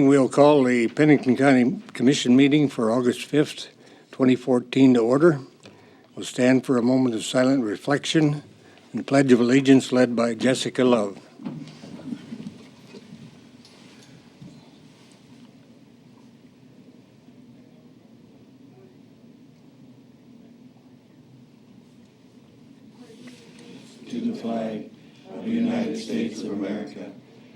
We'll call the Pennington County Commission meeting for August 5th, 2014 to order. We'll stand for a moment of silent reflection and Pledge of Allegiance led by Jessica Love. To the flag of the United States of America,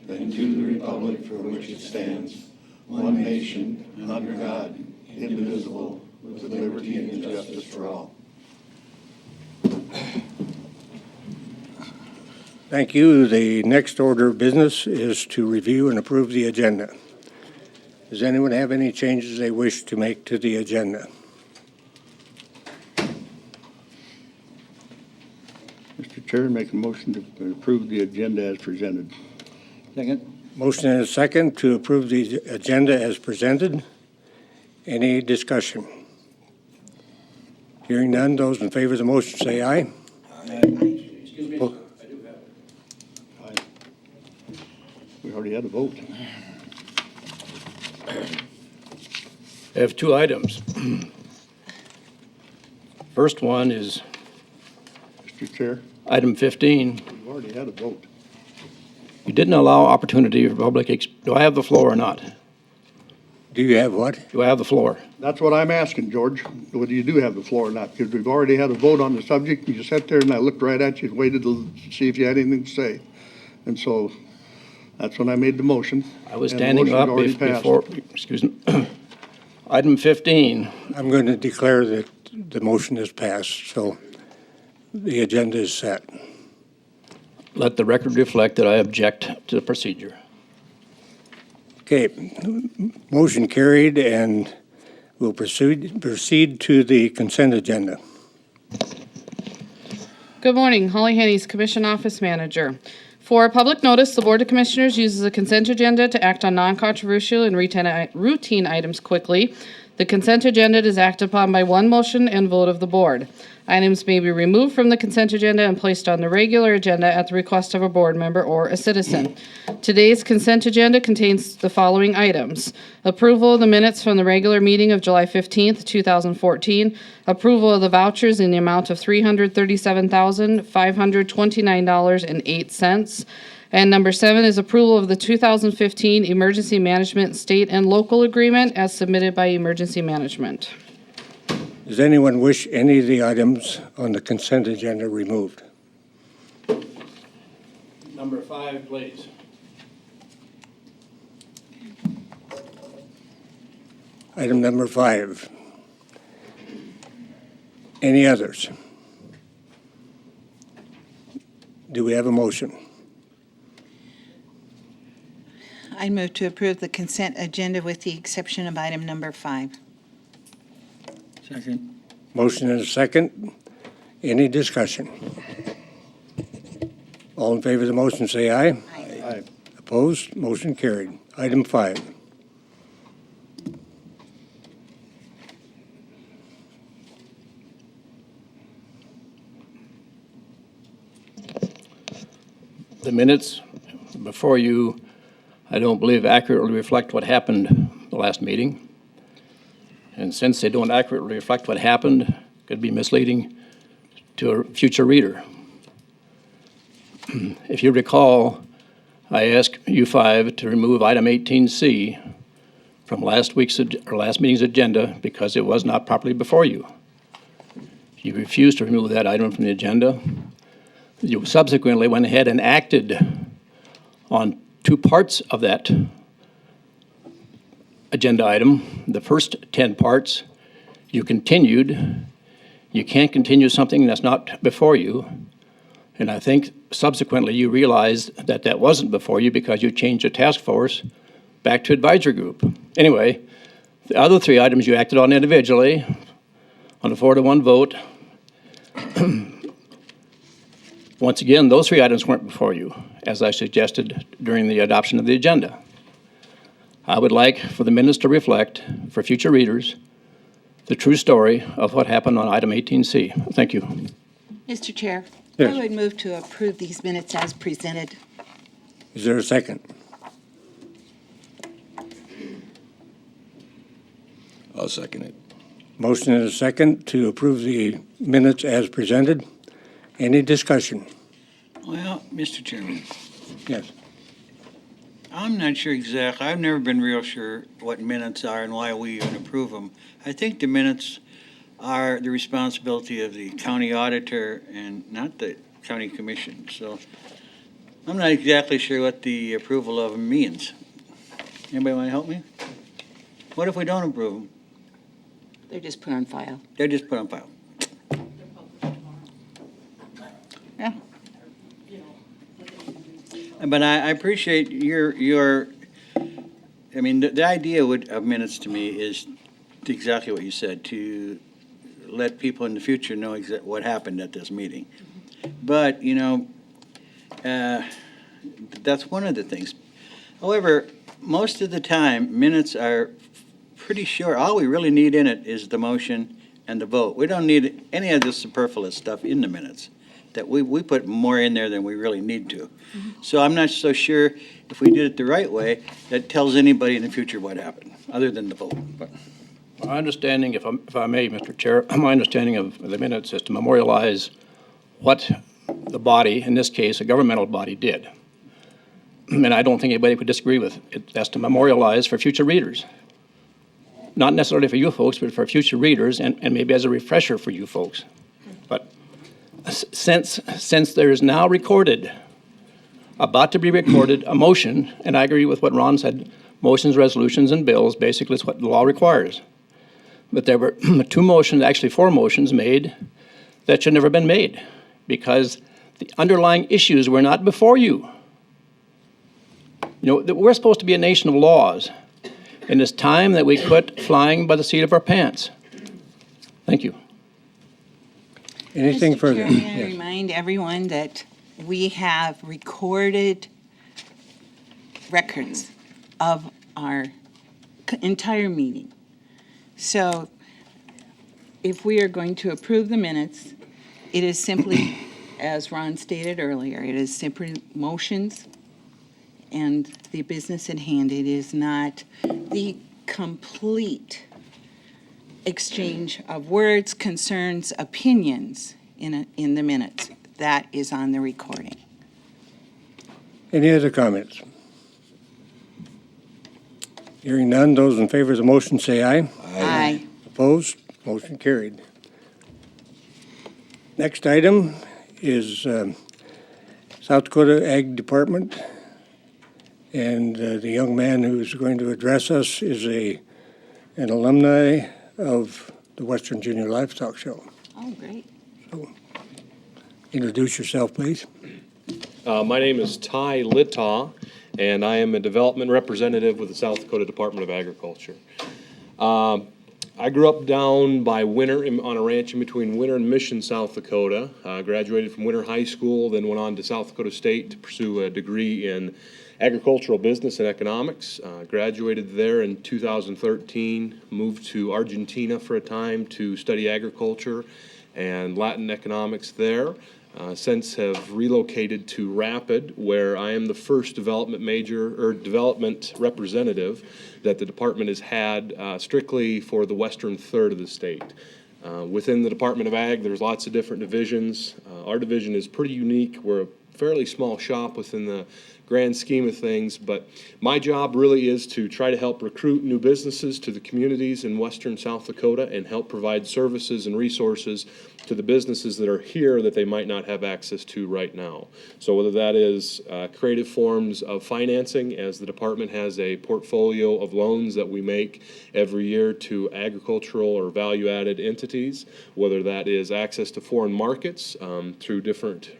and to the republic for which it stands, one nation, under God, indivisible, with liberty and justice for all. Thank you. The next order of business is to review and approve the agenda. Does anyone have any changes they wish to make to the agenda? Mr. Chair, make a motion to approve the agenda as presented. Second. Motion and a second to approve the agenda as presented. Any discussion? Hearing none, those in favor of the motion say aye. Excuse me. Oh. I do have. Aye. We already had a vote. I have two items. First one is Mr. Chair, item 15. we've already had a vote. You didn't allow opportunity for public, do I have the floor or not? Do you have what? Do I have the floor? That's what I'm asking, George, whether you do have the floor or not, because we've already had a vote on the subject. You sat there and I looked right at you and waited to see if you had anything to say. And so that's when I made the motion. I was and the standing motion up had already passed. before, excuse me. Item 15, I'm going to declare that the motion is passed, so the agenda is set. let the record reflect that I object to the procedure. Okay, motion carried, and we'll proceed to the consent agenda. Good morning, Holly Hennies, Commission Office Manager. For public notice, the Board of Commissioners uses a consent agenda to act on non-controversial and routine items quickly. The consent agenda is acted upon by one motion and vote of the board. Items may be removed from the consent agenda and placed on the regular agenda at the request of a board member or a citizen. Today's consent agenda contains the following items: approval of the minutes from the regular meeting of July 15th, 2014, approval of the vouchers in the amount of $337,529.08, and number 7 is approval of the 2015 Emergency Management State and Local Agreement as submitted by Emergency Management. Does anyone wish any of the items on the consent agenda removed? Number 5, please. Item number 5. Any others? Do we have a motion? I move to approve the consent agenda with the exception of item number 5. Second. Motion and a second. Any discussion? All in favor of the motion say aye. Aye. Opposed? Motion carried. Item 5. The minutes before you, I don't believe accurately reflect what happened the last meeting. And since they don't accurately reflect what happened, it could be misleading to a future reader. If you recall, I asked you 5 to remove item 18C from last meeting's agenda because it was not properly before you. You refused to remove that item from the agenda. You subsequently went ahead and acted on 2 parts of that agenda item. The first 10 parts, you continued. You can't continue something that's not before you. And I think subsequently you realized that that wasn't before you because you changed the task force back to advisory group. Anyway, the other 3 items you acted on individually on a 4-to-1 vote. Once again, those 3 items weren't before you, as I suggested during the adoption of the agenda. I would like for the minutes to reflect, for future readers, the true story of what happened on item 18C. Thank you. Mr. Chair, Yes. I would move to approve these minutes as presented. Is there a second? I'll second it. Motion and a second to approve the minutes as presented. Any discussion? Well, Mr. Chairman, Yes. I'm not sure exactly. I've never been real sure what minutes are and why we even approve them. I think the minutes are the responsibility of the county auditor and not the county commission. So I'm not exactly sure what the approval of them means. Anybody want to help me? What if we don't approve them? They're just put on file. They're just put on file. Yeah. But I appreciate your, I mean, the idea of minutes to me is exactly what you said, to let people in the future know what happened at this meeting. But, that's one of the things. However, most of the time, minutes are pretty short. All we really need in it is the motion and the vote. We don't need any of this superfluous stuff in the minutes. That we put more in there than we really need to. So I'm not so sure if we did it the right way, that tells anybody in the future what happened, other than the vote. But My understanding, if I may, Mr. Chair, my understanding of the minutes is to memorialize what the body, in this case, a governmental body, did. And I don't think anybody would disagree with it. That's to memorialize for future readers. Not necessarily for you folks, but for future readers and maybe as a refresher for you folks. But since there is now about to be recorded, a motion, and I agree with what Ron said, motions, resolutions, and bills, basically is what the law requires. But there were two motions, actually four motions made that should never have been made because the underlying issues were not before you. We're supposed to be a nation of laws, and it's time that we quit flying by the seat of our pants. Thank you. Anything Mr. further? Chair, may I Yes. remind everyone that we have recorded records of our entire meeting. So if we are going to approve the minutes, it is simply, as Ron stated earlier, it is simply motions and the business at hand. It is not the complete exchange of words, concerns, opinions in the minutes. That is on the recording. Any other comments? Hearing none, those in favor of the motion say aye. Aye. Opposed? Motion carried. Next item is South Dakota Ag Department. And the young man who's going to address us is an alumni of the Western Junior Livestock Show. Oh, great. Introduce yourself, please. My name is Ty Littaw, and I am a development representative with the South Dakota Department of Agriculture. I grew up down by Winter on a ranch in between Winter and Mission, South Dakota. Graduated from Winter High School, then went on to South Dakota State to pursue a degree in agricultural business and economics. Graduated there in 2013, moved to Argentina for a time to study agriculture and Latin economics there. Since have relocated to Rapid, where I am the first development development representative that the department has had strictly for the western third of the state. Within the Department of Ag, there's lots of different divisions. Our division is pretty unique. We're a fairly small shop within the grand scheme of things, but my job really is to try to help recruit new businesses to the communities in western South Dakota and help provide services and resources to the businesses that are here that they might not have access to right now. So whether that is creative forms of financing, as the department has a portfolio of loans that we make every year to agricultural or value-added entities, whether that is access to foreign markets through different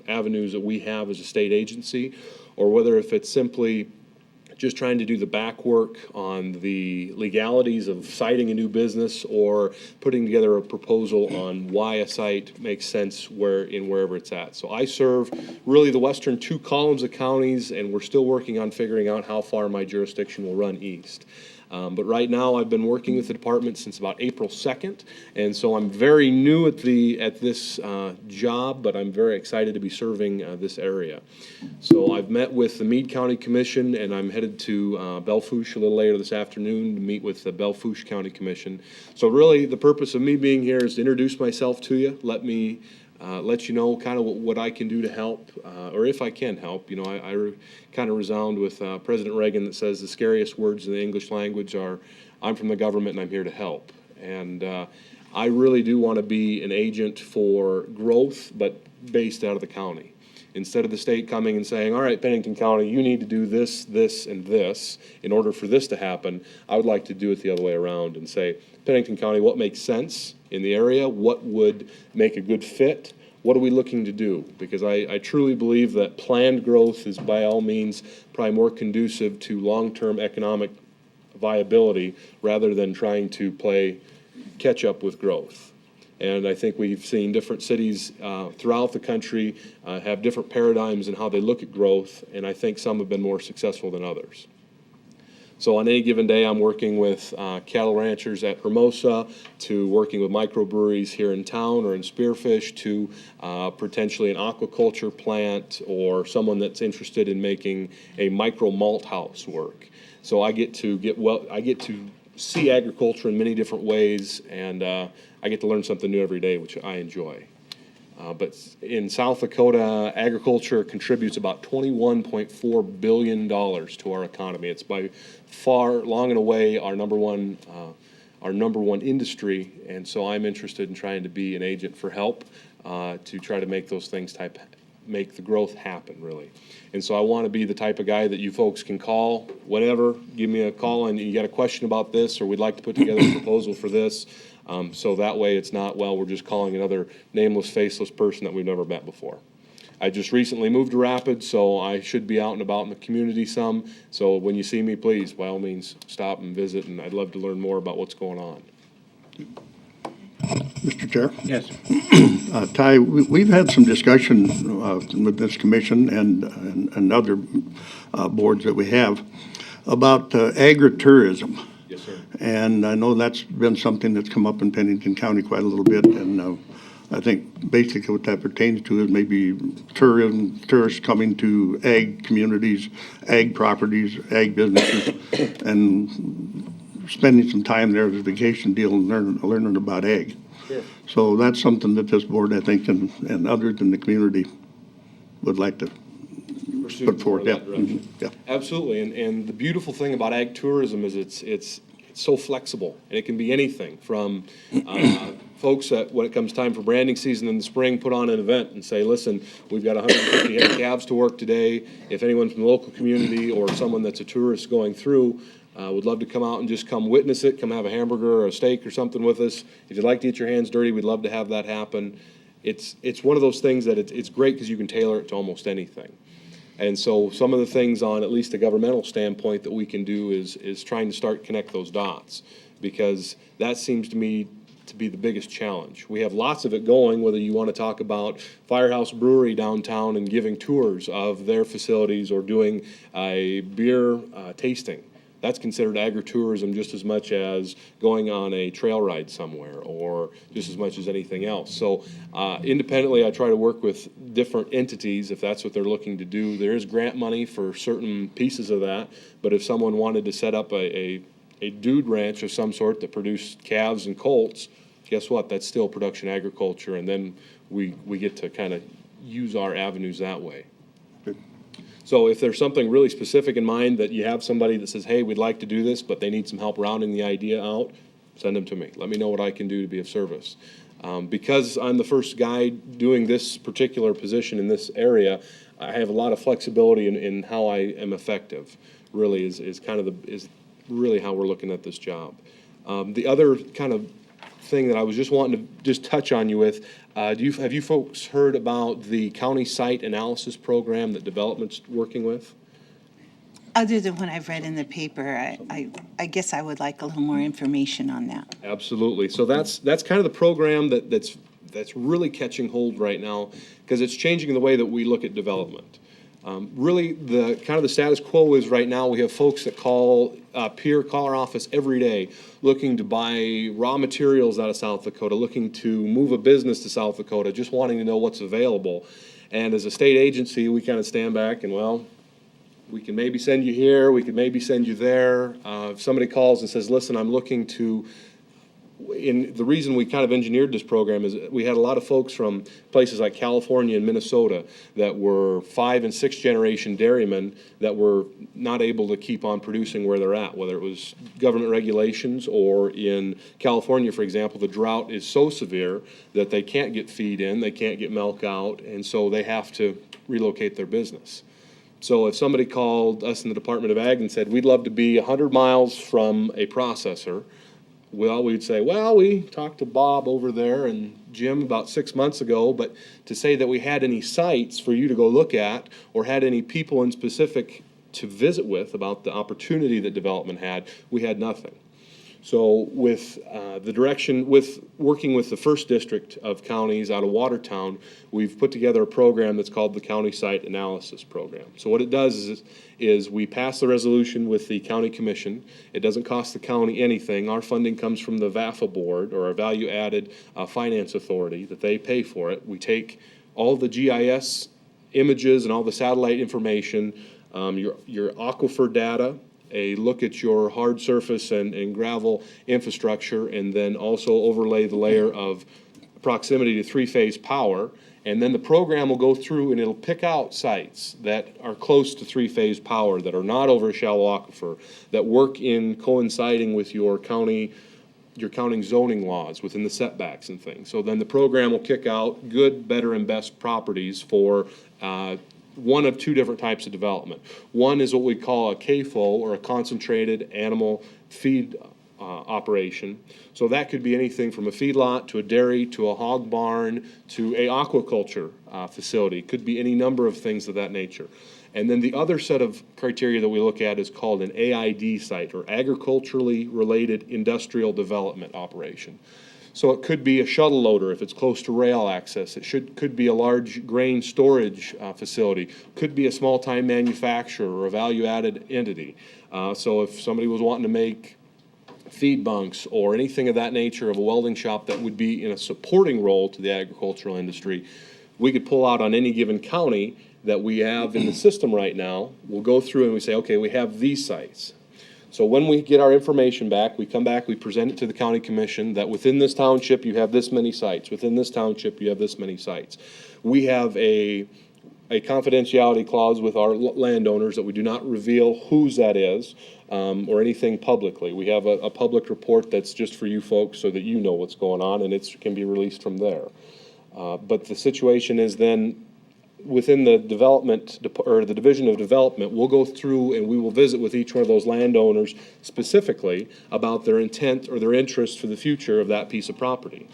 avenues that we have as a state agency, or whether if it's simply just trying to do the back work on the legalities of citing a new business or putting together a proposal on why a site makes sense wherever it's at. So I serve really the western two columns of counties, and we're still working on figuring out how far my jurisdiction will run east. But right now, I've been working with the department since about April 2nd, and so I'm very new at this job, but I'm very excited to be serving this area. So I've met with the Meade County Commission, and I'm headed to Belle Fourche a little later this afternoon to meet with the Belle Fourche County Commission. So really, the purpose of me being here is to introduce myself to you, let you know kind of what I can do to help, or if I can help. You know, I kind of resound with President Reagan that says the scariest words in the English language are, "I'm from the government and I'm here to help." And I really do want to be an agent for growth, but based out of the county. Instead of the state coming and saying, all right, Pennington County, you need to do this, this, and this in order for this to happen, I would like to do it the other way around and say, Pennington County, what makes sense in the area? What would make a good fit? What are we looking to do? Because I truly believe that planned growth is by all means probably more conducive to long-term economic viability rather than trying to play catch up with growth. And I think we've seen different cities throughout the country have different paradigms in how they look at growth, and I think some have been more successful than others. So on any given day, I'm working with cattle ranchers at Hermosa, to working with microbreweries here in town or in Spearfish, to potentially an aquaculture plant or someone that's interested in making a micro malt house work. So I get to see agriculture in many different ways, and I get to learn something new every day, which I enjoy. But in South Dakota, agriculture contributes about $21.4 billion to our economy. It's by far, long and away, our number one industry, and so I'm interested in trying to be an agent for help to try to make those things make the growth happen, really. And so I want to be the type of guy that you folks can call whenever, give me a call, and you got a question about this, or we'd like to put together a proposal for this. So that way it's not, well, we're just calling another nameless, faceless person that we've never met before. I just recently moved to Rapids, so I should be out and about in the community some. So when you see me, please, by all means, stop and visit, and I'd love to learn more about what's going on. Mr. Chair? Yes. Ty, we've had some discussion with this commission and other boards that we have about agritourism. Yes, sir. And I know that's been something that's come up in Pennington County quite a little bit. And I think basically what that pertains to is maybe tourists coming to ag communities, ag properties, ag businesses, and spending some time there as a vacation deal and learning about ag. Sure. So that's something that this board, I think, and others in the community would like to Pursue put forward. more Yeah. of that direction. Mhm. Yeah. Absolutely, and the beautiful thing about ag tourism is it's so flexible, and it can be anything from folks that, when it comes time for branding season in the spring, put on an event and say, listen, we've got 150 head of calves to work today. If anyone from the local community or someone that's a tourist going through would love to come out and just come witness it, come have a hamburger or a steak or something with us. If you'd like to get your hands dirty, we'd love to have that happen. It's one of those things that it's great because you can tailor it to almost anything. And so some of the things on at least a governmental standpoint that we can do is trying to start connect those dots, because that seems to me to be the biggest challenge. We have lots of it going, whether you want to talk about Firehouse Brewery downtown and giving tours of their facilities or doing a beer tasting. That's considered agritourism just as much as going on a trail ride somewhere, or just as much as anything else. So independently, I try to work with different entities if that's what they're looking to do. There is grant money for certain pieces of that, but if someone wanted to set up a dude ranch of some sort that produced calves and colts, guess what? That's still production agriculture, and then we get to kind of use our avenues that way. So if there's something really specific in mind that you have somebody that says, hey, we'd like to do this, but they need some help rounding the idea out, send them to me. Let me know what I can do to be of service. Because I'm the first guy doing this particular position in this area, I have a lot of flexibility in how I am effective, really is really how we're looking at this job. The other kind of thing that I was just wanting to just touch on you with, have you folks heard about the county site analysis program that development's working with? Other than what I've read in the paper, I guess I would like a little more information on that. Absolutely. So that's kind of the program that's really catching hold right now, because it's changing the way that we look at development. Really, the kind of the status quo is right now, we have folks that call our office every day, looking to buy raw materials out of South Dakota, looking to move a business to South Dakota, just wanting to know what's available. And as a state agency, we kind of stand back and, well, we can maybe send you here, we could maybe send you there. If somebody calls and says, listen, I'm looking to, the reason we kind of engineered this program is we had a lot of folks from places like California and Minnesota that were 5- and 6th-generation dairymen that were not able to keep on producing where they're at, whether it was government regulations or in California, for example, the drought is so severe that they can't get feed in, they can't get milk out, and so they have to relocate their business. So if somebody called us in the Department of Ag and said, we'd love to be 100 miles from a processor, well, we'd say, well, we talked to Bob over there and Jim about 6 months ago, but to say that we had any sites for you to go look at or had any people in specific to visit with about the opportunity that development had, we had nothing. So with the direction, with working with the first district of counties out of Watertown, we've put together a program that's called the County Site Analysis Program. So what it does is we pass the resolution with the county commission. It doesn't cost the county anything. Our funding comes from the VAFA board, or our Value Added Finance Authority, that they pay for it. We take all the GIS images and all the satellite information, your aquifer data, a look at your hard surface and gravel infrastructure, and then also overlay the layer of proximity to three-phase power. And then the program will go through and it'll pick out sites that are close to three-phase power, that are not over a shallow aquifer, that work in coinciding with your county zoning laws within the setbacks and things. So then the program will kick out good, better, and best properties for one of two different types of development. One is what we call a CAFO, or a concentrated animal feed operation. So that could be anything from a feedlot to a dairy to a hog barn to a aquaculture facility. It could be any number of things of that nature. And then the other set of criteria that we look at is called an AID site, or agriculturally related industrial development operation. So it could be a shuttle loader if it's close to rail access. It could be a large grain storage facility. Could be a small-time manufacturer or a value-added entity. So if somebody was wanting to make feed bunks or anything of that nature, of a welding shop that would be in a supporting role to the agricultural industry, we could pull out on any given county that we have in the system right now. We'll go through and we say, okay, we have these sites. So when we get our information back, we come back, we present it to the county commission that within this township you have this many sites. Within this township you have this many sites. We have a confidentiality clause with our landowners that we do not reveal whose that is or anything publicly. We have a public report that's just for you folks so that you know what's going on, and it can be released from there. But the situation is then, within the development, or the division of development, we'll go through and we will visit with each one of those landowners specifically about their intent or their interest for the future of that piece of property.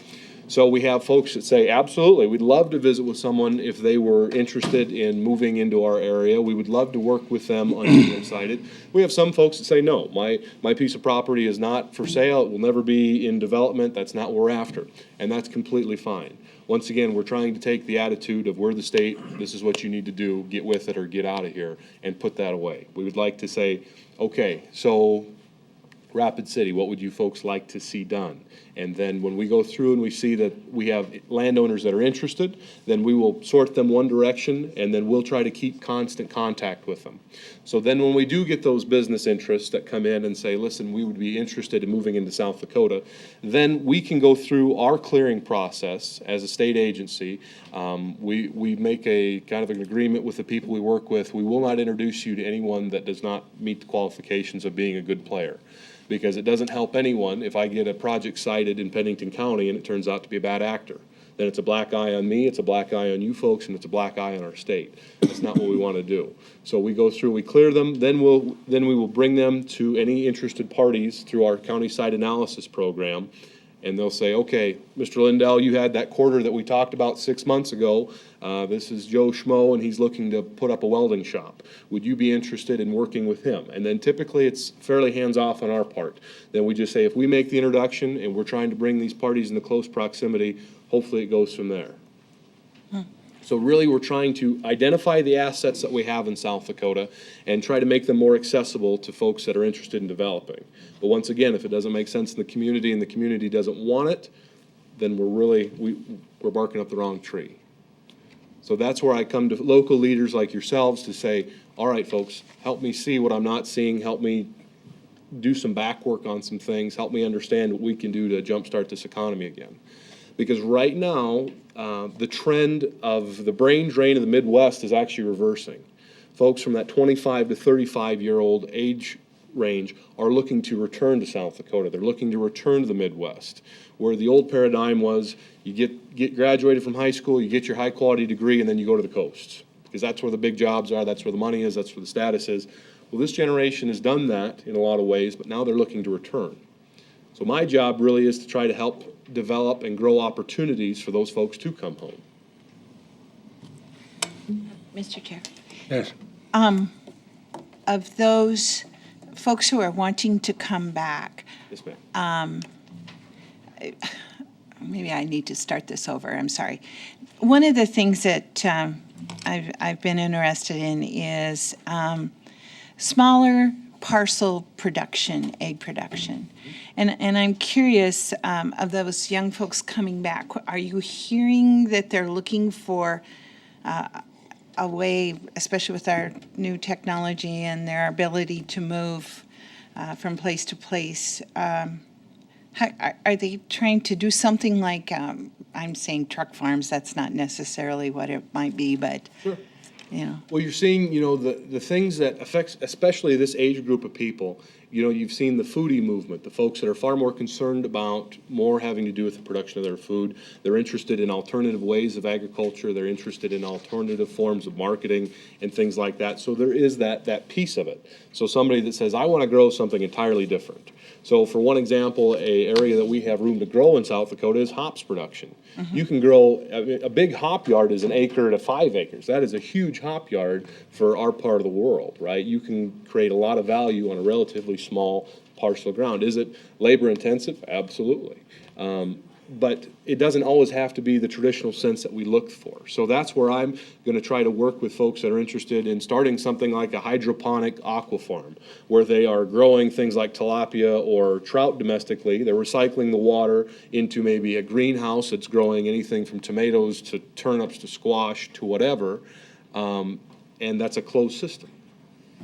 So we have folks that say, absolutely, we'd love to visit with someone if they were interested in moving into our area. We would love to work with them on getting them sited. We have some folks that say, no, my piece of property is not for sale. It will never be in development. That's not what we're after. And that's completely fine. Once again, we're trying to take the attitude of, we're the state, this is what you need to do, get with it or get out of here, and put that away. We would like to say, okay, so Rapid City, what would you folks like to see done? And then when we go through and we see that we have landowners that are interested, then we will sort them one direction, and then we'll try to keep constant contact with them. So then when we do get those business interests that come in and say, listen, we would be interested in moving into South Dakota, then we can go through our clearing process as a state agency. We make a kind of an agreement with the people we work with. We will not introduce you to anyone that does not meet the qualifications of being a good player. Because it doesn't help anyone if I get a project cited in Pennington County and it turns out to be a bad actor. Then it's a black eye on me, it's a black eye on you folks, and it's a black eye on our state. That's not what we want to do. So we go through, we clear them, then we will bring them to any interested parties through our county site analysis program. And they'll say, okay, Mr. Lindell, you had that quarter that we talked about 6 months ago. This is Joe Schmo, and he's looking to put up a welding shop. Would you be interested in working with him? And then typically it's fairly hands-off on our part. Then we just say, if we make the introduction and we're trying to bring these parties into close proximity, hopefully it goes from there. So really, we're trying to identify the assets that we have in South Dakota and try to make them more accessible to folks that are interested in developing. But once again, if it doesn't make sense in the community and the community doesn't want it, then we're barking up the wrong tree. So that's where I come to local leaders like yourselves to say, all right, folks, help me see what I'm not seeing, help me do some back work on some things, help me understand what we can do to jumpstart this economy again. Because right now, the trend of the brain drain of the Midwest is actually reversing. Folks from that 25 to 35-year-old age range are looking to return to South Dakota. They're looking to return to the Midwest, where the old paradigm was you get graduated from high school, you get your high-quality degree, and then you go to the coasts. Because that's where the big jobs are, that's where the money is, that's where the status is. Well, this generation has done that in a lot of ways, but now they're looking to return. So my job really is to try to help develop and grow opportunities for those folks to come home. Mr. Chair, Yes. of those folks who are wanting to come back, Yes, ma'am. maybe I need to start this over, I'm sorry. One of the things that I've been interested in is smaller parcel production, egg production. And I'm curious, of those young folks coming back, are you hearing that they're looking for a way, especially with our new technology and their ability to move from place to place, are they trying to do something like, I'm saying truck farms, that's not necessarily what it might be, but, Sure. you know. Well, you're seeing, the things that affects, especially this age group of people, you've seen the foodie movement, the folks that are far more concerned about more having to do with the production of their food. They're interested in alternative ways of agriculture. They're interested in alternative forms of marketing and things like that. So there is that piece of it. So somebody that says, I want to grow something entirely different. So for one example, an area that we have room to grow in South Dakota is hops production. You can grow, a big hop yard is 1 acre to 5 acres. That is a huge hop yard for our part of the world, right? You can create a lot of value on a relatively small parcel of ground. Is it labor intensive? Absolutely. But it doesn't always have to be the traditional sense that we looked for. So that's where I'm going to try to work with folks that are interested in starting something like a hydroponic aqua farm, where they are growing things like tilapia or trout domestically. They're recycling the water into maybe a greenhouse that's growing anything from tomatoes to turnips to squash to whatever, and that's a closed system.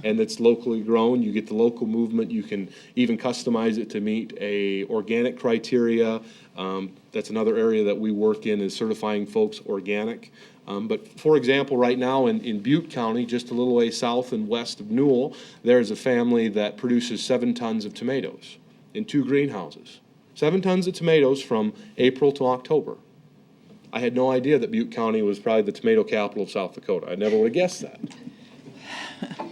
And it's locally grown. You get the local movement. You can even customize it to meet a organic criteria. That's another area that we work in, is certifying folks organic. But for example, right now in Butte County, just a little way south and west of Newell, there's a family that produces 7 tons of tomatoes in 2 greenhouses. 7 tons of tomatoes from April to October. I had no idea that Butte County was probably the tomato capital of South Dakota. I never would have guessed that.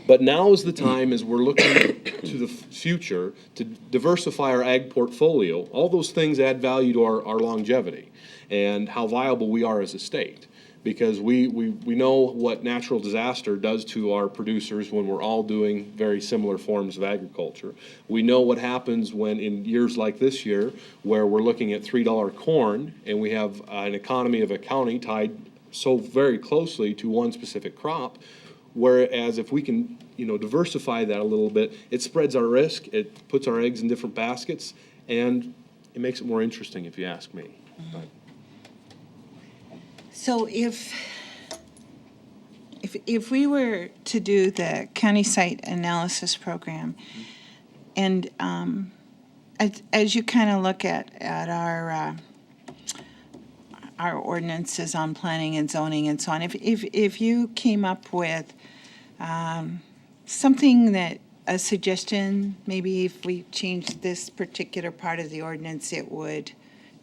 But now is the time, as we're looking to the future, to diversify our ag portfolio. All those things add value to our longevity and how viable we are as a state. Because we know what natural disaster does to our producers when we're all doing very similar forms of agriculture. We know what happens when in years like this year, where we're looking at $3 corn and we have an economy of a county tied so very closely to one specific crop. Whereas if we can, diversify that a little bit, it spreads our risk, it puts our eggs in different baskets, and it makes it more interesting, if you ask me. But So if we were to do the county site analysis program, and as you kind of look at our ordinances on planning and zoning and so on, if you came up with something that, a suggestion, maybe if we changed this particular part of the ordinance, it would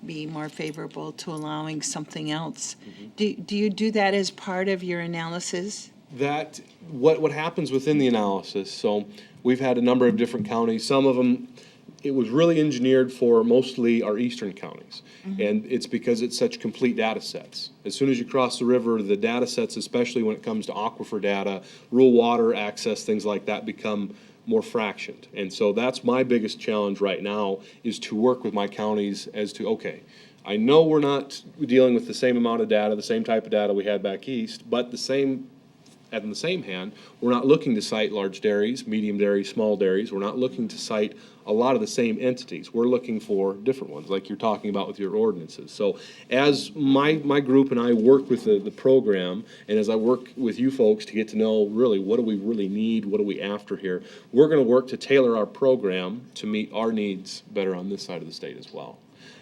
be more favorable to allowing something else. Do you do that as part of your analysis? that, what happens within the analysis, so we've had a number of different counties, some of them, it was really engineered for mostly our eastern counties. And it's because it's such complete data sets. As soon as you cross the river, the data sets, especially when it comes to aquifer data, rural water access, things like that, become more fractioned. And so that's my biggest challenge right now, is to work with my counties as to, okay, I know we're not dealing with the same amount of data, the same type of data we had back east, but on the same hand, we're not looking to cite large dairies, medium dairies, small dairies. We're not looking to cite a lot of the same entities. We're looking for different ones, like you're talking about with your ordinances. So as my group and I work with the program, and as I work with you folks to get to know really what do we really need, what are we after here, we're going to work to tailor our program to meet our needs better on this side of the state as well.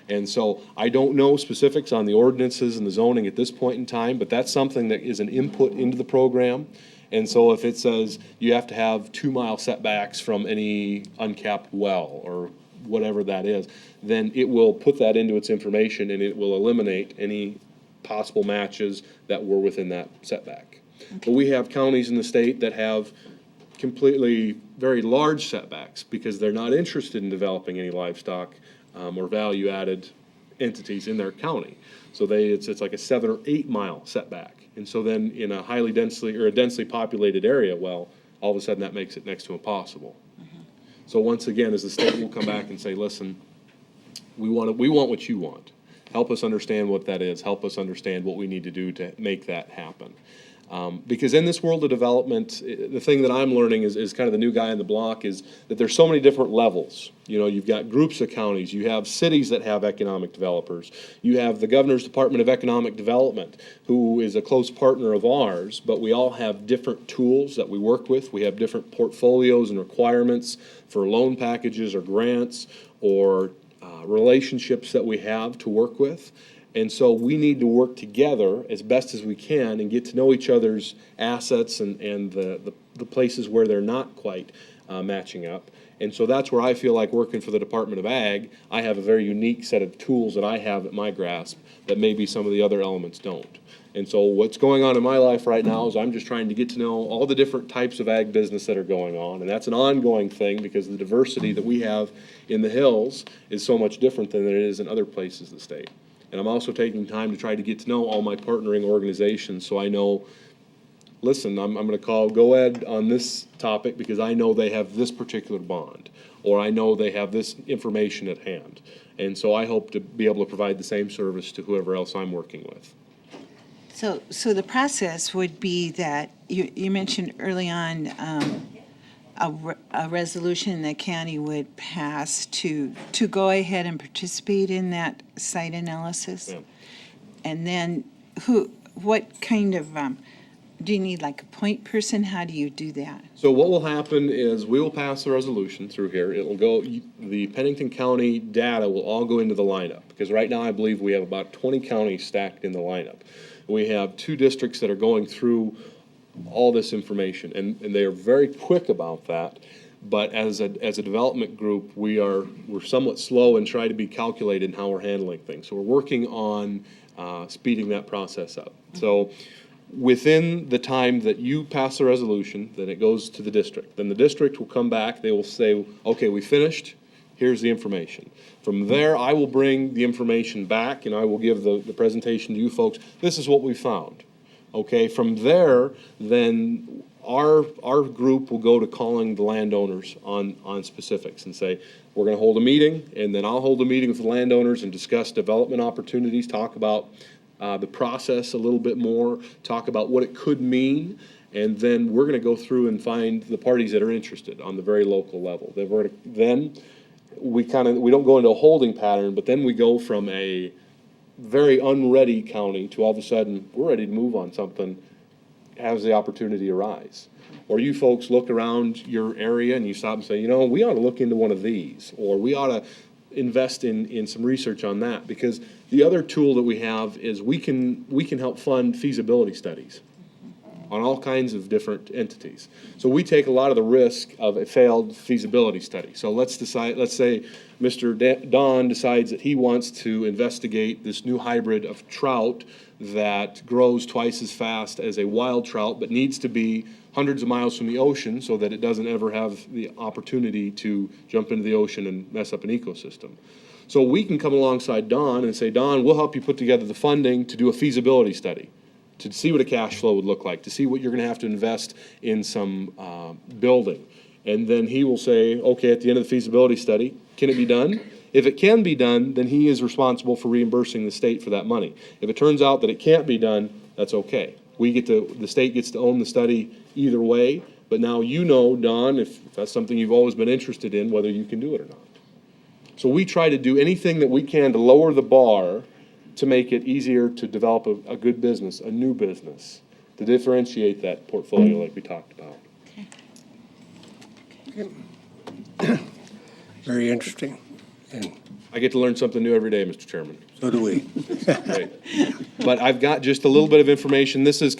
And so I don't know specifics on the ordinances and the zoning at this point in time, but that's something that is an input into the program. And so if it says you have to have 2-mile setbacks from any uncapped well or whatever that is, then it will put that into its information and it will eliminate any possible matches that were within that setback. But we have counties in the state that have completely very large setbacks because they're not interested in developing any livestock or value-added entities in their county. So it's like a 7 or 8 mile setback. And so then in a highly densely populated area, well, all of a sudden that makes it next to impossible. So once again, as the state will come back and say, listen, we want what you want. Help us understand what that is. Help us understand what we need to do to make that happen. Because in this world of development, the thing that I'm learning is kind of the new guy on the block is that there's so many different levels. You know, you've got groups of counties, you have cities that have economic developers, you have the Governor's Department of Economic Development, who is a close partner of ours, but we all have different tools that we work with. We have different portfolios and requirements for loan packages or grants or relationships that we have to work with. And so we need to work together as best as we can and get to know each other's assets and the places where they're not quite matching up. And so that's where I feel like working for the Department of Ag, I have a very unique set of tools that I have at my grasp that maybe some of the other elements don't. And so what's going on in my life right now is I'm just trying to get to know all the different types of ag business that are going on. And that's an ongoing thing because the diversity that we have in the hills is so much different than it is in other places in the state. And I'm also taking time to try to get to know all my partnering organizations so I know, listen, I'm going to call GoEd on this topic because I know they have this particular bond, or I know they have this information at hand. And so I hope to be able to provide the same service to whoever else I'm working with. So the process would be that you mentioned early on a resolution that county would pass to go ahead and participate in that site analysis? Yeah. And then what kind of, do you need like a point person? How do you do that? So what will happen is we will pass the resolution through here. It'll go, the Pennington County data will all go into the lineup because right now I believe we have about 20 counties stacked in the lineup. We have 2 districts that are going through all this information, and they are very quick about that. But as a development group, we're somewhat slow and try to be calculated in how we're handling things. So we're working on speeding that process up. So within the time that you pass a resolution, then it goes to the district. Then the district will come back. They will say, okay, we finished. Here's the information. From there, I will bring the information back, and I will give the presentation to you folks. This is what we found. Okay, from there, then our group will go to calling the landowners on specifics and say, we're going to hold a meeting, and then I'll hold a meeting with the landowners and discuss development opportunities, talk about the process a little bit more, talk about what it could mean, and then we're going to go through and find the parties that are interested on the very local level. Then we don't go into a holding pattern, but then we go from a very unready county to all of a sudden we're ready to move on something as the opportunity arise. Or you folks look around your area and you stop and say, you know, we ought to look into one of these, or we ought to invest in some research on that, because the other tool that we have is we can help fund feasibility studies on all kinds of different entities. So we take a lot of the risk of a failed feasibility study. So let's say Mr. Don decides that he wants to investigate this new hybrid of trout that grows twice as fast as a wild trout, but needs to be hundreds of miles from the ocean so that it doesn't ever have the opportunity to jump into the ocean and mess up an ecosystem. So we can come alongside Don and say, Don, we'll help you put together the funding to do a feasibility study, to see what a cash flow would look like, to see what you're going to have to invest in some building. And then he will say, okay, at the end of the feasibility study, can it be done? If it can be done, then he is responsible for reimbursing the state for that money. If it turns out that it can't be done, that's okay. The state gets to own the study either way, but now you know, Don, if that's something you've always been interested in, whether you can do it or not. So we try to do anything that we can to lower the bar to make it easier to develop a good business, a new business, to differentiate that portfolio like we talked about. Very interesting. And I get to learn something new every day, Mr. Chairman. so do we. Great. But I've got just a little bit of information. This is,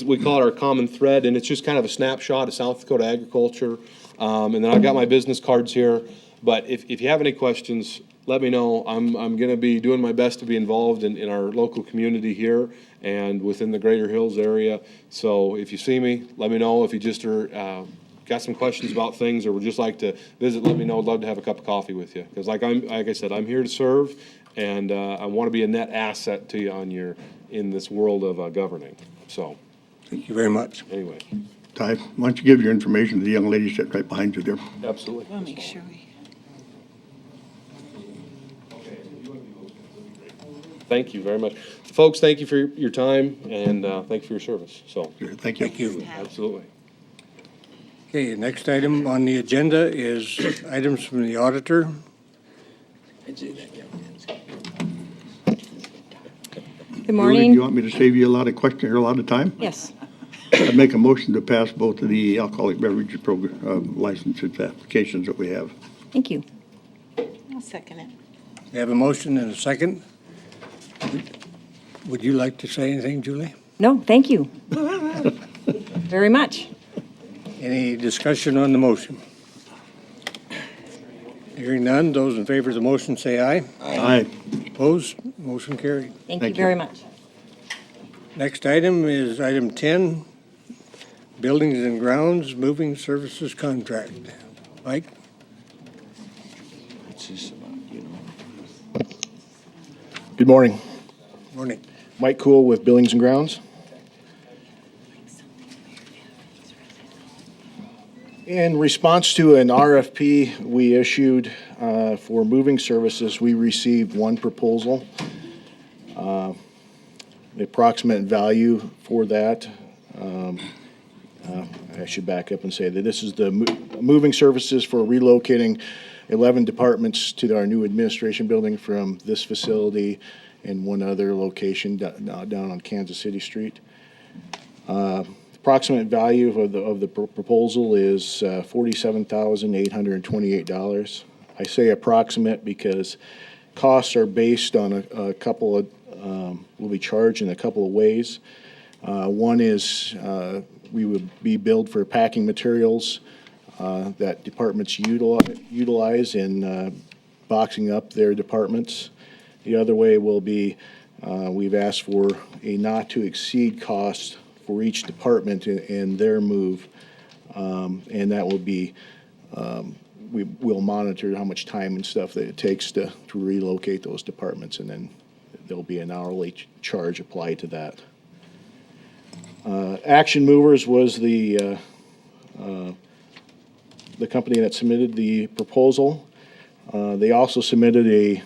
we call it our common thread, and it's just kind of a snapshot of South Dakota agriculture. And then I've got my business cards here. But if you have any questions, let me know. I'm going to be doing my best to be involved in our local community here and within the Greater Hills area. So if you see me, let me know. If you just are got some questions about things or would just like to visit, let me know. I'd love to have a cup of coffee with you. Because like I said, I'm here to serve, and I want to be a net asset to you in this world of governing. So Thank you very much. anyway, Ty, why don't you give your information to the young lady sitting right behind you there? absolutely. We'll make sure we. Thank you very much. Folks, thank you for your time, and thank you for your service. So, Thank you. Thank you. absolutely. Okay, next item on the agenda is items from the auditor. Good Julie, do morning. you want me to save you a lot of questions or a lot of time? Yes. I'd make a motion to pass both of the alcoholic beverages program, licenses applications that we have. Thank you. I'll second it. We have a motion and a second. Would you like to say anything, Julie? No, thank you. Very much. Any discussion on the motion? Hearing none, those in favor of the motion say aye. Aye. Opposed? Motion carried. Thank Thank you you. very much. Next item is item 10, Buildings and Grounds Moving Services Contract. Mike? Good morning. Morning. Mike Cool with Buildings and Grounds. In response to an RFP we issued for moving services, we received one proposal. The approximate value for that, I should back up and say that this is the moving services for relocating 11 departments to our new administration building from this facility and one other location down on Kansas City Street. Approximate value of the proposal is $47,828. I say approximate because costs are based on a couple of, will be charged in a couple of ways. One is we would be billed for packing materials that departments utilize in boxing up their departments. The other way will be we've asked for a not-to-exceed cost for each department in their move, and that will be, we'll monitor how much time and stuff that it takes to relocate those departments, and then there'll be an hourly charge applied to that. Action Movers was the company that submitted the proposal. They also submitted a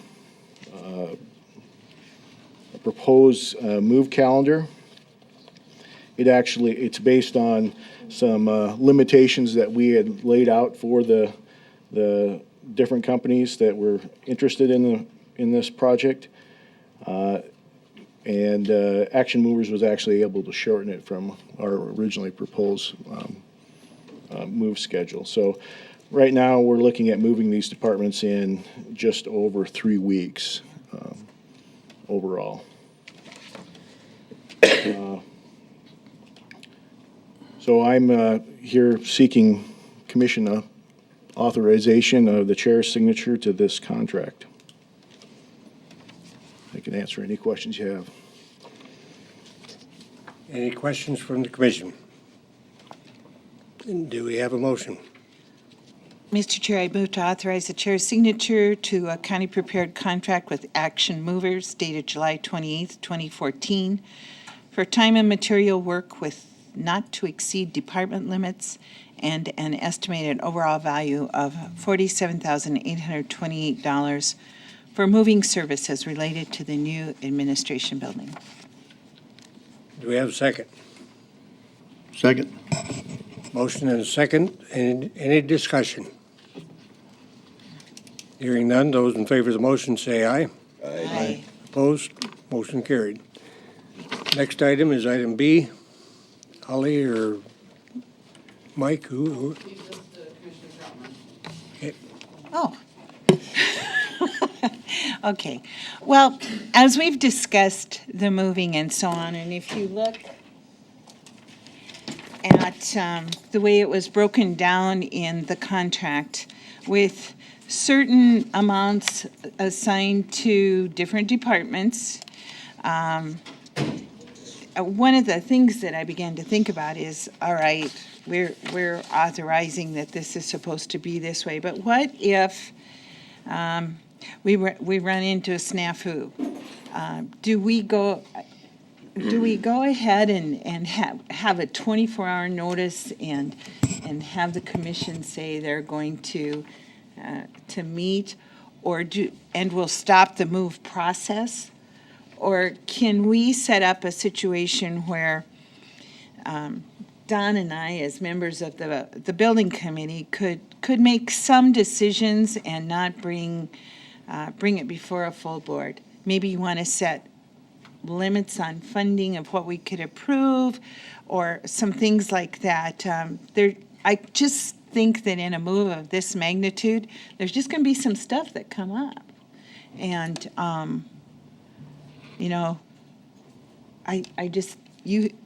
proposed move calendar. It's based on some limitations that we had laid out for the different companies that were interested in this project. And Action Movers was actually able to shorten it from our originally proposed move schedule. So right now, we're looking at moving these departments in just over 3 weeks overall. So I'm here seeking commission authorization of the chair's signature to this contract. I can answer any questions you have. Any questions from the commission? And do we have a motion? Mr. Chair, I move to authorize the chair's signature to a county-prepared contract with Action Movers dated July 28th, 2014, for time and material work with not-to-exceed department limits and an estimated overall value of $47,828 for moving services related to the new administration building. Do we have a second? Second. Motion and a second. Any discussion? Hearing none, those in favor of the motion say aye. Aye. Opposed? Motion carried. Next item is item B. Holly or Mike, who? Oh. Okay. Well, as we've discussed the moving and so on, and if you look at the way it was broken down in the contract with certain amounts assigned to different departments, one of the things that I began to think about is, all right, we're authorizing that this is supposed to be this way, but what if we run into a snafu? Do we go ahead and have a 24-hour notice and have the commission say they're going to meet, and we'll stop the move process? Or can we set up a situation where Don and I, as members of the building committee, could make some decisions and not bring it before a full board? Maybe you want to set limits on funding of what we could approve, or some things like that. I just think that in a move of this magnitude, there's just going to be some stuff that come up. And,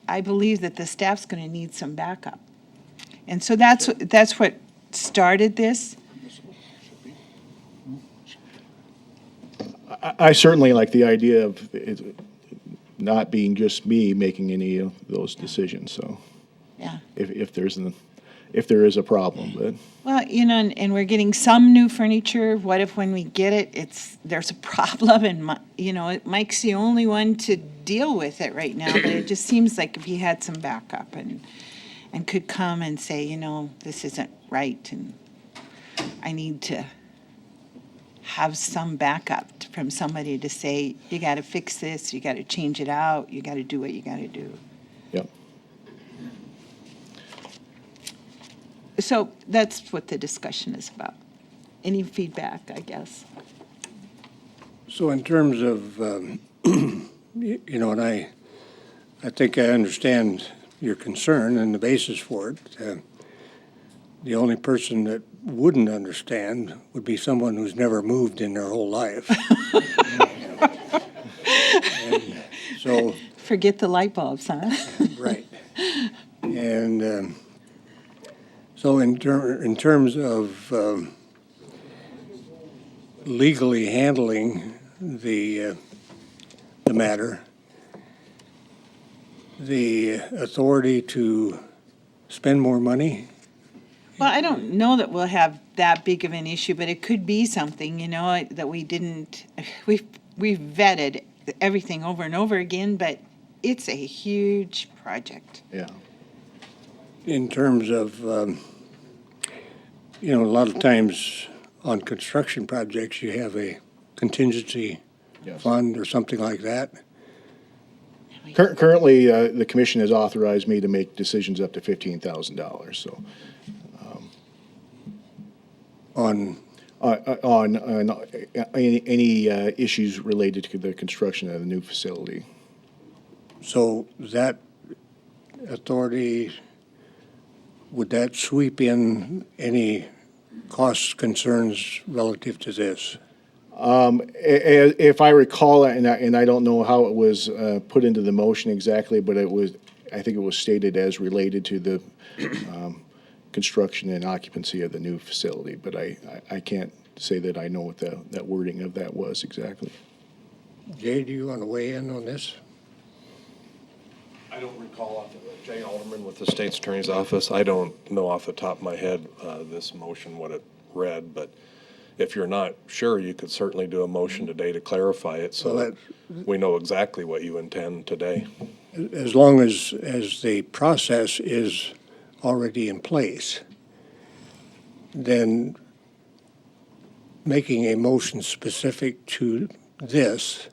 I believe that the staff's going to need some backup. And so that's what started this. I certainly like the idea of it not being just me making any of those decisions, so. Yeah. If there is a problem, but. Well, and we're getting some new furniture. What if when we get it, there's a problem and, Mike's the only one to deal with it right now, but it just seems like if he had some backup and could come and say, this isn't right and I need to have some backup from somebody to say, you got to fix this, you got to change it out, you got to do what you got to do. Yep. So that's what the discussion is about. Any feedback, I guess? So in terms of, and I think I understand your concern and the basis for it. The only person that wouldn't understand would be someone who's never moved in their whole life. And so, Forget the light bulbs, huh? right. And so in terms of legally handling the matter, the authority to spend more money. Well, I don't know that we'll have that big of an issue, but it could be something, that we didn't, we've vetted everything over and over again, but it's a huge project. Yeah. In terms of, a lot of times on construction projects, you have a contingency Yes. fund or something like that. Currently, the commission has authorized me to make decisions up to $15,000, so. On, On any issues related to the construction of the new facility. so that authority, would that sweep in any cost concerns relative to this? If I recall, and I don't know how it was put into the motion exactly, but I think it was stated as related to the construction and occupancy of the new facility, but I can't say that I know what that wording of that was exactly. Jay, do you want to weigh in on this? I don't recall, Jay Alderman with the State's Attorney's Office, I don't know off the top of my head this motion, what it read, but if you're not sure, you could certainly do a motion today to clarify it so Well, that we know exactly what you intend today. As long as the process is already in place, then making a motion specific to this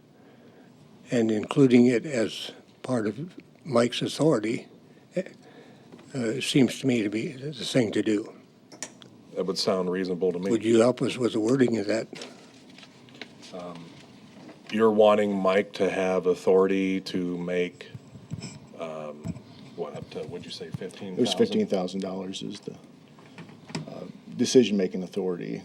and including it as part of Mike's authority seems to me to be the thing to do. That would sound reasonable to me. Would you help us with the wording of that? You're wanting Mike to have authority to make, what, up to, what'd you say, 15,000? It was $15,000 is the decision-making authority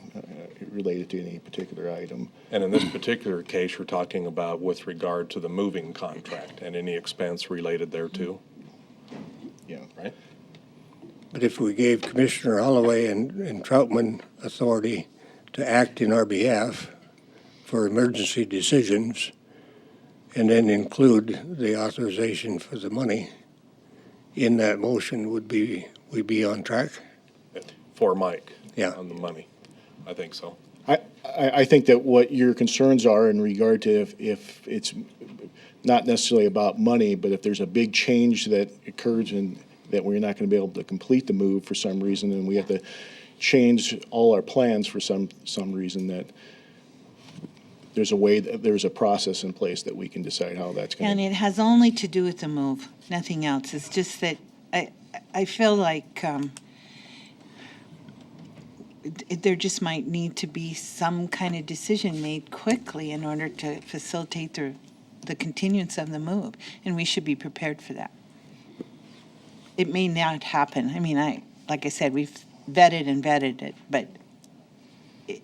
related to any particular item. And in this particular case, you're talking about with regard to the moving contract and any expense related thereto, Yeah. right? But if we gave Commissioner Holloway and Troutman authority to act in our behalf for emergency decisions, and then include the authorization for the money in that motion, would we be on track? For Mike. Yeah. On the money. I think so. I think that what your concerns are in regard to if it's not necessarily about money, but if there's a big change that occurs and that we're not going to be able to complete the move for some reason, and we have to change all our plans for some reason, that there's a process in place that we can decide how that's going And to. it has only to do with the move, nothing else. It's just that I feel like there just might need to be some kind of decision made quickly in order to facilitate the continuance of the move, and we should be prepared for that. It may not happen. I mean, like I said, we've vetted it, but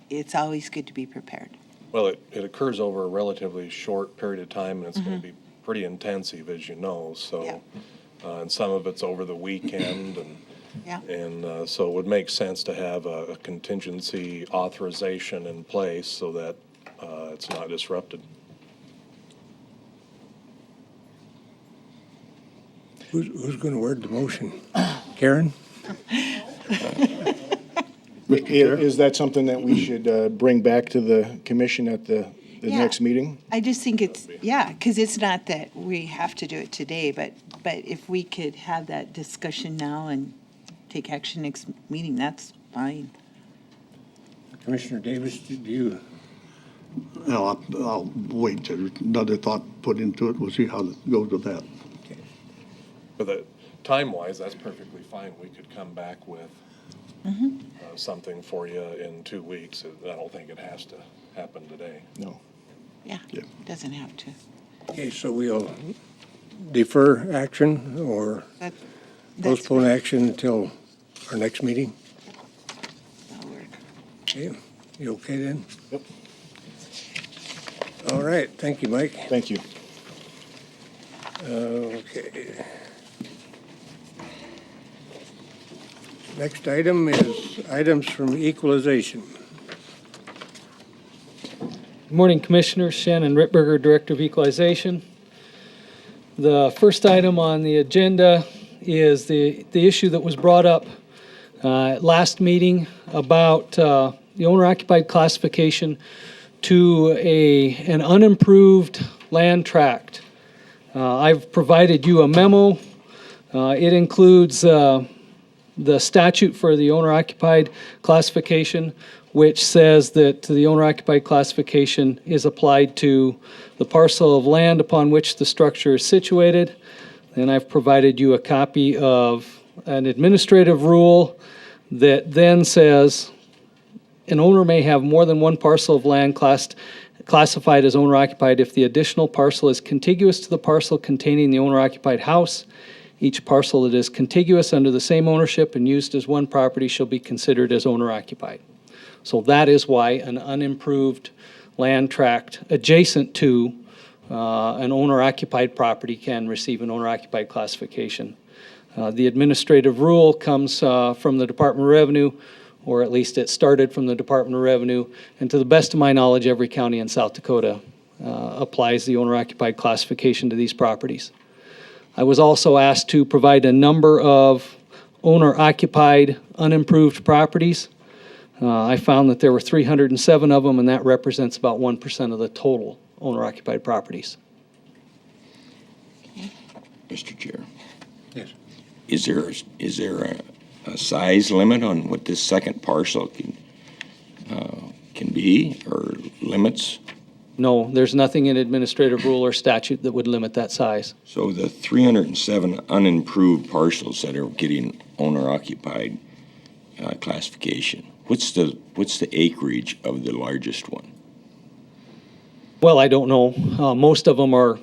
it's always good to be prepared. Well, it occurs over a relatively short period of time, and it's going to be pretty intensive, as you know, so. Yeah. And some of it's over the weekend, Yeah. and so it would make sense to have a contingency authorization in place so that it's not disrupted. Who's going to word the motion? Karen? Is that something that we should bring back to the commission at the Yeah. next meeting? I just think because it's not that we have to do it today, but if we could have that discussion now and take action next meeting, that's fine. Commissioner Davis, did you? No, I'll wait till another thought put into it. We'll see how it goes with that. But time-wise, that's perfectly fine. We could come back with something for you in 2 weeks. I don't think it has to happen today. No. Yeah, Yeah. it doesn't have to. Okay, so we'll defer action or That's postpone action until our next meeting? that'll work. Okay, you okay then? Yep. All right, thank you, Mike. Thank you. Okay. Next item is items from equalization. Good morning, Commissioners. Shannon Rittberger, Director of Equalization. The first item on the agenda is the issue that was brought up at last meeting about the owner-occupied classification to an unimproved land tract. I've provided you a memo. It includes the statute for the owner-occupied classification, which says that the owner-occupied classification is applied to the parcel of land upon which the structure is situated. And I've provided you a copy of an administrative rule that then says an owner may have more than one parcel of land classified as owner-occupied if the additional parcel is contiguous to the parcel containing the owner-occupied house. Each parcel that is contiguous under the same ownership and used as one property shall be considered as owner-occupied. So that is why an unimproved land tract adjacent to an owner-occupied property can receive an owner-occupied classification. The administrative rule comes from the Department of Revenue, or at least it started from the Department of Revenue, and to the best of my knowledge, every county in South Dakota applies the owner-occupied classification to these properties. I was also asked to provide a number of owner-occupied, unimproved properties. I found that there were 307 of them, and that represents about 1% of the total owner-occupied properties. Mr. Chair. Yes. is there a size limit on what this second parcel can be, or limits? No, there's nothing in administrative rule or statute that would limit that size. So the 307 unimproved parcels that are getting owner-occupied classification, what's the acreage of the largest one? Well, I don't know. Most of them are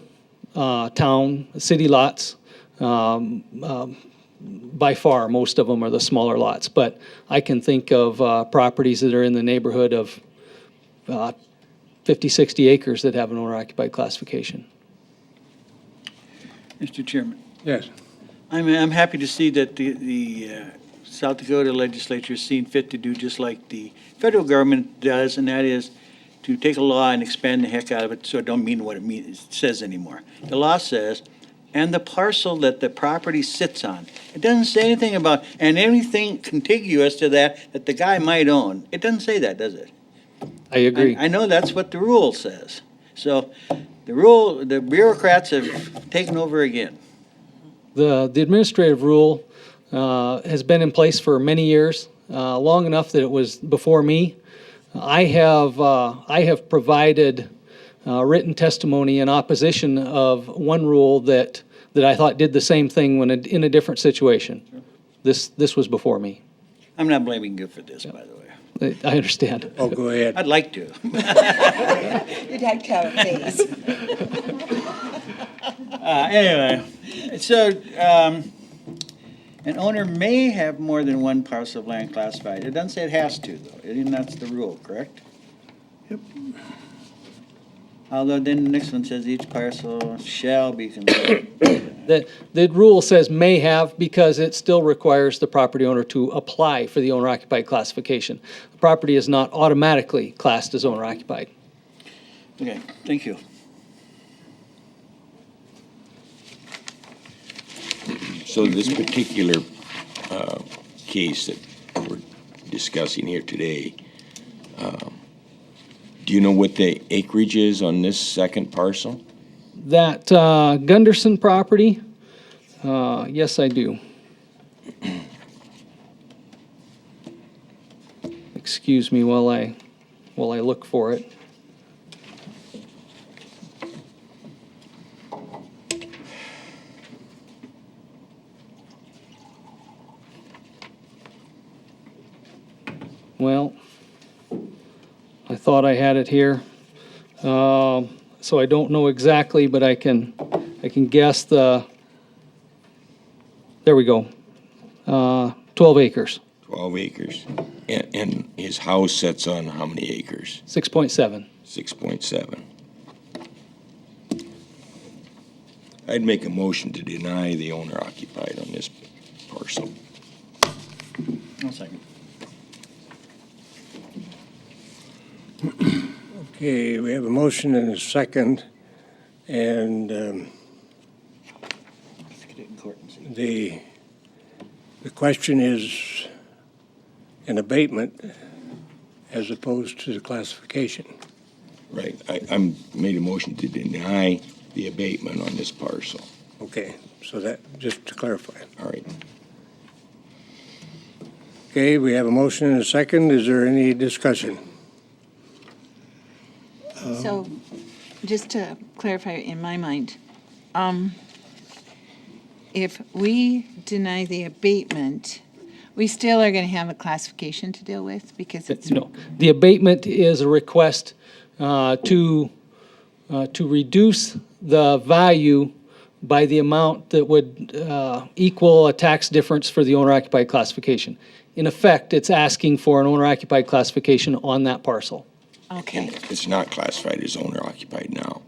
city lots. By far, most of them are the smaller lots. But I can think of properties that are in the neighborhood of 50, 60 acres that have an owner-occupied classification. Mr. Chairman, Yes. I'm happy to see that the South Dakota legislature is seen fit to do just like the federal government does, and that is to take a law and expand the heck out of it so it don't mean what it says anymore. The law says, and the parcel that the property sits on. It doesn't say anything about, and anything contiguous to that the guy might own. It doesn't say that, does it? I agree. I know that's what the rule says. So the bureaucrats have taken over again. The administrative rule has been in place for many years, long enough that it was before me. I have provided written testimony in opposition of one rule that I thought did the same thing when in a different situation. This was before me. I'm not blaming you for this, by the way. I understand. Oh, go ahead. I'd like to. You'd have to have a face. Anyway, so an owner may have more than one parcel of land classified. It doesn't say it has to, though. And that's the rule, correct? Yep. Although then the next one says each parcel shall be considered. The rule says may have because it still requires the property owner to apply for the owner-occupied classification. The property is not automatically classed as owner-occupied. Okay, thank you. So this particular case that we're discussing here today, do you know what the acreage is on this second parcel? That Gunderson property, yes, I do. Excuse me while I look for it. Well, I thought I had it here. So I don't know exactly, but I can guess there we go. 12 acres, 12 acres. And his house sits on how many acres? 6.7. 6.7. I'd make a motion to deny the owner occupied on this parcel. One second. Okay, we have a motion and a second, and Let's get it in court and see. the question is an abatement as opposed to the classification. Right. I'm made a motion to deny the abatement on this parcel. Okay, so that, just to clarify. All right. Okay, we have a motion and a second. Is there any discussion? So, just to clarify in my mind, if we deny the abatement, we still are going to have a classification to deal with because it's. No, the abatement is a request to reduce the value by the amount that would equal a tax difference for the owner-occupied classification. In effect, it's asking for an owner-occupied classification on that parcel. Okay, And it's not classified as owner occupied now.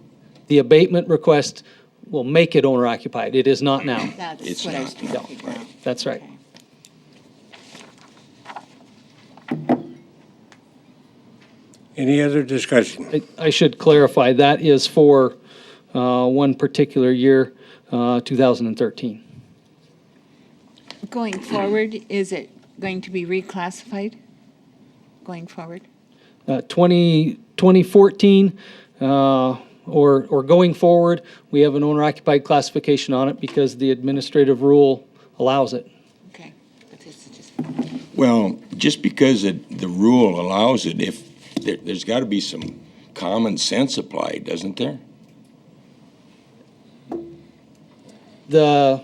The abatement request will make it owner-occupied. It is not now. that's It's what I was not trying to now, figure out. That's right. Any other discussion? I should clarify, that is for one particular year, 2013. Going forward, is it going to be reclassified going forward? 2014, or going forward, we have an owner-occupied classification on it because the administrative rule allows it. Okay. But this is just, Well, just because the rule allows it, if there's got to be some common sense applied, doesn't there? The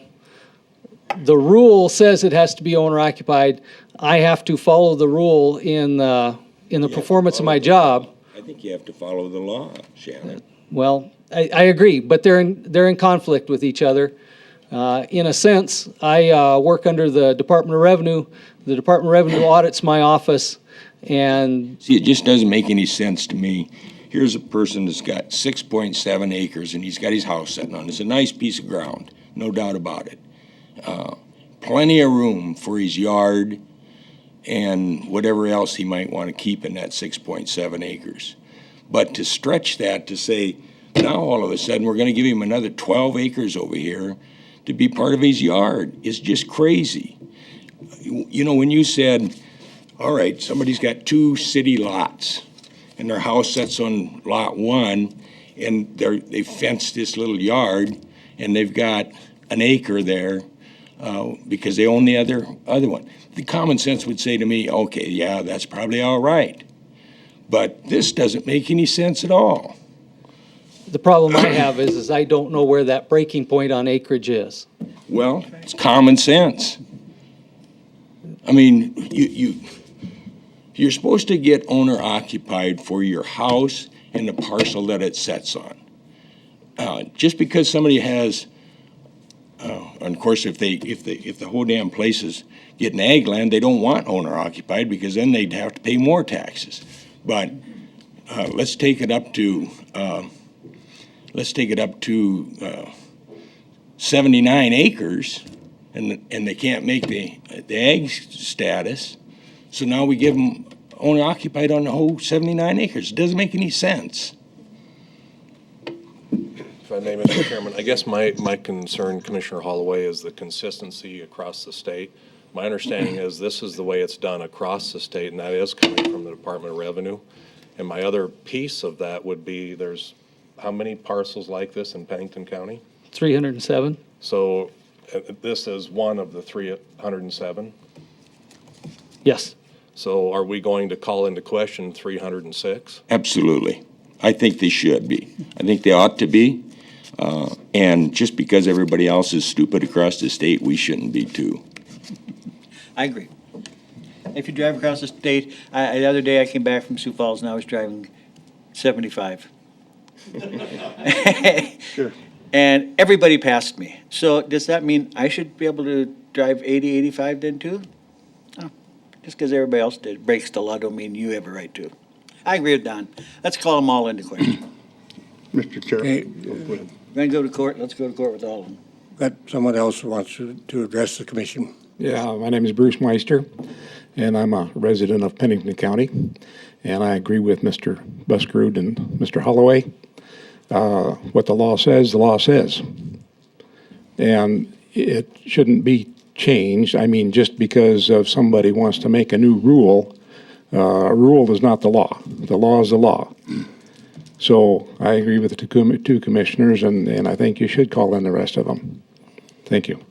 rule says it has to be owner occupied. I have to follow the rule in the performance of my job. I think you have to follow the law, Shannon. Well, I agree, but they're in conflict with each other. In a sense, I work under the Department of Revenue. The Department of Revenue audits my office, and See, it just doesn't make any sense to me. Here's a person that's got 6.7 acres and he's got his house sitting on it. It's a nice piece of ground, no doubt about it. Plenty of room for his yard and whatever else he might want to keep in that 6.7 acres. But to stretch that to say, now all of a sudden we're going to give him another 12 acres over here to be part of his yard is just crazy. You know, when you said, all right, somebody's got 2 city lots and their house sits on lot 1 and they fenced this little yard and they've got an acre there because they own the other one. The common sense would say to me, okay, yeah, that's probably all right. But this doesn't make any sense at all. the problem I have is I don't know where that breaking point on acreage is. Well, it's common sense. I mean, you're supposed to get owner occupied for your house and the parcel that it sets on. Just because somebody has, and of course, if the whole damn place is getting ag land, they don't want owner occupied because then they'd have to pay more taxes. But let's take it up to 79 acres, and they can't make the ag status. So now we give them owner occupied on the whole 79 acres. It doesn't make any sense. If I may, Mr. Chairman, I guess my concern, Commissioner Holloway, is the consistency across the state. My understanding is this is the way it's done across the state, and that is coming from the Department of Revenue. And my other piece of that would be, there's how many parcels like this in Pennington County? 307? So this is one of the 307. Yes. So are we going to call into question 306? Absolutely. I think they should be. I think they ought to be. And just because everybody else is stupid across the state, we shouldn't be too. I agree. If you drive across the state, the other day I came back from Sioux Falls and I was driving 75. Sure. And everybody passed me. So does that mean I should be able to drive 80, 85 then too? Oh, just because everybody else did, breaks the law don't mean you have a right to. I agree with Don. Let's call them all into question. Mr. Chair. Okay. Go ahead. We're going to go to court, let's go to court with all of them. Got someone else who wants to address the commission. Yeah, my name is Bruce Meister, and I'm a resident of Pennington County, and I agree with Mr. Buskerud and Mr. Holloway. What the law says, and it shouldn't be changed. I mean, just because of somebody wants to make a new rule, a rule is not the law. The law is the law. So I agree with the two commissioners, and I think you should call in the rest of them. Thank you.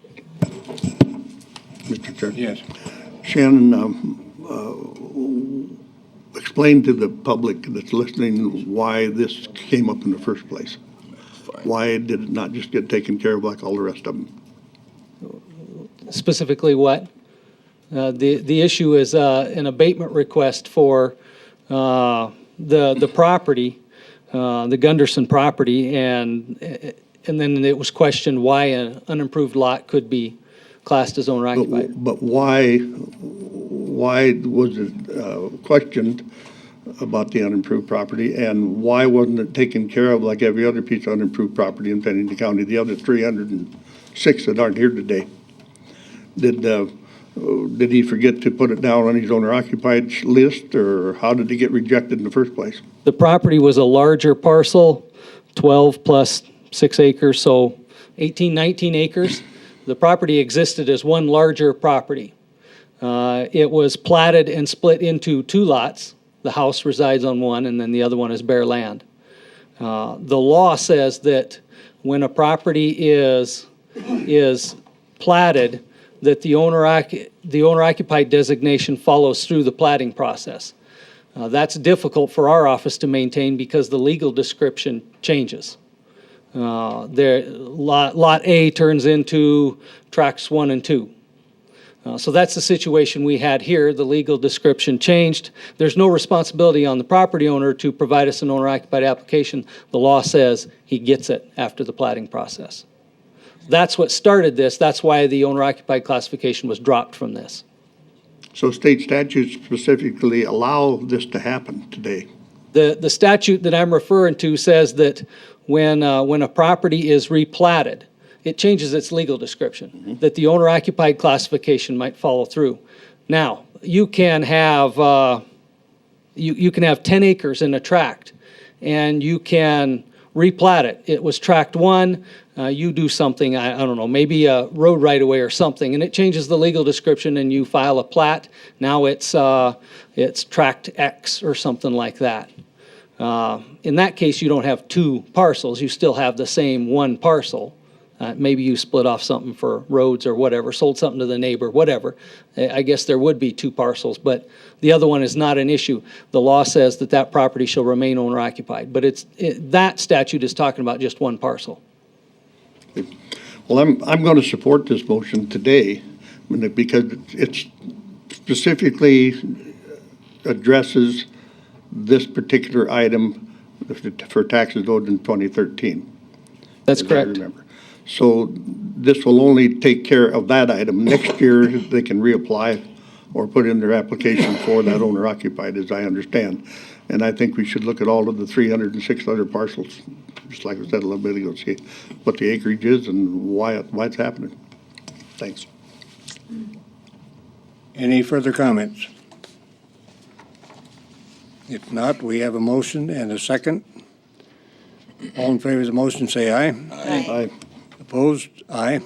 Mr. Chair. Yes. Shannon, explain to the public that's listening why this came up in the first place. Why did it not just get taken care of like all the rest of them? Specifically what? The issue is an abatement request for the property, the Gunderson property, and then it was questioned why an unimproved lot could be classed as owner occupied. But why was it questioned about the unimproved property, and why wasn't it taken care of like every other piece of unimproved property in Pennington County, the other 306 that aren't here today? Did he forget to put it down on his owner occupied list, or how did it get rejected in the first place? The property was a larger parcel, 12 plus 6 acres, so 18, 19 acres. The property existed as one larger property. It was platted and split into 2 lots. The house resides on one, and then the other one is bare land. The law says that when a property is platted, that the owner-occupied designation follows through the plating process. That's difficult for our office to maintain because the legal description changes. Lot A turns into tracts 1 and 2. So that's the situation we had here. The legal description changed. There's no responsibility on the property owner to provide us an owner-occupied application. The law says he gets it after the plating process. That's what started this. That's why the owner-occupied classification was dropped from this. So state statutes specifically allow this to happen today. The statute that I'm referring to says that when a property is replatted, it changes its legal description, that the owner-occupied classification might follow through. Now, you can have you can have 10 acres in a tract, and you can replat it. It was tract 1. You do something, I don't know, maybe a road right-of-way or something, and it changes the legal description, and you file a plat. Now it's tract X or something like that. In that case, you don't have 2 parcels. You still have the same 1 parcel. Maybe you split off something for roads or whatever, sold something to the neighbor, whatever. I guess there would be 2 parcels, but the other one is not an issue. The law says that that property shall remain owner-occupied, but that statute is talking about just 1 parcel. Well, I'm going to support this motion today because it specifically addresses this particular item for taxes owed in 2013. That's as I correct. remember. So this will only take care of that item. Next year, they can reapply or put in their application for that owner occupied, as I understand. And I think we should look at all of the 300 and 600 parcels, just like I said a little bit ago, see what the acreage is and why it's happening. Thanks. Any further comments? If not, we have a motion and a second. All in favor of the motion, say aye. Aye. Opposed? Aye.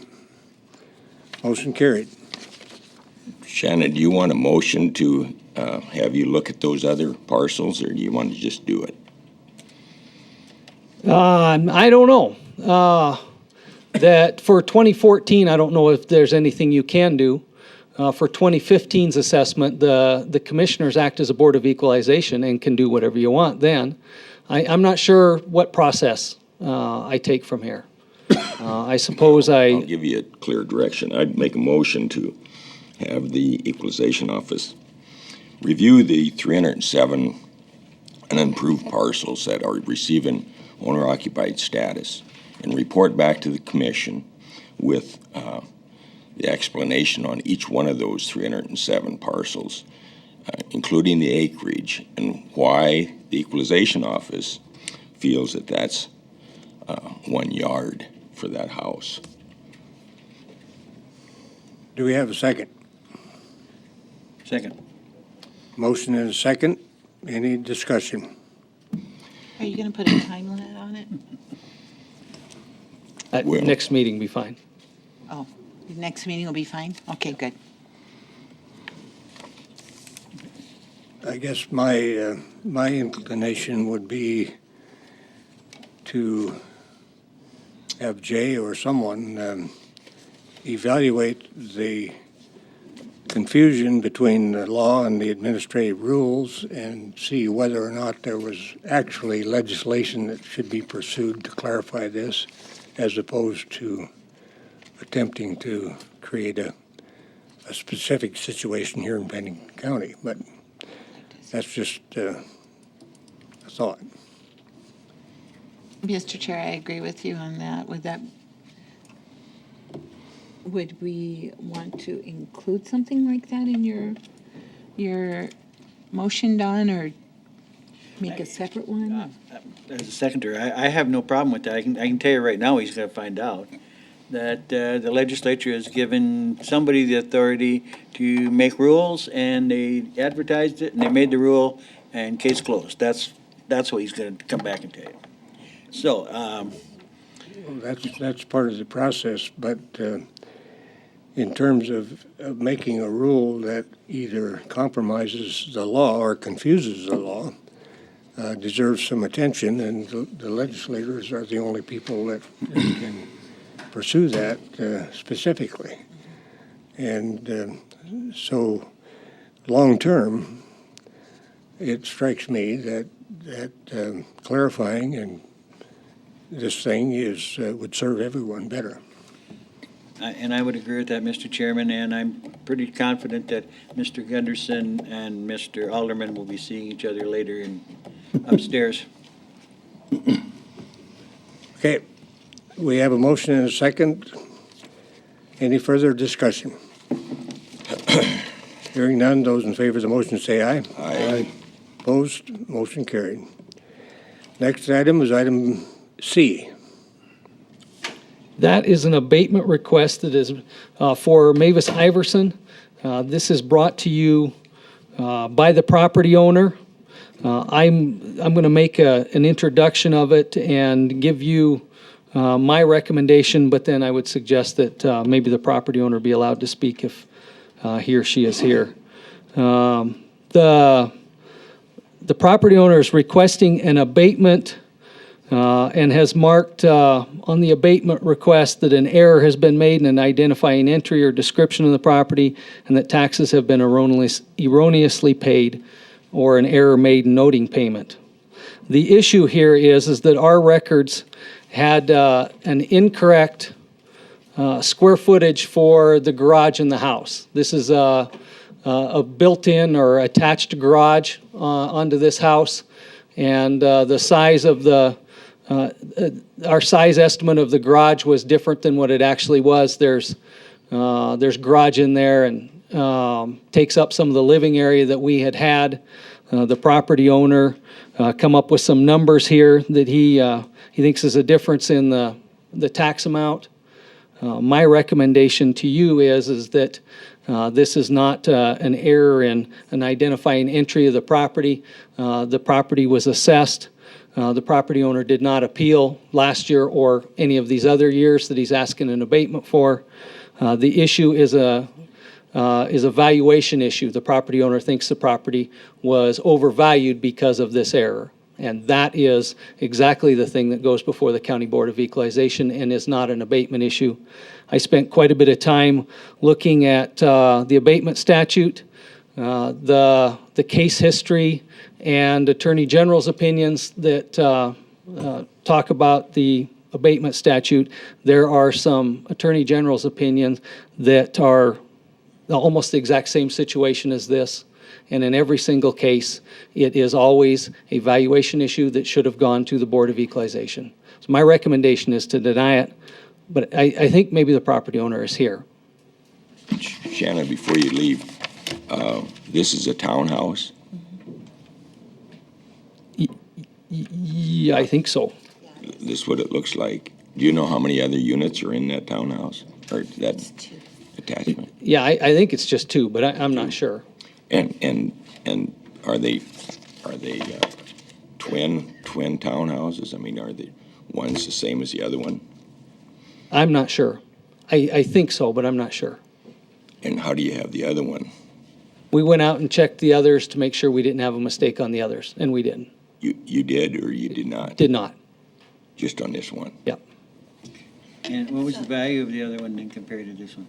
Motion carried. Shannon, do you want a motion to have you look at those other parcels, or do you want to just do it? I don't know. That for 2014, I don't know if there's anything you can do. For 2015's assessment, the commissioners act as a board of equalization and can do whatever you want then. I'm not sure what process I take from here. I suppose I'll give you a clear direction. I'd make a motion to have the equalization office review the 307 unimproved parcels that are receiving owner-occupied status and report back to the commission with the explanation on each one of those 307 parcels, including the acreage, and why the equalization office feels that that's 1 yard for that house. Do we have a second? Second. Motion and a second. Any discussion? Are you going to put a time limit on it? Well- next meeting be fine. Oh, the next meeting will be fine? Okay, good. I guess my inclination would be to have Jay or someone evaluate the confusion between the law and the administrative rules and see whether or not there was actually legislation that should be pursued to clarify this, as opposed to attempting to create a specific situation here in Pennington County. But that's just a thought. Mr. Chair, I agree with you on that. Would we want to include something like that in your motion, Don, or make a separate one? As a seconder, I have no problem with that. I can tell you right now, he's going to find out that the legislature has given somebody the authority to make rules, and they advertised it, and they made the rule, and case closed. That's what he's going to come back and tell you. So, Well, that's part of the process, but in terms of making a rule that either compromises the law or confuses the law, deserves some attention, and the legislators are the only people that can pursue that specifically. And so, long-term, it strikes me that clarifying and this thing would serve everyone better. And I would agree with that, Mr. Chairman, and I'm pretty confident that Mr. Gunderson and Mr. Alderman will be seeing each other later upstairs. Okay, we have a motion and a second. Any further discussion? Hearing none, those in favor of the motion say aye. Aye. Opposed, motion carried. Next item is item C. That is an abatement request that is for Mavis Iverson. This is brought to you by the property owner. I'm going to make an introduction of it and give you my recommendation, but then I would suggest that maybe the property owner be allowed to speak if he or she is here. The property owner is requesting an abatement and has marked on the abatement request that an error has been made in an identifying entry or description of the property and that taxes have been erroneously paid or an error made in noting payment. The issue here is that our records had an incorrect square footage for the garage in the house. This is a built-in or attached garage onto this house, and the size of our size estimate of the garage was different than what it actually was. There's garage in there and takes up some of the living area that we had. The property owner come up with some numbers here that he thinks is a difference in the tax amount. My recommendation to you is that this is not an error in an identifying entry of the property. The property was assessed. The property owner did not appeal last year or any of these other years that he's asking an abatement for. The issue is a valuation issue. The property owner thinks the property was overvalued because of this error. And that is exactly the thing that goes before the County Board of Equalization and is not an abatement issue. I spent quite a bit of time looking at the abatement statute, the case history, and Attorney General's opinions that talk about the abatement statute. There are some Attorney General's opinions that are almost the exact same situation as this. And in every single case, it is always a valuation issue that should have gone to the Board of Equalization. So my recommendation is to deny it, but I think maybe the property owner is here. Shannon, before you leave, this is a townhouse? Yeah, I think so. This is what it looks like. Do you know how many other units are in that townhouse or that attachment? Yeah, I think it's just two, but I'm not sure. And are they twin townhouses? I mean, are the ones the same as the other one? I'm not sure. I think so, but I'm not sure. And how do you have the other one? We went out and checked the others to make sure we didn't have a mistake on the others, and we didn't. You did or you did not? Did not. Just on this one? Yep. And what was the value of the other one then compared to this one?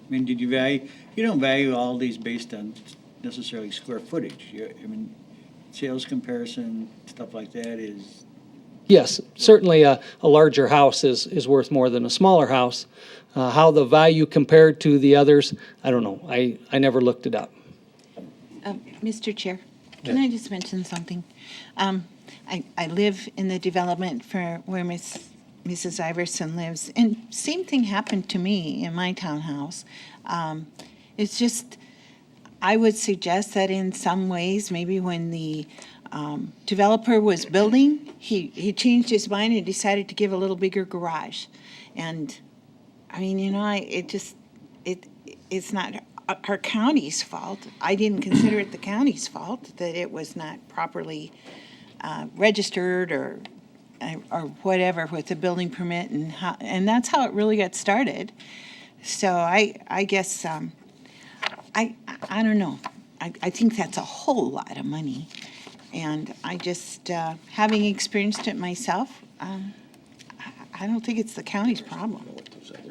I mean, you don't value all these based on necessarily square footage. I mean, sales comparison, stuff like that is. Yes, certainly a larger house is worth more than a smaller house. How the value compared to the others, I don't know. I never looked it up. Mr. Chair, can I just mention something? I live in the development for where Mrs. Iverson lives, and same thing happened to me in my townhouse. It's just, I would suggest that in some ways, maybe when the developer was building, he changed his mind and decided to give a little bigger garage. And, I mean, it's not our county's fault. I didn't consider it the county's fault that it was not properly registered or whatever with the building permit, and that's how it really got started. So I guess I don't know. I think that's a whole lot of money, and I just having experienced it myself, I don't think it's the county's problem.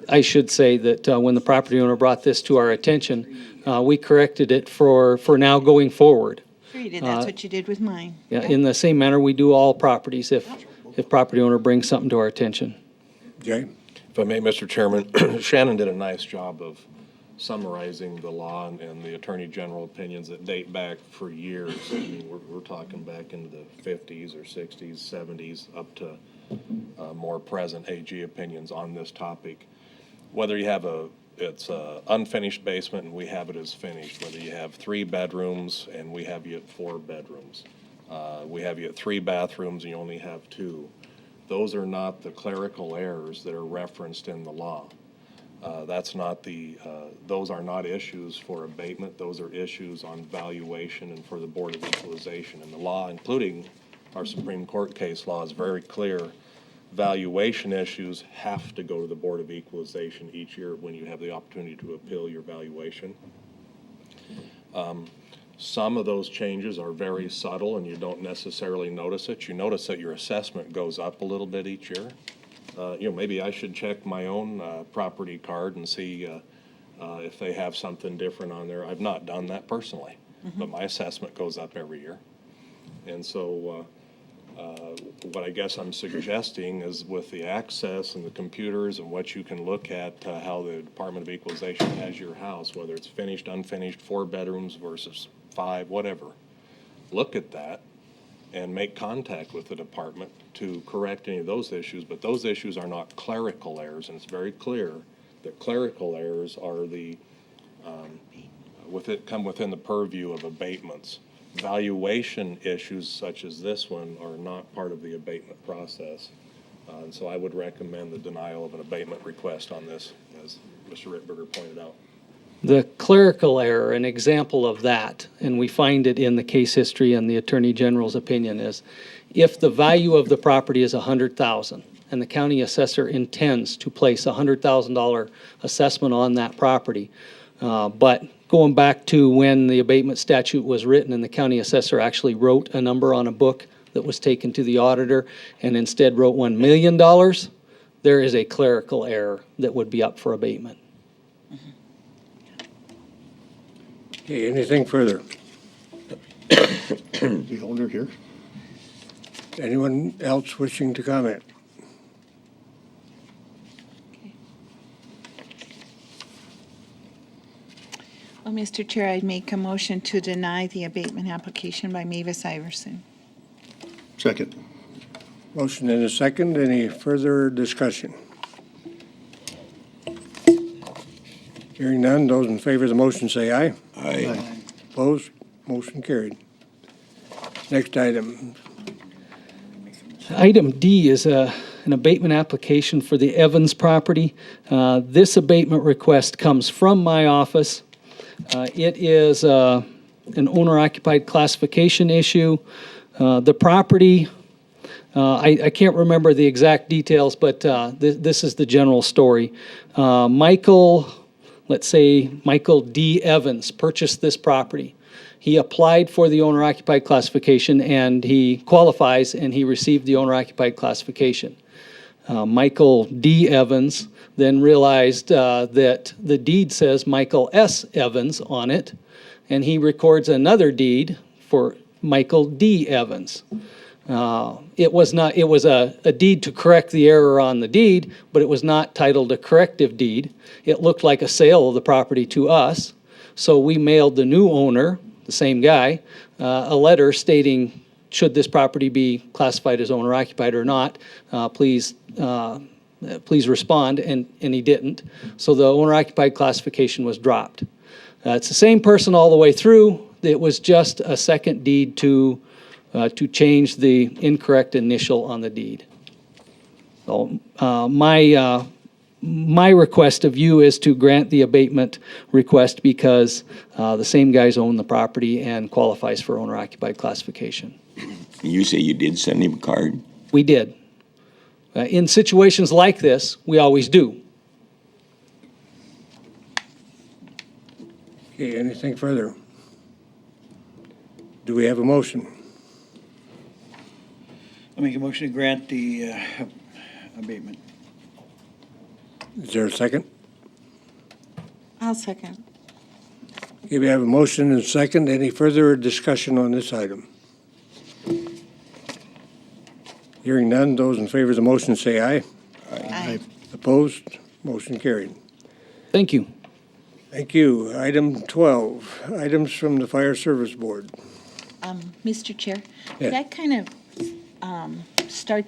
I should say that when the property owner brought this to our attention, we corrected it for now going forward. Sure you did. That's what you did with mine. Yeah, in the same manner we do all properties if property owner brings something to our attention. Jay? If I may, Mr. Chairman, Shannon did a nice job of summarizing the law and the Attorney General opinions that date back for years. I mean, we're talking back into the 50s or 60s, 70s, up to more present AG opinions on this topic. Whether you have it's a unfinished basement and we have it as finished, whether you have 3 bedrooms and we have you at 4 bedrooms, we have you at 3 bathrooms and you only have 2. Those are not the clerical errors that are referenced in the law. That's not those are not issues for abatement. Those are issues on valuation and for the Board of Equalization. And the law, including our Supreme Court case law, is very clear. Valuation issues have to go to the Board of Equalization each year when you have the opportunity to appeal your valuation. Some of those changes are very subtle and you don't necessarily notice it. You notice that your assessment goes up a little bit each year. Maybe I should check my own property card and see if they have something different on there. I've not done that personally, but my assessment goes up every year. And so what I guess I'm suggesting is with the access and the computers and what you can look at, how the Department of Equalization has your house, whether it's finished, unfinished, 4 bedrooms versus 5, whatever. Look at that and make contact with the department to correct any of those issues, but those issues are not clerical errors, and it's very clear that clerical errors are come within the purview of abatements. Valuation issues such as this one are not part of the abatement process. And so I would recommend the denial of an abatement request on this, as Mr. Rittberger pointed out. The clerical error, an example of that, and we find it in the case history and the Attorney General's opinion, is if the value of the property is $100,000 and the county assessor intends to place a $100,000 assessment on that property, but going back to when the abatement statute was written and the county assessor actually wrote a number on a book that was taken to the auditor and instead wrote $1 million, there is a clerical error that would be up for abatement. Okay, anything further? The owner here. Anyone else wishing to comment? Well, Mr. Chair, I'd make a motion to deny the abatement application by Mavis Iverson. Second. Motion and a second. Any further discussion? Hearing none, those in favor of the motion say aye. Aye. Opposed? Motion carried. Next item. Item D is an abatement application for the Evans property. This abatement request comes from my office. It is an owner-occupied classification issue. The property, I can't remember the exact details, but this is the general story. Michael D. Evans purchased this property. He applied for the owner-occupied classification, and he qualifies, and he received the owner-occupied classification. Michael D. Evans then realized that the deed says Michael S. Evans on it, and he records another deed for Michael D. Evans. It was a deed to correct the error on the deed, but it was not titled a corrective deed. It looked like a sale of the property to us, so we mailed the new owner, the same guy, a letter stating, should this property be classified as owner-occupied or not, please respond, and he didn't. So the owner-occupied classification was dropped. It's the same person all the way through. It was just a second deed to change the incorrect initial on the deed. So my request of you is to grant the abatement request because the same guys own the property and qualifies for owner-occupied classification. You say you did send him a card? We did. In situations like this, we always do. Okay, anything further? Do we have a motion? I'll make a motion to grant the abatement. Is there a second? I'll second. Okay, we have a motion and a second. Any further discussion on this item? Hearing none, those in favor of the motion say aye. Aye. Opposed? Motion carried. Thank you. Thank you. Item 12, items from the Fire Service Board. Mr. Chair, Yeah. could I kind of start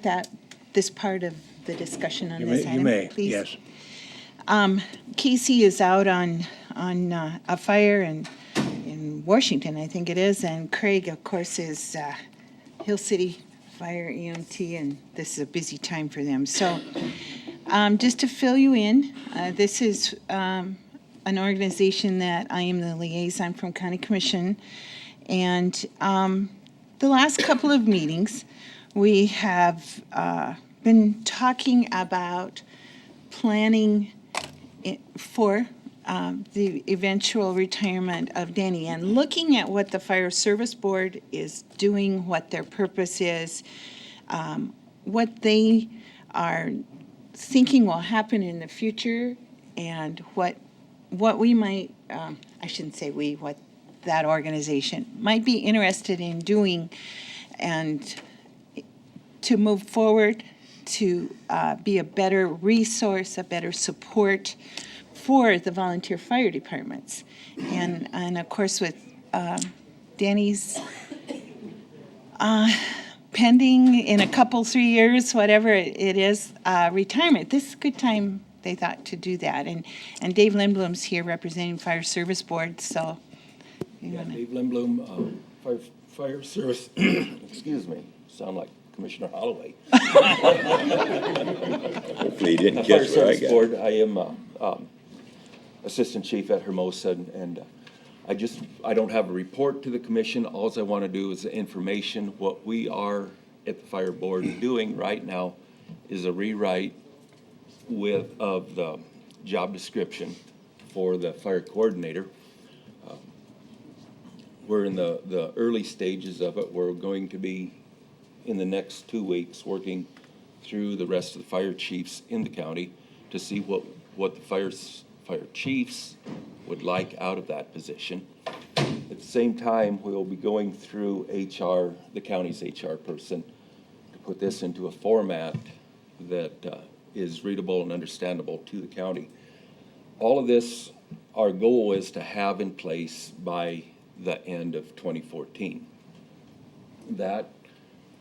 this part of the discussion on this item, You may, please? yes. Casey is out on a fire in Washington, I think it is, and Craig, of course, is Hill City Fire EMT, and this is a busy time for them. So just to fill you in, this is an organization that I am the liaison from County Commission, and the last couple of meetings, we have been talking about planning for the eventual retirement of Denny and looking at what the Fire Service Board is doing, what their purpose is, what they are thinking will happen in the future, and what we might, I shouldn't say we, what that organization might be interested in doing and to move forward to be a better resource, a better support for the volunteer fire departments. And of course, with Danny's pending in a couple, 3 years, whatever it is, retirement, this is a good time, they thought, to do that. And Dave Lindblom's here representing Fire Service Board, so. Dave Lindblom, Fire Service, excuse me, sound like Commissioner Holloway. Hopefully you didn't Fire guess what I Service got. Board, I am Assistant Chief at Hermosa, and I don't have a report to the commission. All I want to do is information. What we are at the Fire Board doing right now is a rewrite of the job description for the fire coordinator. We're in the early stages of it. We're going to be, in the next 2 weeks, working through the rest of the fire chiefs in the county to see what the fire chiefs would like out of that position. At the same time, we'll be going through HR, the county's HR person, to put this into a format that is readable and understandable to the county. All of this, our goal is to have in place by the end of 2014. That,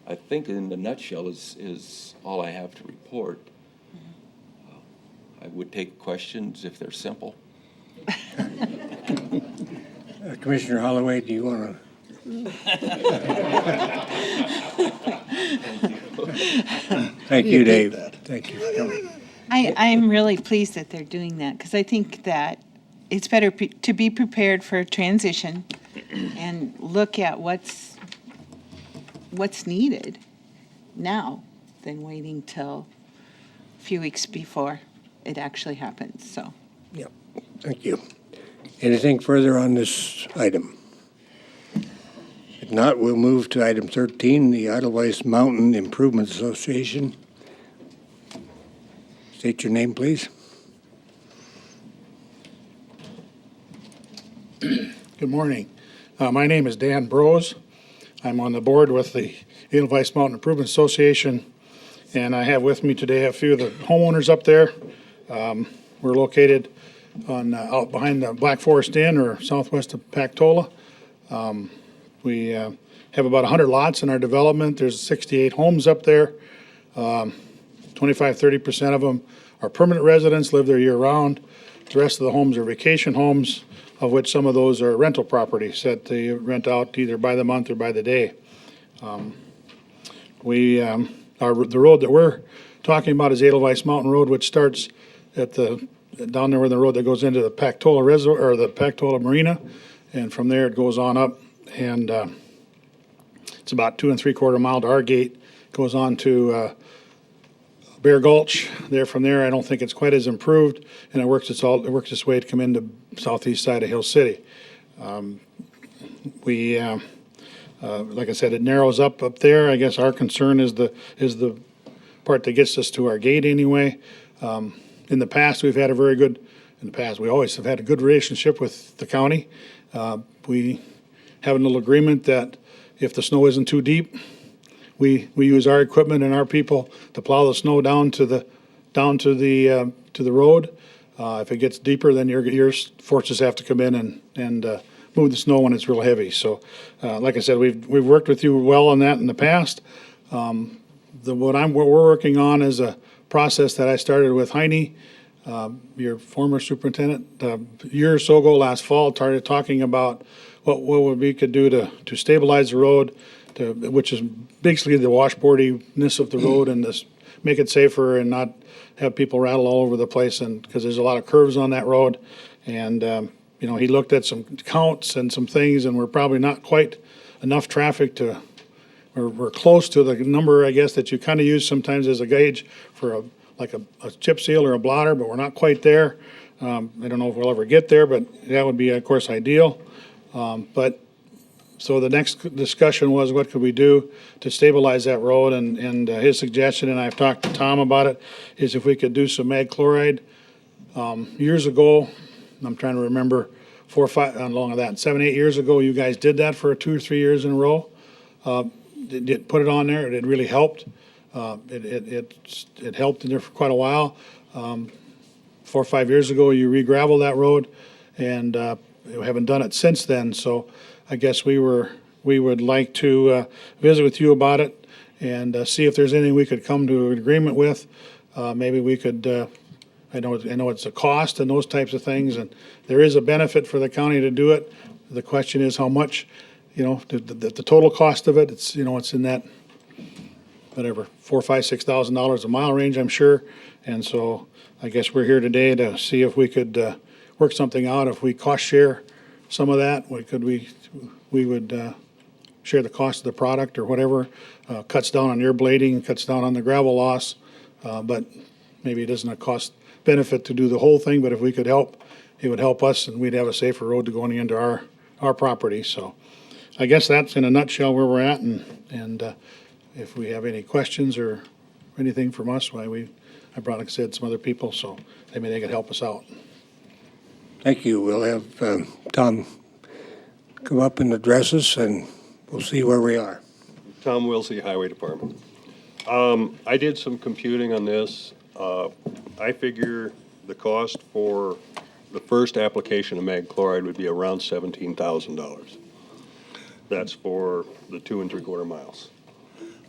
I think, in a nutshell, is all I have to report. I would take questions if they're simple. Commissioner Holloway, do you want to? Thank you, Dave. Thank you for coming. I'm really pleased that they're doing that, because I think that it's better to be prepared for a transition and look at what's needed now than waiting till a few weeks before it actually happens, so. Yep, thank you. Anything further on this item? If not, we'll move to item 13, the Edelweiss Mountain Improvement Association. State your name, please. Good morning. My name is Dan Brose. I'm on the board with the Edelweiss Mountain Improvement Association, and I have with me today a few of the homeowners up there. We're located out behind the Black Forest Inn, or southwest of Pactola. We have about 100 lots in our development. There's 68 homes up there. 25-30% of them are permanent residents, live there year-round. The rest of the homes are vacation homes, of which some of those are rental properties that they rent out either by the month or by the day. The road that we're talking about is Edelweiss Mountain Road, which starts at down there where the road that goes into the Pactola Reservoir, or the Pactola Marina, and from there it goes on up, and it's about 2 3/4 mile to our gate. Goes on to Bear Gulch. From there, I don't think it's quite as improved, and it works its way to come into southeast side of Hill City. Like I said, it narrows up there. I guess our concern is the part that gets us to our gate anyway. In the past, we've had a very good, in the past, we always have had a good relationship with the county. We have a little agreement that if the snow isn't too deep, we use our equipment and our people to plow the snow down to the road. If it gets deeper, then your forces have to come in and move the snow when it's real heavy. So, like I said, we've worked with you well on that in the past. What we're working on is a process that I started with Heine, your former superintendent, a year or so ago last fall, started talking about what we could do to stabilize the road, which is basically the washboardiness of the road and this, make it safer and not have people rattle all over the place, and because there's a lot of curves on that road. And he looked at some counts and some things, and we're probably not quite enough traffic to. We're close to the number, I guess, that you kind of use sometimes as a gauge for a chip seal or a blotter, but we're not quite there. I don't know if we'll ever get there, but that would be, of course, ideal. So the next discussion was what could we do to stabilize that road, and his suggestion, and I've talked to Tom about it, is if we could do some mag chloride. Years ago, I'm trying to remember, 4 or 5, how long of that, 7, 8 years ago, you guys did that for 2 or 3 years in a row. Put it on there, it really helped. It helped in there for quite a while. 4 or 5 years ago, you re-gravelled that road, and you haven't done it since then. So I guess we would like to visit with you about it and see if there's anything we could come to an agreement with. Maybe we could. I know it's a cost and those types of things, and there is a benefit for the county to do it. The question is how much. The total cost of it, it's in that, whatever, $4,000, $5,000, $6,000 a mile range, I'm sure. And so I guess we're here today to see if we could work something out. If we cost share some of that, we would share the cost of the product or whatever. Cuts down on your blading, cuts down on the gravel loss, but maybe it isn't a cost benefit to do the whole thing. But if we could help, it would help us, and we'd have a safer road to going into our property. So. I guess that's in a nutshell where we're at, and if we have any questions or anything from us, I brought, like I said, some other people, so maybe they could help us out. Thank you. We'll have Tom come up and address us, and we'll see where we are. Tom Wilsey, Highway Department. I did some computing on this. I figure the cost for the first application of mag chloride would be around $17,000. That's for the 2 3/4 miles.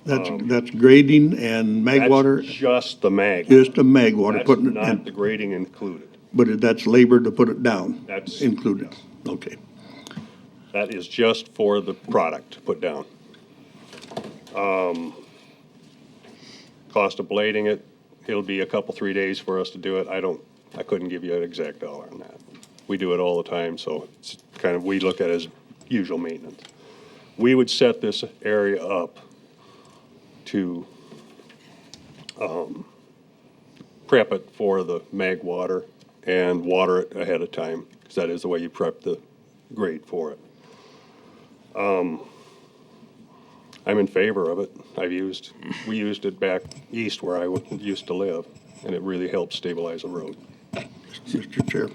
That's grading and mag water? That's just the mag. Just the mag water, putting it That's in. not the grading included. But that's labor to put it down? That's included, okay. That is just for the product to put down. Cost of blading it, it'll be a couple, 3 days for us to do it. I couldn't give you an exact dollar on that. We do it all the time, so it's kind of, we look at it as usual maintenance. We would set this area up to prep it for the mag water and water it ahead of time, because that is the way you prep the grade for it. I'm in favor of it. We used it back east where I used to live, and it really helped stabilize the road. Mr. Chair,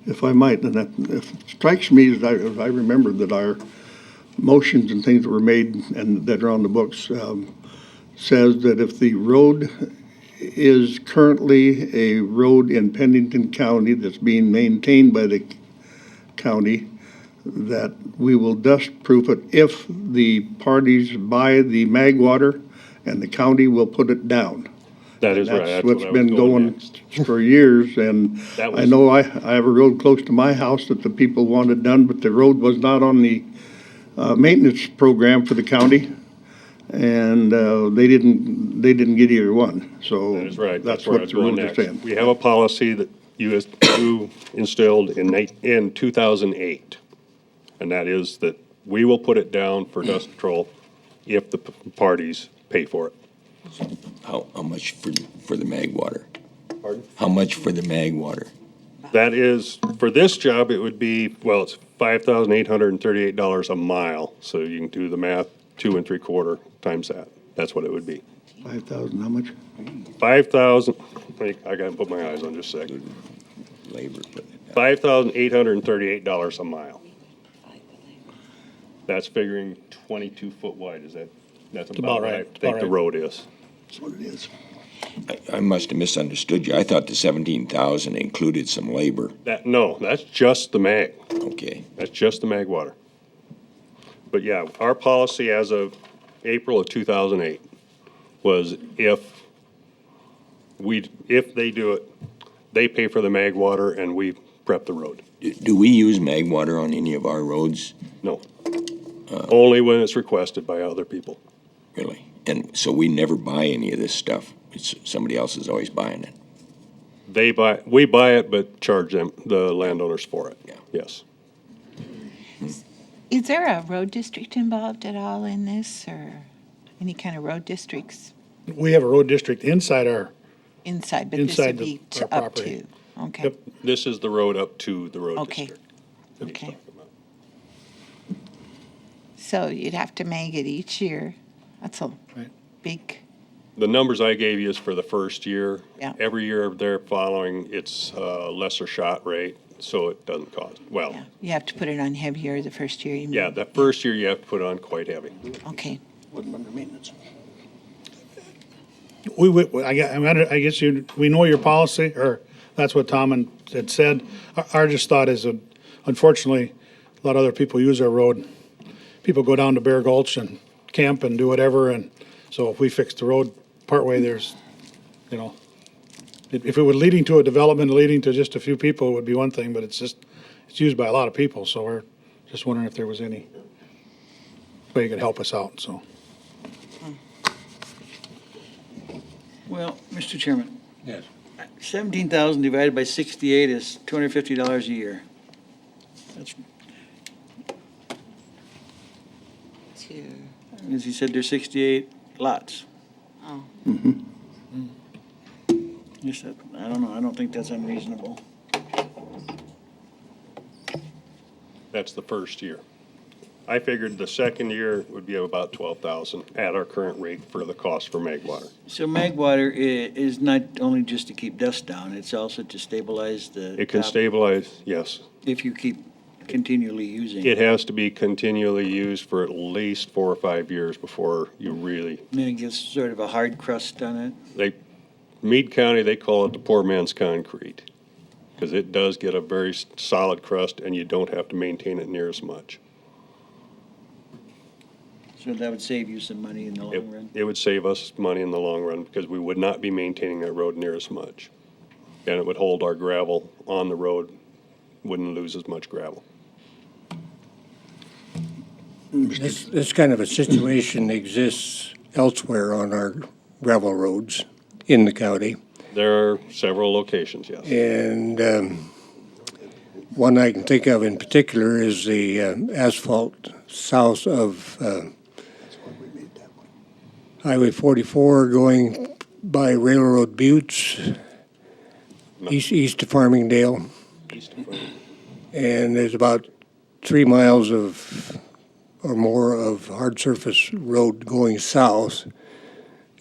if I might, and that it strikes me as I remember that our motions and things that were made and that are on the books says that if the road is currently a road in Pennington County that's being maintained by the county, that we will dust-proof it if the parties buy the mag water, and the county will put it down. That is right. That's That's what's what I was been going going next. for years, and That I was- know I have a road close to my house that the people wanted done, but the road was not on the maintenance program for the county, and they didn't get either one, so. That is right. That's where I what was the going rules are next. saying. We have a policy that you instilled in 2008, and that is that we will put it down for dust control if the parties pay for it. How much for the mag water? Pardon? How much for the mag water? That is, for this job, it would be, well, it's $5,838 a mile, so you can do the math, 2 3/4 times that. That's what it would be. 5,000, how much? 5,000, I gotta put my eyes on just a second. Labor putting it down. $5,838 a mile. That's figuring 22 foot wide, that's about what I right, think about the right. road is. That's what it is. I must have misunderstood you. I thought the 17,000 included some labor. No, that's just the mag. Okay. That's just the mag water. But yeah, our policy as of April of 2008 was if they do it, they pay for the mag water and we prep the road. Do we use mag water on any of our roads? No. Only when it's requested by other people. Really? And so we never buy any of this stuff. It's somebody else is always buying it. We buy it, but charge them, the landowners for it. Yeah. Yes. Is there a road district involved at all in this, or any kind of road districts We have a road district inside our, inside, but this Inside would be our up property. to? Okay, Yep. This is the road up to the road Okay. district. that he's Okay. talking about. so you'd have to mag it each year. That's a Right. big, The numbers I gave you is for the first year. Yeah. Every year they're following, it's a lesser shot rate, so it doesn't cost, well, yeah. You have to put it on heavier the first year, you mean? yeah, that first year you have to put on quite heavy. Okay. Wasn't under maintenance. I guess we know your policy, or that's what Tom had said. Our just thought is, unfortunately, a lot of other people use our road. People go down to Bear Gulch and camp and do whatever, and so if we fix the road partway, there's, if it were leading to a development, leading to just a few people, it would be one thing, but it's used by a lot of people, so we're just wondering if there was any way you could help us out, so. Well, Mr. Chairman, Yes. 17,000 divided by 68 is $250 a year. That's, as he said, there's 68 lots. Oh. Yes, I don't know, I don't think that's unreasonable. That's the first year. I figured the second year would be about 12,000 at our current rate for the cost for mag water. So mag water is not only just to keep dust down, it's also to stabilize the It can top stabilize, yes. if you keep continually using It has to be continually used for at least 4 or 5 years before you really, And then it gets sort of a hard crust on it. Meade County, they call it the poor man's concrete. Because it does get a very solid crust and you don't have to maintain it near as much. So that would save you some money in the long run. It would save us money in the long run because we would not be maintaining that road near as much. And it would hold our gravel on the road, wouldn't lose as much gravel. This kind of a situation exists elsewhere on our gravel roads in the county. There are several locations, yes. And one I can think of in particular is the asphalt south of Highway 44 going by Railroad Buttes, east of Farmingdale. And there's about 3 miles or more of hard surface road going south.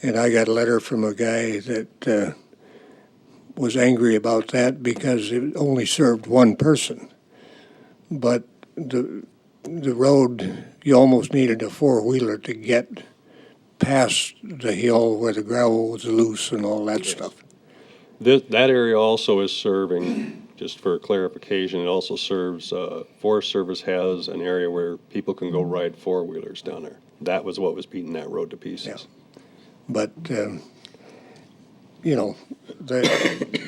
And I got a letter from a guy that was angry about that because it only served one person. But the road, you almost needed a four-wheeler to get past the hill where the gravel was loose and all that stuff. That area also is serving, just for clarification, it also serves, Forest Service has an area where people can go ride four-wheelers down there. That was what was beating that road to pieces. But, the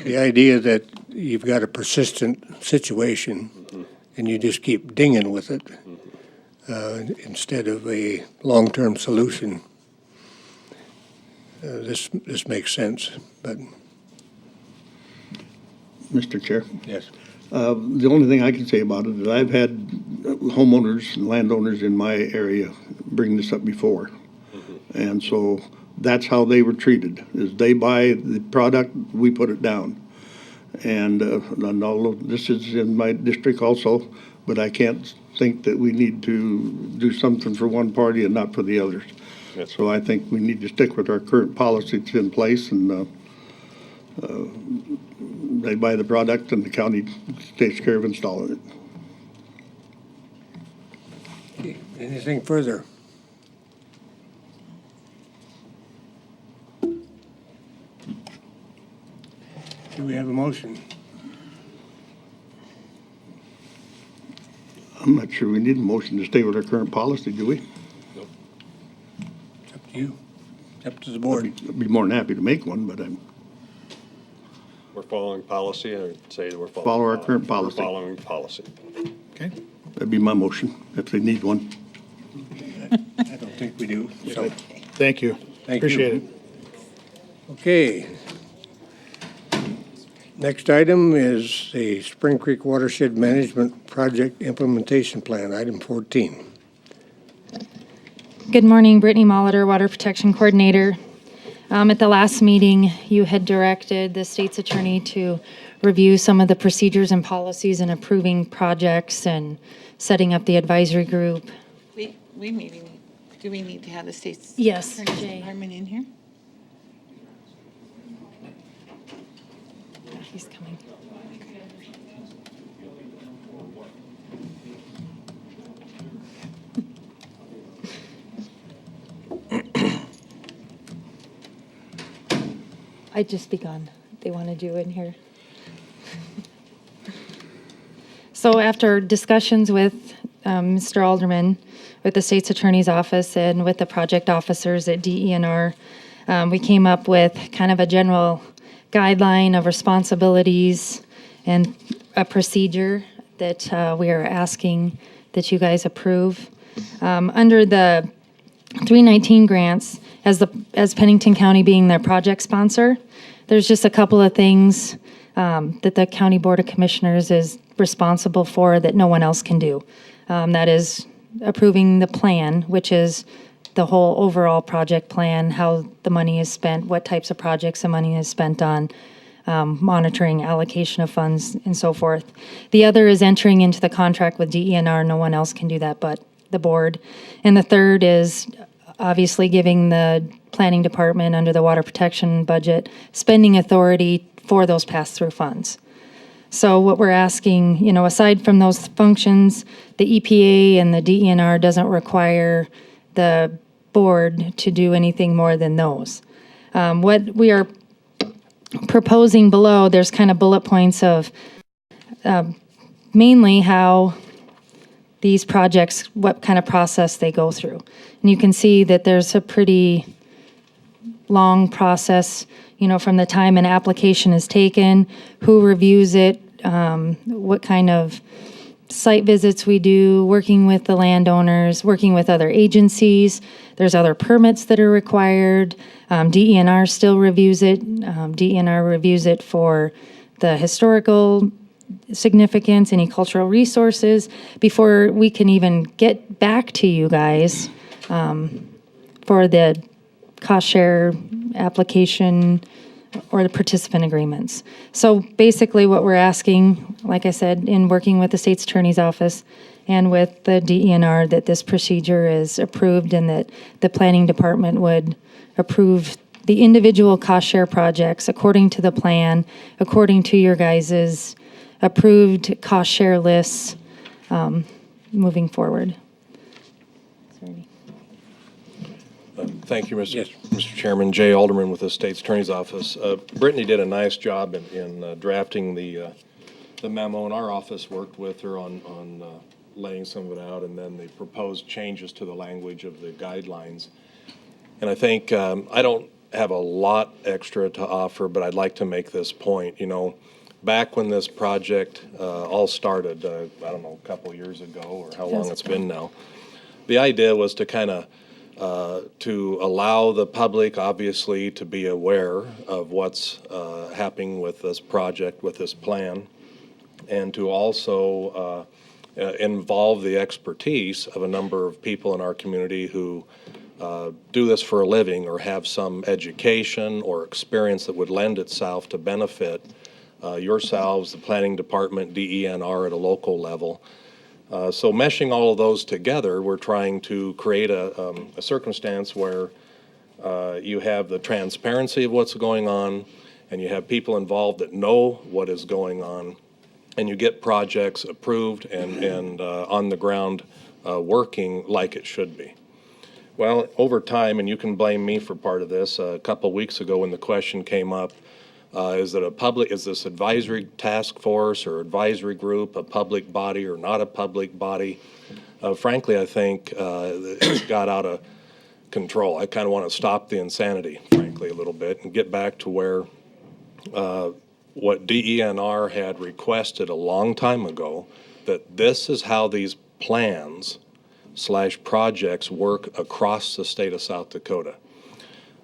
idea that you've got a persistent situation and you just keep dinging with it instead of a long-term solution, this makes sense, but. Mr. Chair? Yes. The only thing I can say about it is I've had homeowners and landowners in my area bring this up before. And so that's how they were treated, is they buy the product, we put it down. And although this is in my district also, but I can't think that we need to do something for one party and not for the others. Yes. So I think we need to stick with our current policy that's in place, and they buy the product and the county takes care of installing it. Anything further? Do we have a motion? I'm not sure we need a motion to stay with our current policy, do we? It's up to you. It's up to the board. I'd be more than happy to make one, but I'm, We're following policy, I'd say we're following. Follow our current policy. We're following policy. Okay. that'd be my motion, if they need one. I don't think we do, so, Thank you. thank you. Appreciate it. Okay. Next item is the Spring Creek Watershed Management Project Implementation Plan, item 14. Good morning, Brittany Molitor, Water Protection Coordinator. At the last meeting, you had directed the state's attorney to review some of the procedures and policies in approving projects and setting up the advisory group. We meeting, do we need to have the state's Yes, attorney's Jay. department in here? He's coming. I'd just begun. They wanted you in here. So after discussions with Mr. Alderman, with the state's attorney's office and with the project officers at DENR, we came up with kind of a general guideline of responsibilities and a procedure that we are asking that you guys approve. Under the 319 grants, as Pennington County being their project sponsor, there's just a couple of things that the County Board of Commissioners is responsible for that no one else can do. That is approving the plan, which is the whole overall project plan, how the money is spent, what types of projects the money is spent on, monitoring allocation of funds, and so forth. The other is entering into the contract with DENR. No one else can do that but the board. And the third is obviously giving the planning department under the water protection budget spending authority for those pass-through funds. So what we're asking, aside from those functions, the EPA and the DENR doesn't require the board to do anything more than those. What we are proposing below, there's kind of bullet points of mainly how these projects, what kind of process they go through. And you can see that there's a pretty long process, from the time an application is taken, who reviews it, what kind of site visits we do, working with the landowners, working with other agencies. There's other permits that are required. DENR still reviews it. DENR reviews it for the historical significance, any cultural resources, before we can even get back to you guys for the cost share application or the participant agreements. So basically what we're asking, like I said, in working with the state's attorney's office and with the DENR, that this procedure is approved and that the planning department would approve the individual cost share projects according to the plan, according to your guys's approved cost share lists moving forward. Sorry. Thank you, Yes. Mr. Chairman. Jay Alderman with the State's Attorney's Office. Brittany did a nice job in drafting the memo, and our office worked with her on laying some of it out, and then the proposed changes to the language of the guidelines. And I think I don't have a lot extra to offer, but I'd like to make this point. Back when this project all started, I don't know, a couple of years ago, or how long it's been now, the idea was to kind of to allow the public, obviously, to be aware of what's happening with this project, with this plan, and to also involve the expertise of a number of people in our community who do this for a living or have some education or experience that would lend itself to benefit yourselves, the planning department, DENR at a local level. So meshing all of those together, we're trying to create a circumstance where you have the transparency of what's going on, and you have people involved that know what is going on, and you get projects approved and on the ground working like it should be. Well, over time, and you can blame me for part of this, a couple of weeks ago when the question came up, is this advisory task force or advisory group a public body or not a public body? Frankly, I think it's got out of control. I kind of want to stop the insanity, frankly, a little bit and get back to where what DENR had requested a long time ago, that this is how these plans/projects work across the state of South Dakota.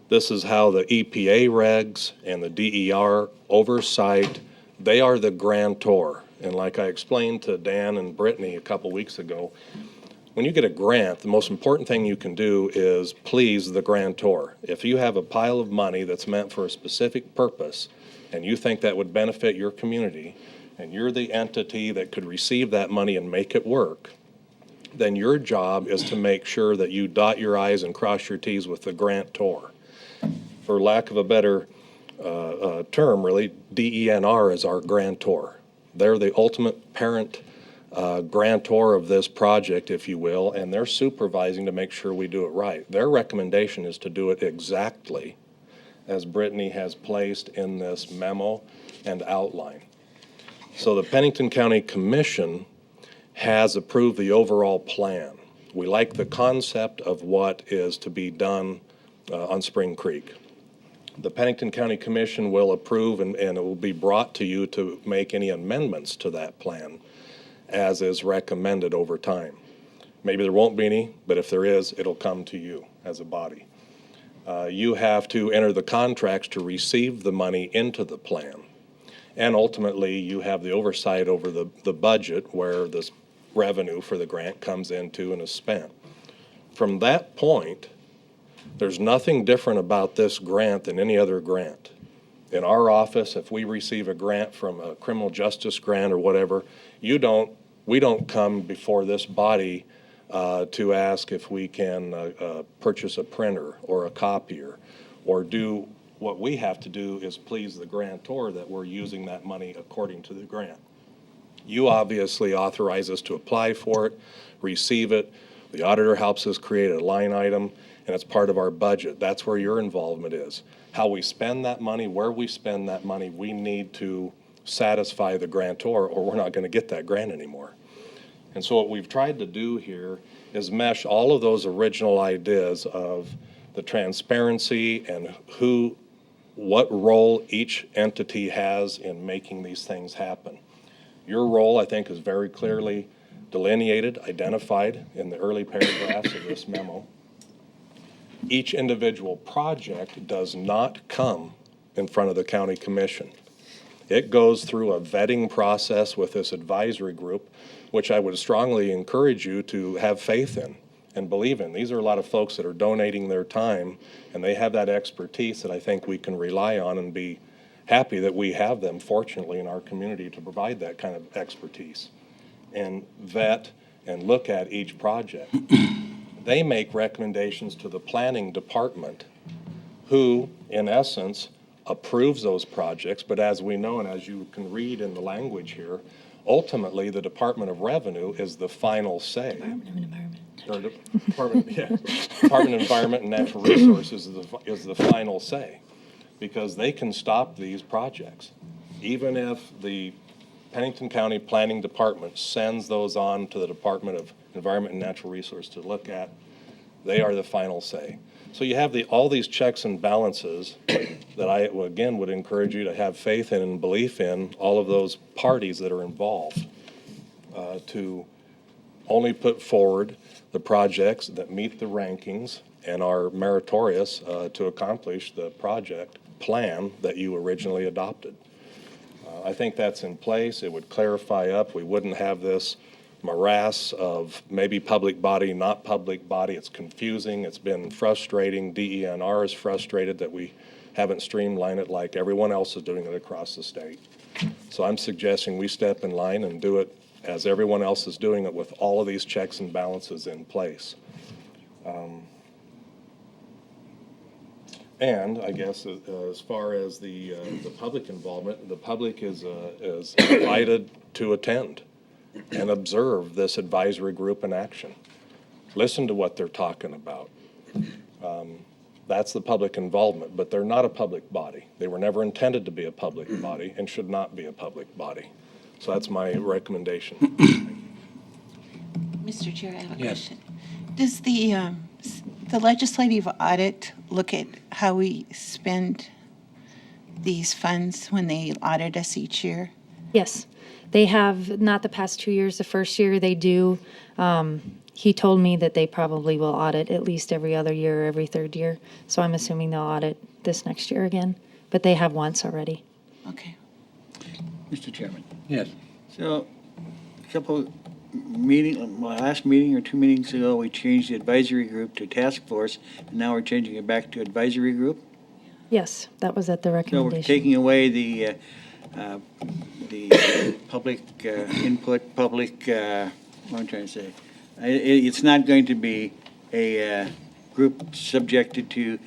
This is how the EPA regs and the DER oversight, they are the grantor. And like I explained to Dan and Brittany a couple weeks ago, when you get a grant, the most important thing you can do is please the grantor. If you have a pile of money that's meant for a specific purpose and you think that would benefit your community, and you're the entity that could receive that money and make it work, then your job is to make sure that you dot your I's and cross your T's with the grantor. For lack of a better term, really, DENR is our grantor. They're the ultimate parent grantor of this project, if you will, and they're supervising to make sure we do it right. Their recommendation is to do it exactly as Brittany has placed in this memo and outline. So the Pennington County Commission has approved the overall plan. We like the concept of what is to be done on Spring Creek. The Pennington County Commission will approve and it will be brought to you to make any amendments to that plan as is recommended over time. Maybe there won't be any, but if there is, it'll come to you as a body. You have to enter the contracts to receive the money into the plan. And ultimately, you have the oversight over the budget where this revenue for the grant comes into and is spent. From that point, there's nothing different about this grant than any other grant. In our office, if we receive a grant from a criminal justice grant or whatever, we don't come before this body to ask if we can purchase a printer or a copier or do. What we have to do is please the grantor that we're using that money according to the grant. You obviously authorize us to apply for it, receive it. The auditor helps us create a line item, and it's part of our budget. That's where your involvement is. How we spend that money, where we spend that money, we need to satisfy the grantor or we're not going to get that grant anymore. And so what we've tried to do here is mesh all of those original ideas of the transparency and what role each entity has in making these things happen. Your role, I think, is very clearly delineated, identified in the early paragraphs of this memo. Each individual project does not come in front of the county commission. It goes through a vetting process with this advisory group, which I would strongly encourage you to have faith in and believe in. These are a lot of folks that are donating their time, and they have that expertise that I think we can rely on and be happy that we have them, fortunately, in our community to provide that kind of expertise and vet and look at each project. They make recommendations to the planning department who, in essence, approves those projects, but as we know and as you can read in the language here, ultimately the Department of Revenue is the final say. Department of Environment and Natural Resources is the final say, because they can stop these projects. Even if the Pennington County Planning Department sends those on to the Department of Environment and Natural Resources to look at, they are the final say. So you have all these checks and balances that I, again, would encourage you to have faith in and belief in all of those parties that are involved to only put forward the projects that meet the rankings and are meritorious to accomplish the project plan that you originally adopted. I think that's in place. It would clarify up. We wouldn't have this morass of maybe public body, not public body. It's confusing. It's been frustrating. DENR is frustrated that we haven't streamlined it like everyone else is doing it across the state. So I'm suggesting we step in line and do it as everyone else is doing it with all of these checks and balances in place. And I guess as far as the public involvement, the public is invited to attend and observe this advisory group in action. Listen to what they're talking about. That's the public involvement, but they're not a public body. They were never intended to be a public body and should not be a public body. So that's my recommendation. Mr. Chair, I have a Yes. question. Does the legislative audit look at how we spend these funds when they audit us each year? Yes, they have, not the past 2 years, the first year they do. He told me that they probably will audit at least every other year or every third year. So I'm assuming they'll audit this next year again, but they have once already. Okay. Mr. Chairman. Yes. So, a couple last meeting or 2 meetings ago, we changed the advisory group to task force, and now we're changing it back to advisory group. Yes, that was at the So we're recommendation. taking away the public input, public, what am I trying to say? It's not going to be a group subjected to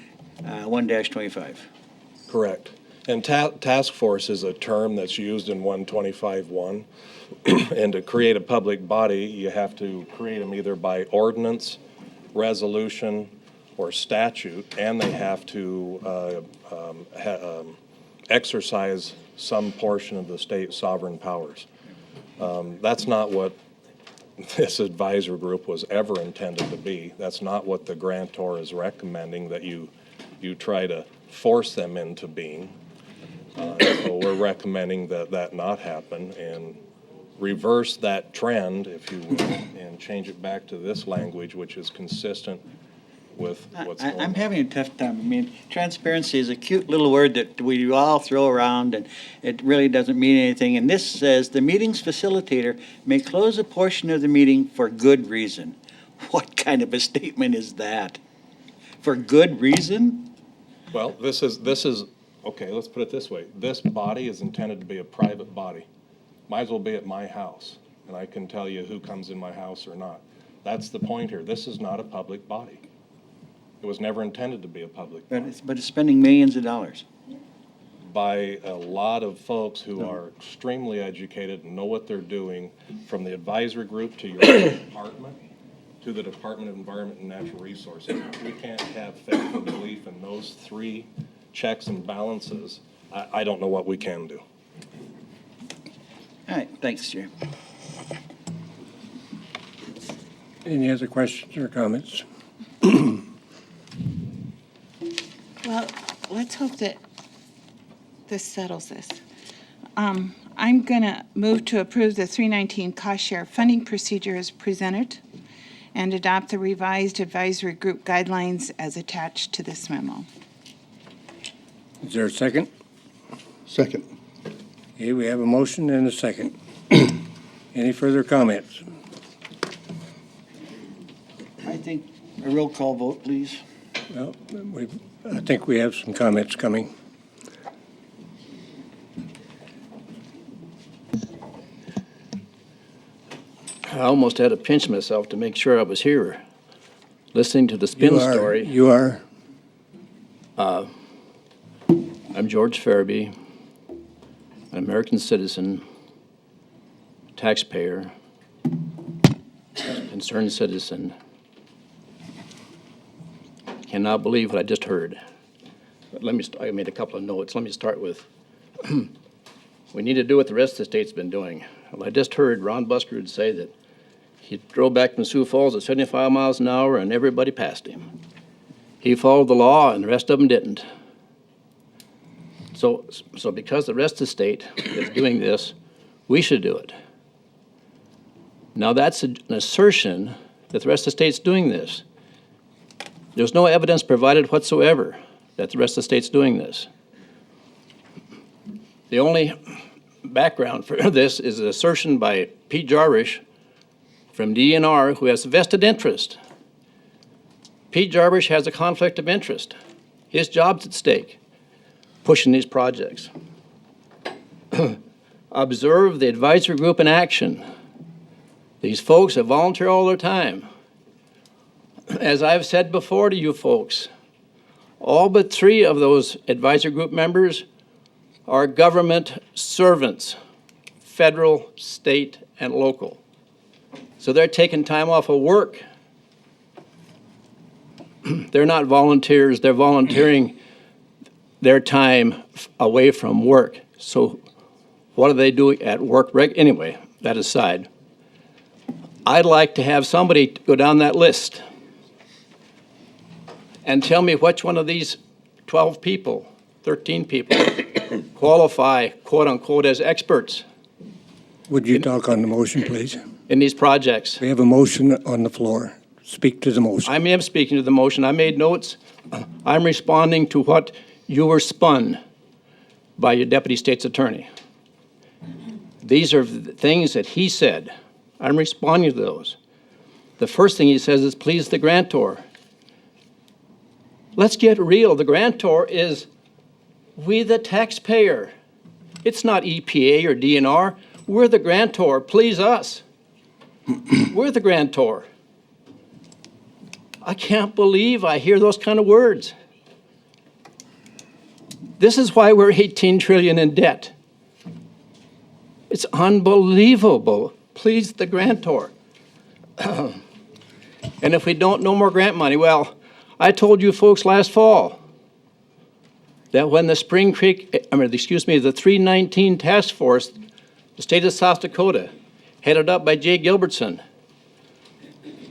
1-25. Correct. And task force is a term that's used in 125.1. And to create a public body, you have to create them either by ordinance, resolution, or statute, and they have to exercise some portion of the state sovereign powers. That's not what this advisory group was ever intended to be. That's not what the grantor is recommending, that you try to force them into being. So we're recommending that not happen and reverse that trend, if you will, and change it back to this language, which is consistent with what's going on. I'm having a tough time. I mean, transparency is a cute little word that we all throw around, and it really doesn't mean anything. And this says, the meeting's facilitator may close a portion of the meeting for good reason. What kind of a statement is that? For good reason? Well, this is, okay, let's put it this way. This body is intended to be a private body. Might as well be at my house, and I can tell you who comes in my house or not. That's the point here. This is not a public body. It was never intended to be a public body. But it's spending millions of dollars. By a lot of folks who are extremely educated and know what they're doing, from the advisory group to your department, to the Department of Environment and Natural Resources. We can't have faith and belief in those 3 checks and balances. I don't know what we can do. All right, thanks, Chair. Any other questions or comments? Well, let's hope that this settles this. I'm going to move to approve the 319 cost share funding procedure as presented and adopt the revised advisory group guidelines as attached to this memo. Is there a second? Second. Okay, we have a motion and a second. Any further comments? I think a roll call vote, please. Well, I think we have some comments coming. I almost had to pinch myself to make sure I was here, listening to the spin story. You are? I'm George Farabee, an American citizen, taxpayer, concerned citizen. Cannot believe what I just heard. But I made a couple of notes. Let me start with, we need to do what the rest of the state's been doing. Well, I just heard Ron Buskard say that he drove back from Sioux Falls at 75 miles an hour and everybody passed him. He followed the law and the rest of them didn't. So because the rest of the state is doing this, we should do it. Now that's an assertion that the rest of the state's doing this. There's no evidence provided whatsoever that the rest of the state's doing this. The only background for this is an assertion by Pete Jarvish from DNR, who has a vested interest. Pete Jarvish has a conflict of interest. His job's at stake, pushing these projects. Observe the advisory group in action. These folks have volunteered all their time. As I've said before to you folks, all but 3 of those advisory group members are government servants, federal, state, and local. So they're taking time off of work. They're not volunteers, they're volunteering their time away from work. So what are they doing at work? Anyway, that aside, I'd like to have somebody go down that list and tell me which one of these 12 people, 13 people, qualify, quote unquote, as experts Would you talk on the motion, please? in these projects. We have a motion on the floor. Speak to the motion. I am speaking to the motion. I made notes. I'm responding to what you were spun by your deputy state's attorney. These are the things that he said. I'm responding to those. The first thing he says is, please the grantor. Let's get real. The grantor is we, the taxpayer. It's not EPA or DNR. We're the grantor. Please us. We're the grantor. I can't believe I hear those kind of words. This is why we're 18 trillion in debt. It's unbelievable. Please the grantor. And if we don't know more grant money, well, I told you folks last fall that when the the 319 task force, the state of South Dakota, headed up by Jay Gilbertson,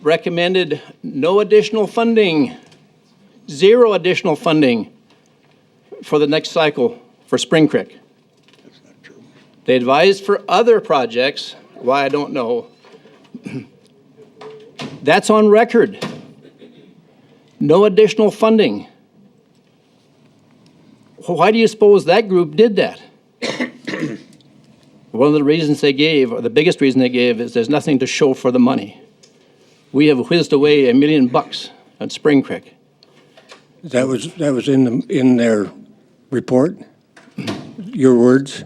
recommended no additional funding, 0 additional funding for the next cycle for Spring Creek. They advised for other projects, why I don't know. That's on record. No additional funding. Why do you suppose that group did that? One of the reasons they gave, or the biggest reason they gave, is there's nothing to show for the money. We have whizzed away $1 million on Spring Creek. That was in their report? Your words?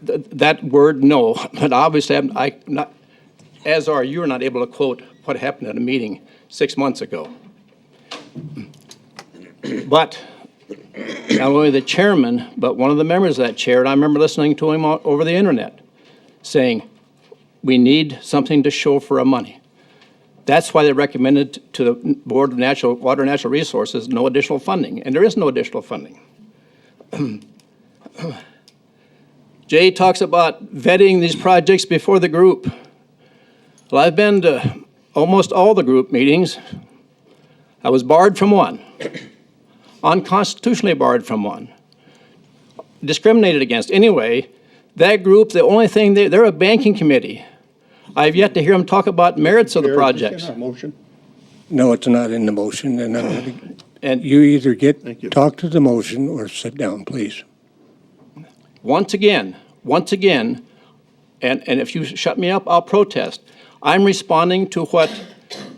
That word, no, but obviously you're not able to quote what happened at a meeting 6 months ago. But not only the chairman, but one of the members of that chair, and I remember listening to him over the internet, saying, we need something to show for our money. That's why they recommended to the Board of Water and Natural Resources no additional funding, and there is no additional funding. Jay talks about vetting these projects before the group. Well, I've been to almost all the group meetings. I was barred from one, unconstitutionally barred from one, discriminated against. Anyway, that group, the only thing, they're a banking committee. I've yet to hear them talk about merits of the projects. Motion. No, it's not in the motion, and you either talk to the motion or sit down, please. Once again, and if you shut me up, I'll protest. I'm responding to what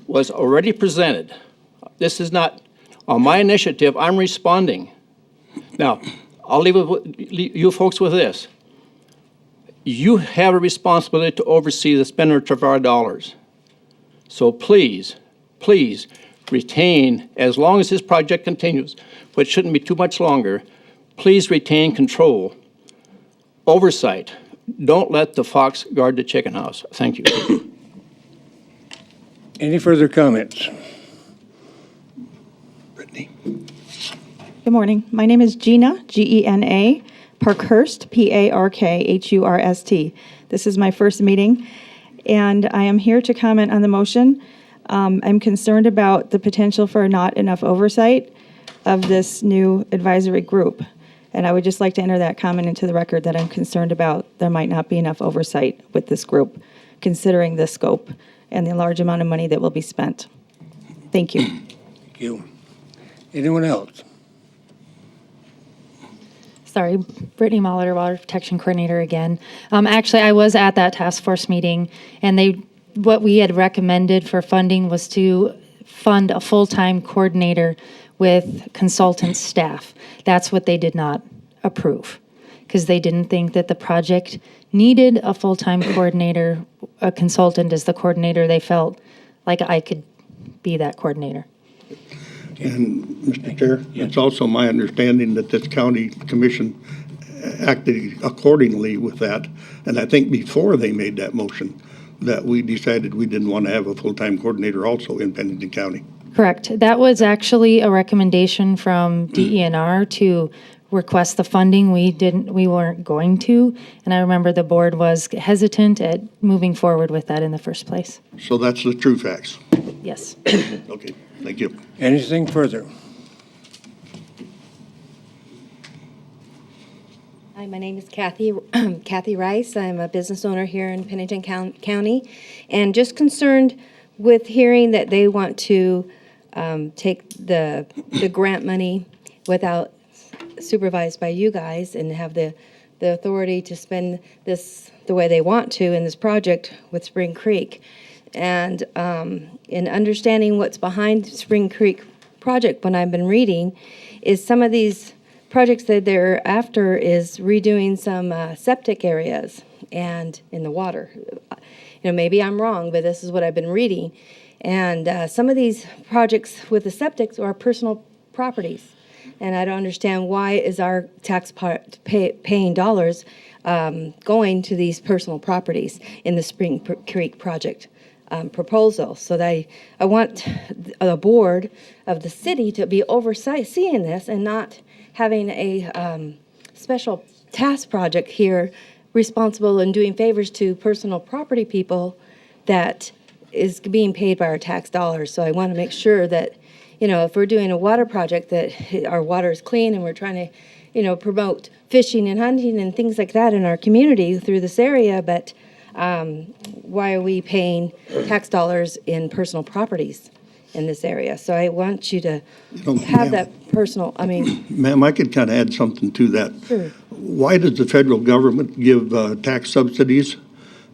was already presented. This is not on my initiative. I'm responding. Now, I'll leave you folks with this. You have a responsibility to oversee the expenditure of our dollars. So please, please retain, as long as this project continues, which shouldn't be too much longer, please retain control, oversight. Don't let the fox guard the chicken house. Thank you. Any further comments? Brittany. Good morning. My name is Gina, Gena, Parkhurst, Parkhurst. This is my first meeting, and I am here to comment on the motion. I'm concerned about the potential for not enough oversight of this new advisory group. And I would just like to enter that comment into the record that I'm concerned about there might not be enough oversight with this group, considering the scope and the large amount of money that will be spent. Thank you. Thank you. Anyone else? Sorry, Brittany Molitor, Water Protection Coordinator again. Actually, I was at that task force meeting, and what we had recommended for funding was to fund a full-time coordinator with consultant staff. That's what they did not approve. because they didn't think that the project needed a full-time coordinator, a consultant as the coordinator. They felt like I could be that coordinator. And, Mr. Chair, it's also my understanding that this county commission acted accordingly with that. And I think before they made that motion, that we decided we didn't want to have a full-time coordinator also in Pennington County. Correct. That was actually a recommendation from DENR to request the funding. We weren't going to, and I remember the board was hesitant at moving forward with that in the first place. So that's the true facts. Yes. Okay, thank you. Anything further? Hi, my name is Kathy Rice. I'm a business owner here in Pennington County, and just concerned with hearing that they want to take the grant money without supervised by you guys and have the authority to spend this the way they want to in this project with Spring Creek. And in understanding what's behind Spring Creek project, when I've been reading, is some of these projects that they're after is redoing some septic areas and in the water. Maybe I'm wrong, but this is what I've been reading. And some of these projects with the septics are personal properties. And I don't understand why is our paying dollars going to these personal properties in the Spring Creek project proposal. So that I want the board of the city to be overseeing this and not having a special task project here responsible and doing favors to personal property people that is being paid by our tax dollars. So I want to make sure that, if we're doing a water project, that our water is clean and we're trying to, promote fishing and hunting and things like that in our community through this area. But why are we paying tax dollars in personal properties in this area? So I want you to have that personal, Ma'am, I could kind of add something to that. Sure. Why does the federal government give tax subsidies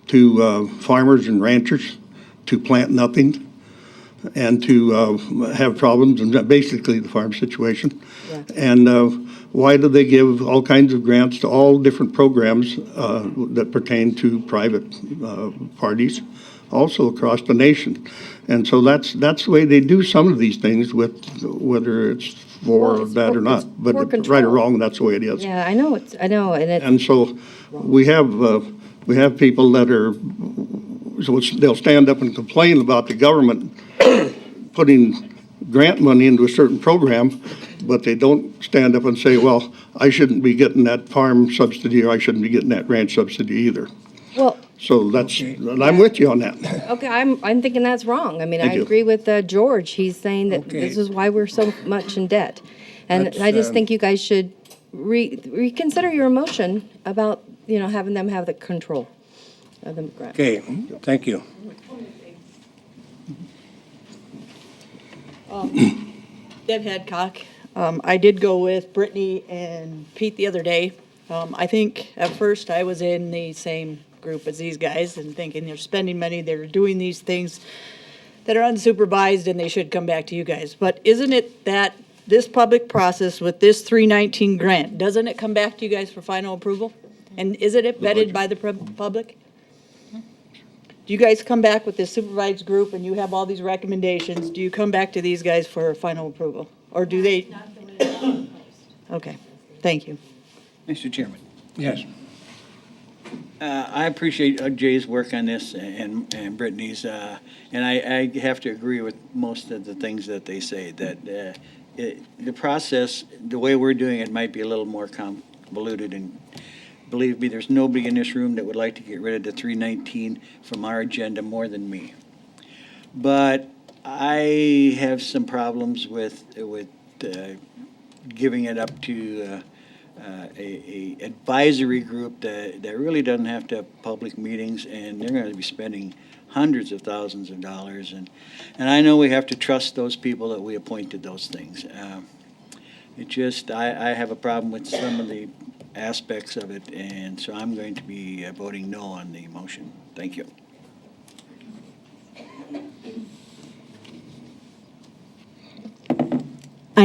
to farmers and ranchers to plant nothing and to have problems, and basically the farm situation? Yeah. And why do they give all kinds of grants to all different programs that pertain to private parties, also across the nation? And so that's the way they do some of these things, with whether it's for that or not. But right or wrong, that's the way it is. Yeah, I know. And so we have people that are, so they'll stand up and complain about the government putting grant money into a certain program, but they don't stand up and say, well, I shouldn't be getting that farm subsidy, or I shouldn't be getting that ranch subsidy either. Well, So that's, and I'm with you on that. okay, I'm thinking that's wrong. I Thank you. agree with George. He's saying that Okay. this is why we're so much in debt. And That's, I just think you guys should reconsider your motion about, having them have the control of the grant. Okay, thank you. Deb Hadcock. I did go with Brittany and Pete the other day. I think at first I was in the same group as these guys and thinking they're spending money, they're doing these things that are unsupervised and they should come back to you guys. But isn't it that this public process with this 319 grant, doesn't it come back to you guys for final approval? And isn't it vetted by the public? Do you guys come back with this supervised group and you have all these recommendations? Do you come back to these guys for final approval? Or do they? Okay, thank you. Mr. Chairman, Yes. I appreciate Jay's work on this and Brittany's, and I have to agree with most of the things that they say, that the process, the way we're doing it might be a little more convoluted, and believe me, there's nobody in this room that would like to get rid of the 319 from our agenda more than me. But I have some problems with giving it up to a advisory group that really doesn't have to have public meetings, and they're going to be spending hundreds of thousands of dollars. And I know we have to trust those people that we appointed those things. I have a problem with some of the aspects of it, and so I'm going to be voting no on the motion. Thank you.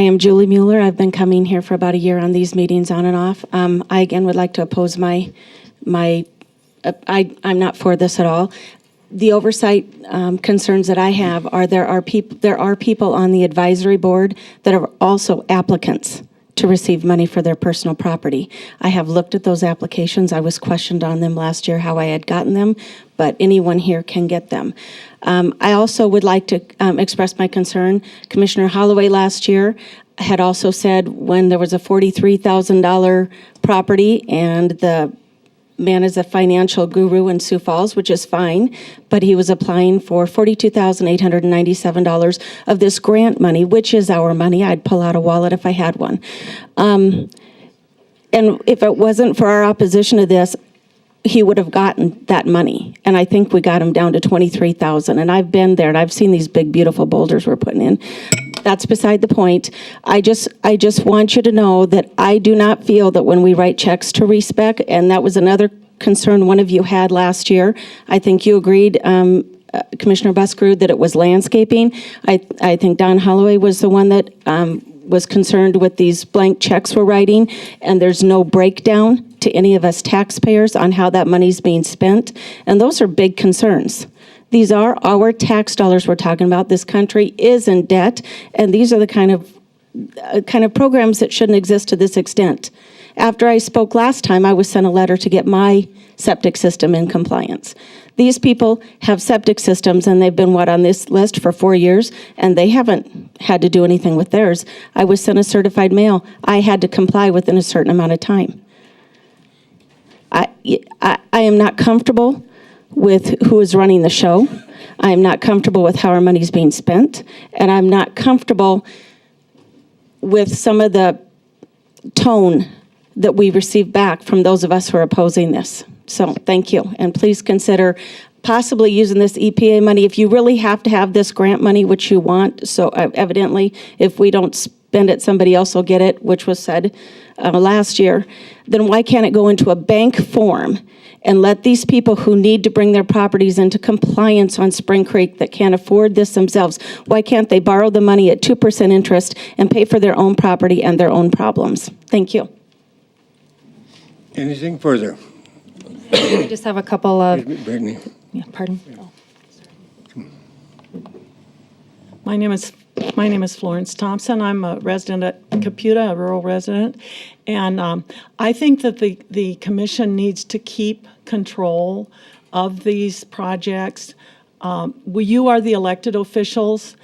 am Julie Mueller. I've been coming here for about a year on these meetings on and off. I again would like to oppose I'm not for this at all. The oversight concerns that I have are there are people on the advisory board that are also applicants to receive money for their personal property. I have looked at those applications. I was questioned on them last year, how I had gotten them, but anyone here can get them. I also would like to express my concern. Commissioner Holloway last year had also said when there was a $43,000 property, and the man is a financial guru in Sioux Falls, which is fine, but he was applying for $42,897 of this grant money, which is our money. I'd pull out a wallet if I had one. And if it wasn't for our opposition to this, he would have gotten that money. And I think we got him down to $23,000. And I've been there and I've seen these big, beautiful boulders we're putting in. That's beside the point. I just want you to know that I do not feel that when we write checks to RESPEC, and that was another concern one of you had last year. I think you agreed, Commissioner Buskerud, that it was landscaping. I think Don Holloway was the one that was concerned with these blank checks we're writing, and there's no breakdown to any of us taxpayers on how that money's being spent. And those are big concerns. These are our tax dollars we're talking about. This country is in debt, and these are the kind of programs that shouldn't exist to this extent. After I spoke last time, I was sent a letter to get my septic system in compliance. These people have septic systems, and they've been, on this list for 4 years, and they haven't had to do anything with theirs. I was sent a certified mail. I had to comply within a certain amount of time. I am not comfortable with who is running the show. I am not comfortable with how our money's being spent, and I'm not comfortable with some of the tone that we receive back from those of us who are opposing this. So thank you, and please consider possibly using this EPA money if you really have to have this grant money, which you want. So evidently, if we don't spend it, somebody else will get it, which was said last year. Then why can't it go into a bank form and let these people who need to bring their properties into compliance on Spring Creek that can't afford this themselves, why can't they borrow the money at 2% interest and pay for their own property and their own problems? Thank you. Anything further? I just have a couple of, Brittany. yeah, pardon? My name is Florence Thompson. I'm a resident at Caputa, a rural resident. And I think that the commission needs to keep control of these projects. You are the elected officials.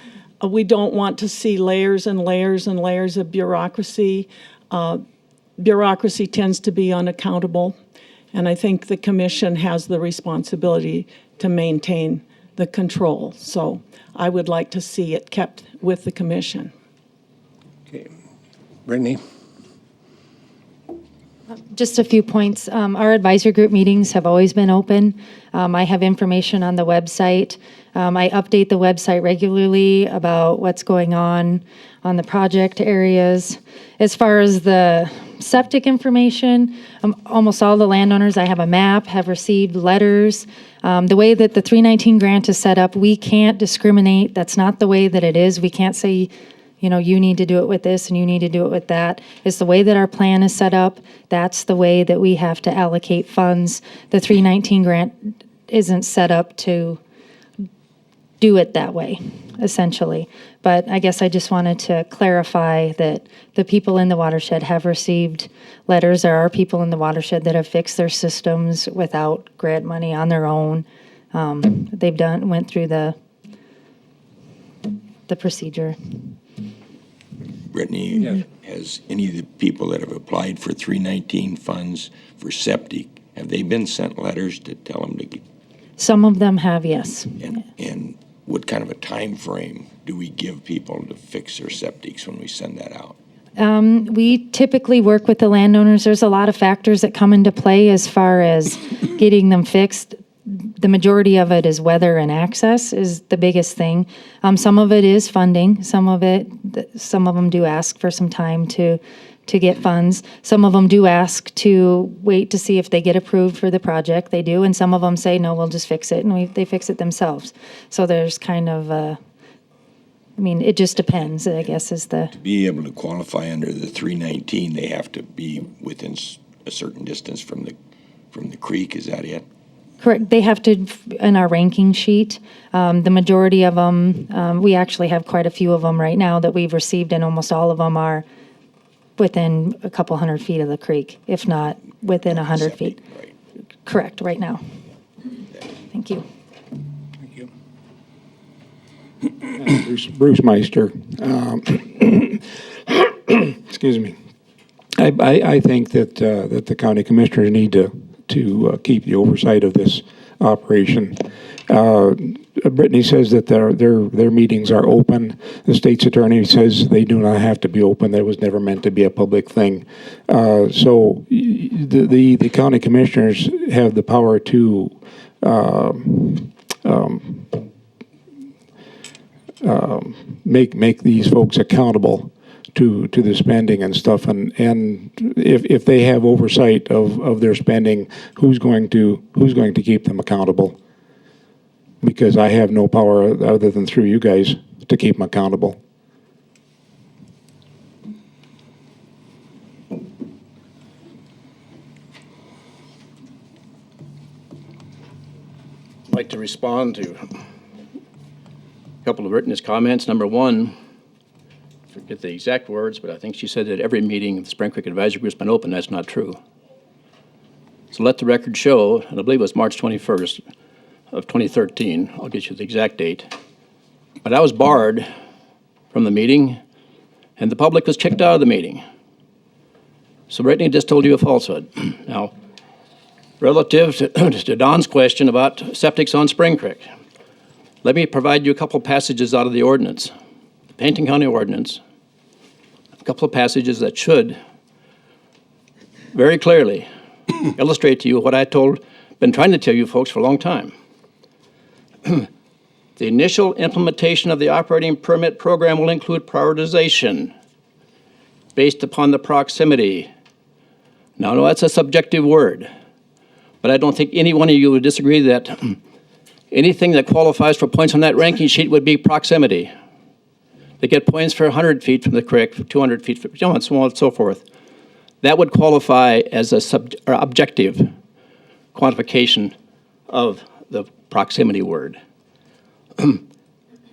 We don't want to see layers and layers and layers of bureaucracy. Bureaucracy tends to be unaccountable. And I think the commission has the responsibility to maintain the control. So I would like to see it kept with the commission. Okay. Brittany? Just a few points. Our advisory group meetings have always been open. I have information on the website. I update the website regularly about what's going on the project areas. As far as the septic information, almost all the landowners, I have a map, have received letters. The way that the 319 grant is set up, we can't discriminate. That's not the way that it is. We can't say, you know, you need to do it with this and you need to do it with that. It's the way that our plan is set up. That's the way that we have to allocate funds. The 319 grant isn't set up to do it that way, essentially. But I guess I just wanted to clarify that the people in the watershed have received letters. There are people in the watershed that have fixed their systems without grant money on their own. They've went through the procedure. Brittany, Yes. has any of the people that have applied for 319 funds for septic, have they been sent letters to tell them to get? Some of them have, yes. And what kind of a time frame do we give people to fix their septics when we send that out? We typically work with the landowners. There's a lot of factors that come into play as far as getting them fixed. The majority of it is weather and access is the biggest thing. Some of it is funding. Some of them do ask for some time to get funds. Some of them do ask to wait to see if they get approved for the project. They do, and some of them say, no, we'll just fix it, and they fix it themselves. So there's kind of I mean, it just depends, I guess, is the, Be able to qualify under the 319, they have to be within a certain distance from the creek, is that it? correct, they have to, in our ranking sheet, the majority of them, we actually have quite a few of them right now that we've received, and almost all of them are within a couple hundred feet of the creek, if not within 100 feet. Right. Correct, right now. Thank you. Bruce Meister. Excuse me. I think that the county commissioners need to keep the oversight of this operation. Brittany says that their meetings are open. The state's attorney says they do not have to be open. That was never meant to be a public thing. So the county commissioners have the power to make these folks accountable to the spending and stuff, and if they have oversight of their spending, who's going to keep them accountable? Because I have no power other than through you guys to keep them accountable. I'd like to respond to a couple of Brittany's comments. Number one, I forget the exact words, but I think she said that every meeting of the Spring Creek Advisory Group's been open. That's not true. So let the record show, and I believe it was March 21st of 2013. I'll get you the exact date. But I was barred from the meeting, and the public was kicked out of the meeting. So Brittany just told you a falsehood. Now, relative to Don's question about septics on Spring Creek, let me provide you a couple passages out of the ordinance, the Pennington County ordinance, a couple of passages that should very clearly illustrate to you what been trying to tell you folks for a long time. The initial implementation of the operating permit program will include prioritization based upon the proximity. Now, I know that's a subjective word, but I don't think any one of you would disagree that anything that qualifies for points on that ranking sheet would be proximity. They get points for 100 feet from the creek, for 200 feet, and so on and so forth. That would qualify as a objective quantification of the proximity word.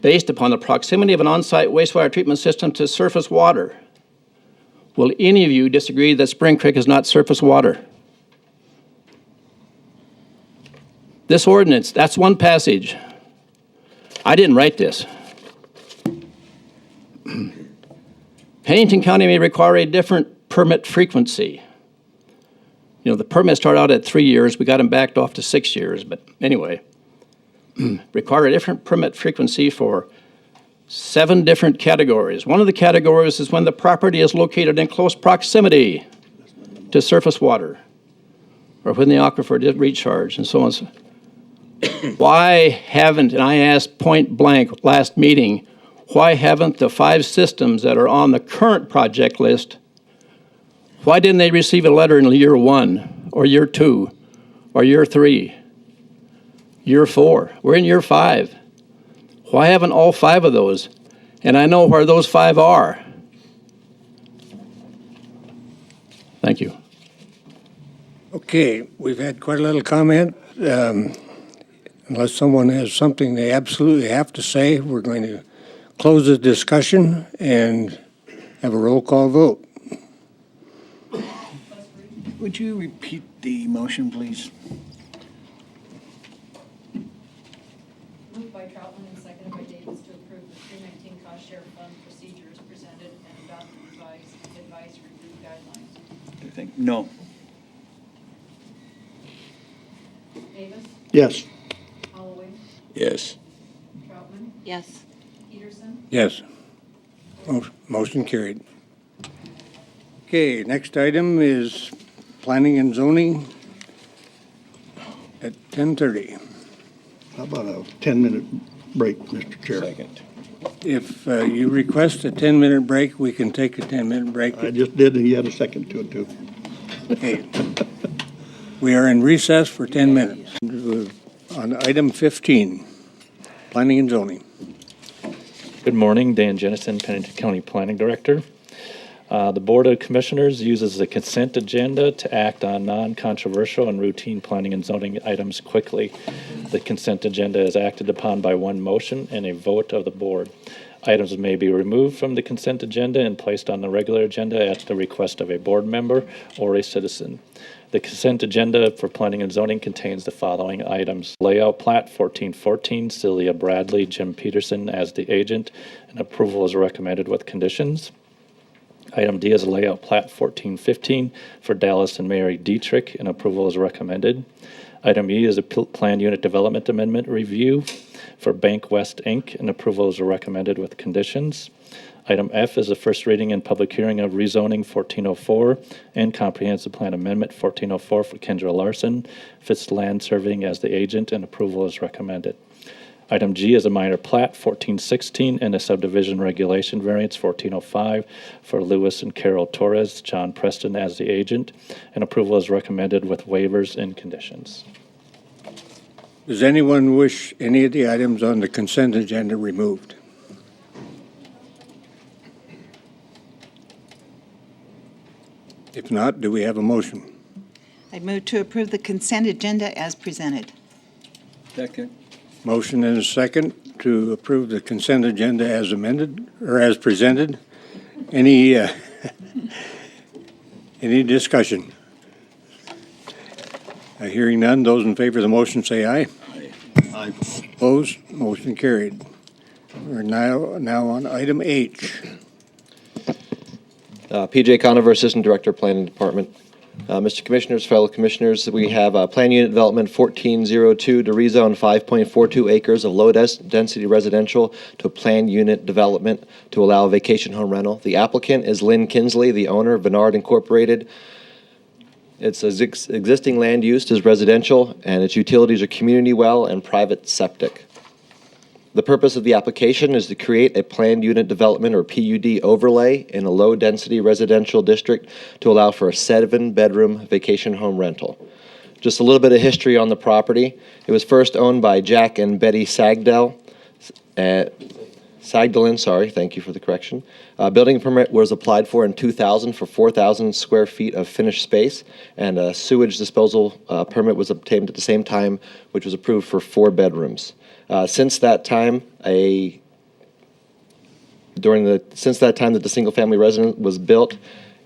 Based upon the proximity of an on-site wastewater treatment system to surface water. Will any of you disagree that Spring Creek is not surface water? This ordinance, that's one passage. I didn't write this. Pennington County may require a different permit frequency. You know, the permits start out at 3 years. We got them backed off to 6 years, but anyway. Require a different permit frequency for 7 different categories. One of the categories is when the property is located in close proximity to surface water, or when the aquifer did recharge, and so on. Why haven't, and I asked point blank last meeting, why haven't the 5 systems that are on the current project list, why didn't they receive a letter in year 1, or year 2, or year 3? Year 4. We're in year 5. Why haven't all 5 of those? And I know where those 5 are. Thank you. Okay, we've had quite a little comment. Unless someone has something they absolutely have to say, we're going to close the discussion and have a roll call vote. Would you repeat the motion, please? Moved by Troutman and seconded by Davis to approve the 319 cost share fund procedures presented and adopt the revised advisory group guidelines. I think, no. Davis? Yes. Holloway? Yes. Troutman? Yes. Peterson? Yes. Motion carried. Okay, next item is planning and zoning at 10:30. How about a 10-minute break, Mr. Chair? Second. If you request a 10-minute break, we can take a 10-minute break. I just did, and he had a second to it, too. Okay. We are in recess for 10 minutes. On item 15, planning and zoning. Good morning, Dan Jennison, Pennington County Planning Director. The Board of Commissioners uses the consent agenda to act on non-controversial and routine planning and zoning items quickly. The consent agenda is acted upon by one motion and a vote of the board. Items may be removed from the consent agenda and placed on the regular agenda at the request of a board member or a citizen. The consent agenda for planning and zoning contains the following items. Layout plat 1414, Celia Bradley, Jim Peterson as the agent, and approval is recommended with conditions. Item D is a layout plat 1415 for Dallas and Mary Dietrich, and approval is recommended. Item E is a planned unit development amendment review for Bank West Inc., and approval is recommended with conditions. Item F is a first reading and public hearing of rezoning 1404 and comprehensive plan amendment 1404 for Kendra Larson, Fitz Land Serving as the agent, and approval is recommended. Item G is a minor plat 1416 and a subdivision regulation variance 1405 for Lewis and Carol Torres, John Preston as the agent, and approval is recommended with waivers and conditions. Does anyone wish any of the items on the consent agenda removed? If not, do we have a motion? I move to approve the consent agenda as presented. Second. Motion and a second to approve the consent agenda as amended, or as presented. Any discussion? Hearing none, those in favor of the motion say aye. Aye. Opposed? Motion carried. We're now on item H. PJ Conover, Assistant Director, Planning Department. Mr. Commissioners, fellow commissioners, we have Plan Unit Development 1402 to rezone 5.42 acres of low-density residential to a planned unit development to allow vacation home rental. The applicant is Lynn Kinsley, the owner, Bernard Incorporated. Its existing land use is residential, and its utilities are community well and private septic. The purpose of the application is to create a planned unit development, or PUD, overlay in a low-density residential district to allow for a 7-bedroom vacation home rental. Just a little bit of history on the property. It was first owned by Jack and Betty Sagdalin, thank you for the correction. Building permit was applied for in 2000 for 4,000 square feet of finished space, and a sewage disposal permit was obtained at the same time, which was approved for 4 bedrooms. Since that time, that the single-family residence was built,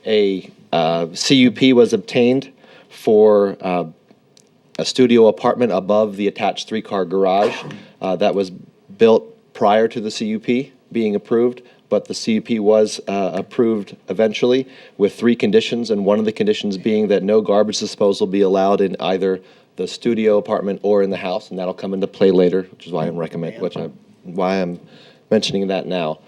a CUP was obtained for a studio apartment above the attached 3-car garage that was built prior to the CUP being approved, but the CUP was approved eventually with 3 conditions, and one of the conditions being that no garbage disposal be allowed in either the studio apartment or in the house, and that'll come into play later, which is why I'm mentioning that now.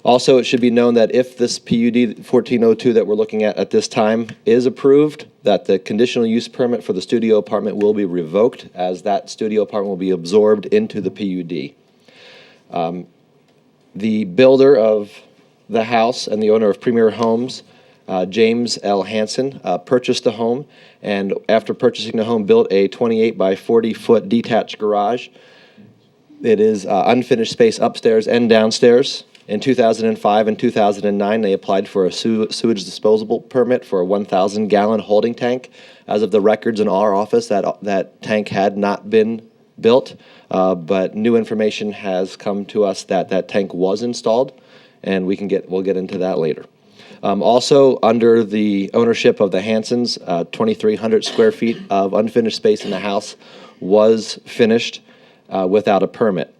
Also, it should be known that if this PUD 1402 that we're looking at this time is approved, that the conditional use permit for the studio apartment will be revoked, as that studio apartment will be absorbed into the PUD. The builder of the house and the owner of Premier Homes, James L. Hansen, purchased the home, and after purchasing the home, built a 28 by 40-foot detached garage. It is unfinished space upstairs and downstairs. In 2005 and 2009, they applied for a sewage disposal permit for a 1,000-gallon holding tank. As of the records in our office, that tank had not been built, but new information has come to us that that tank was installed, and we'll get into that later. Also, under the ownership of the Hansons, 2,300 square feet of unfinished space in the house was finished without a permit.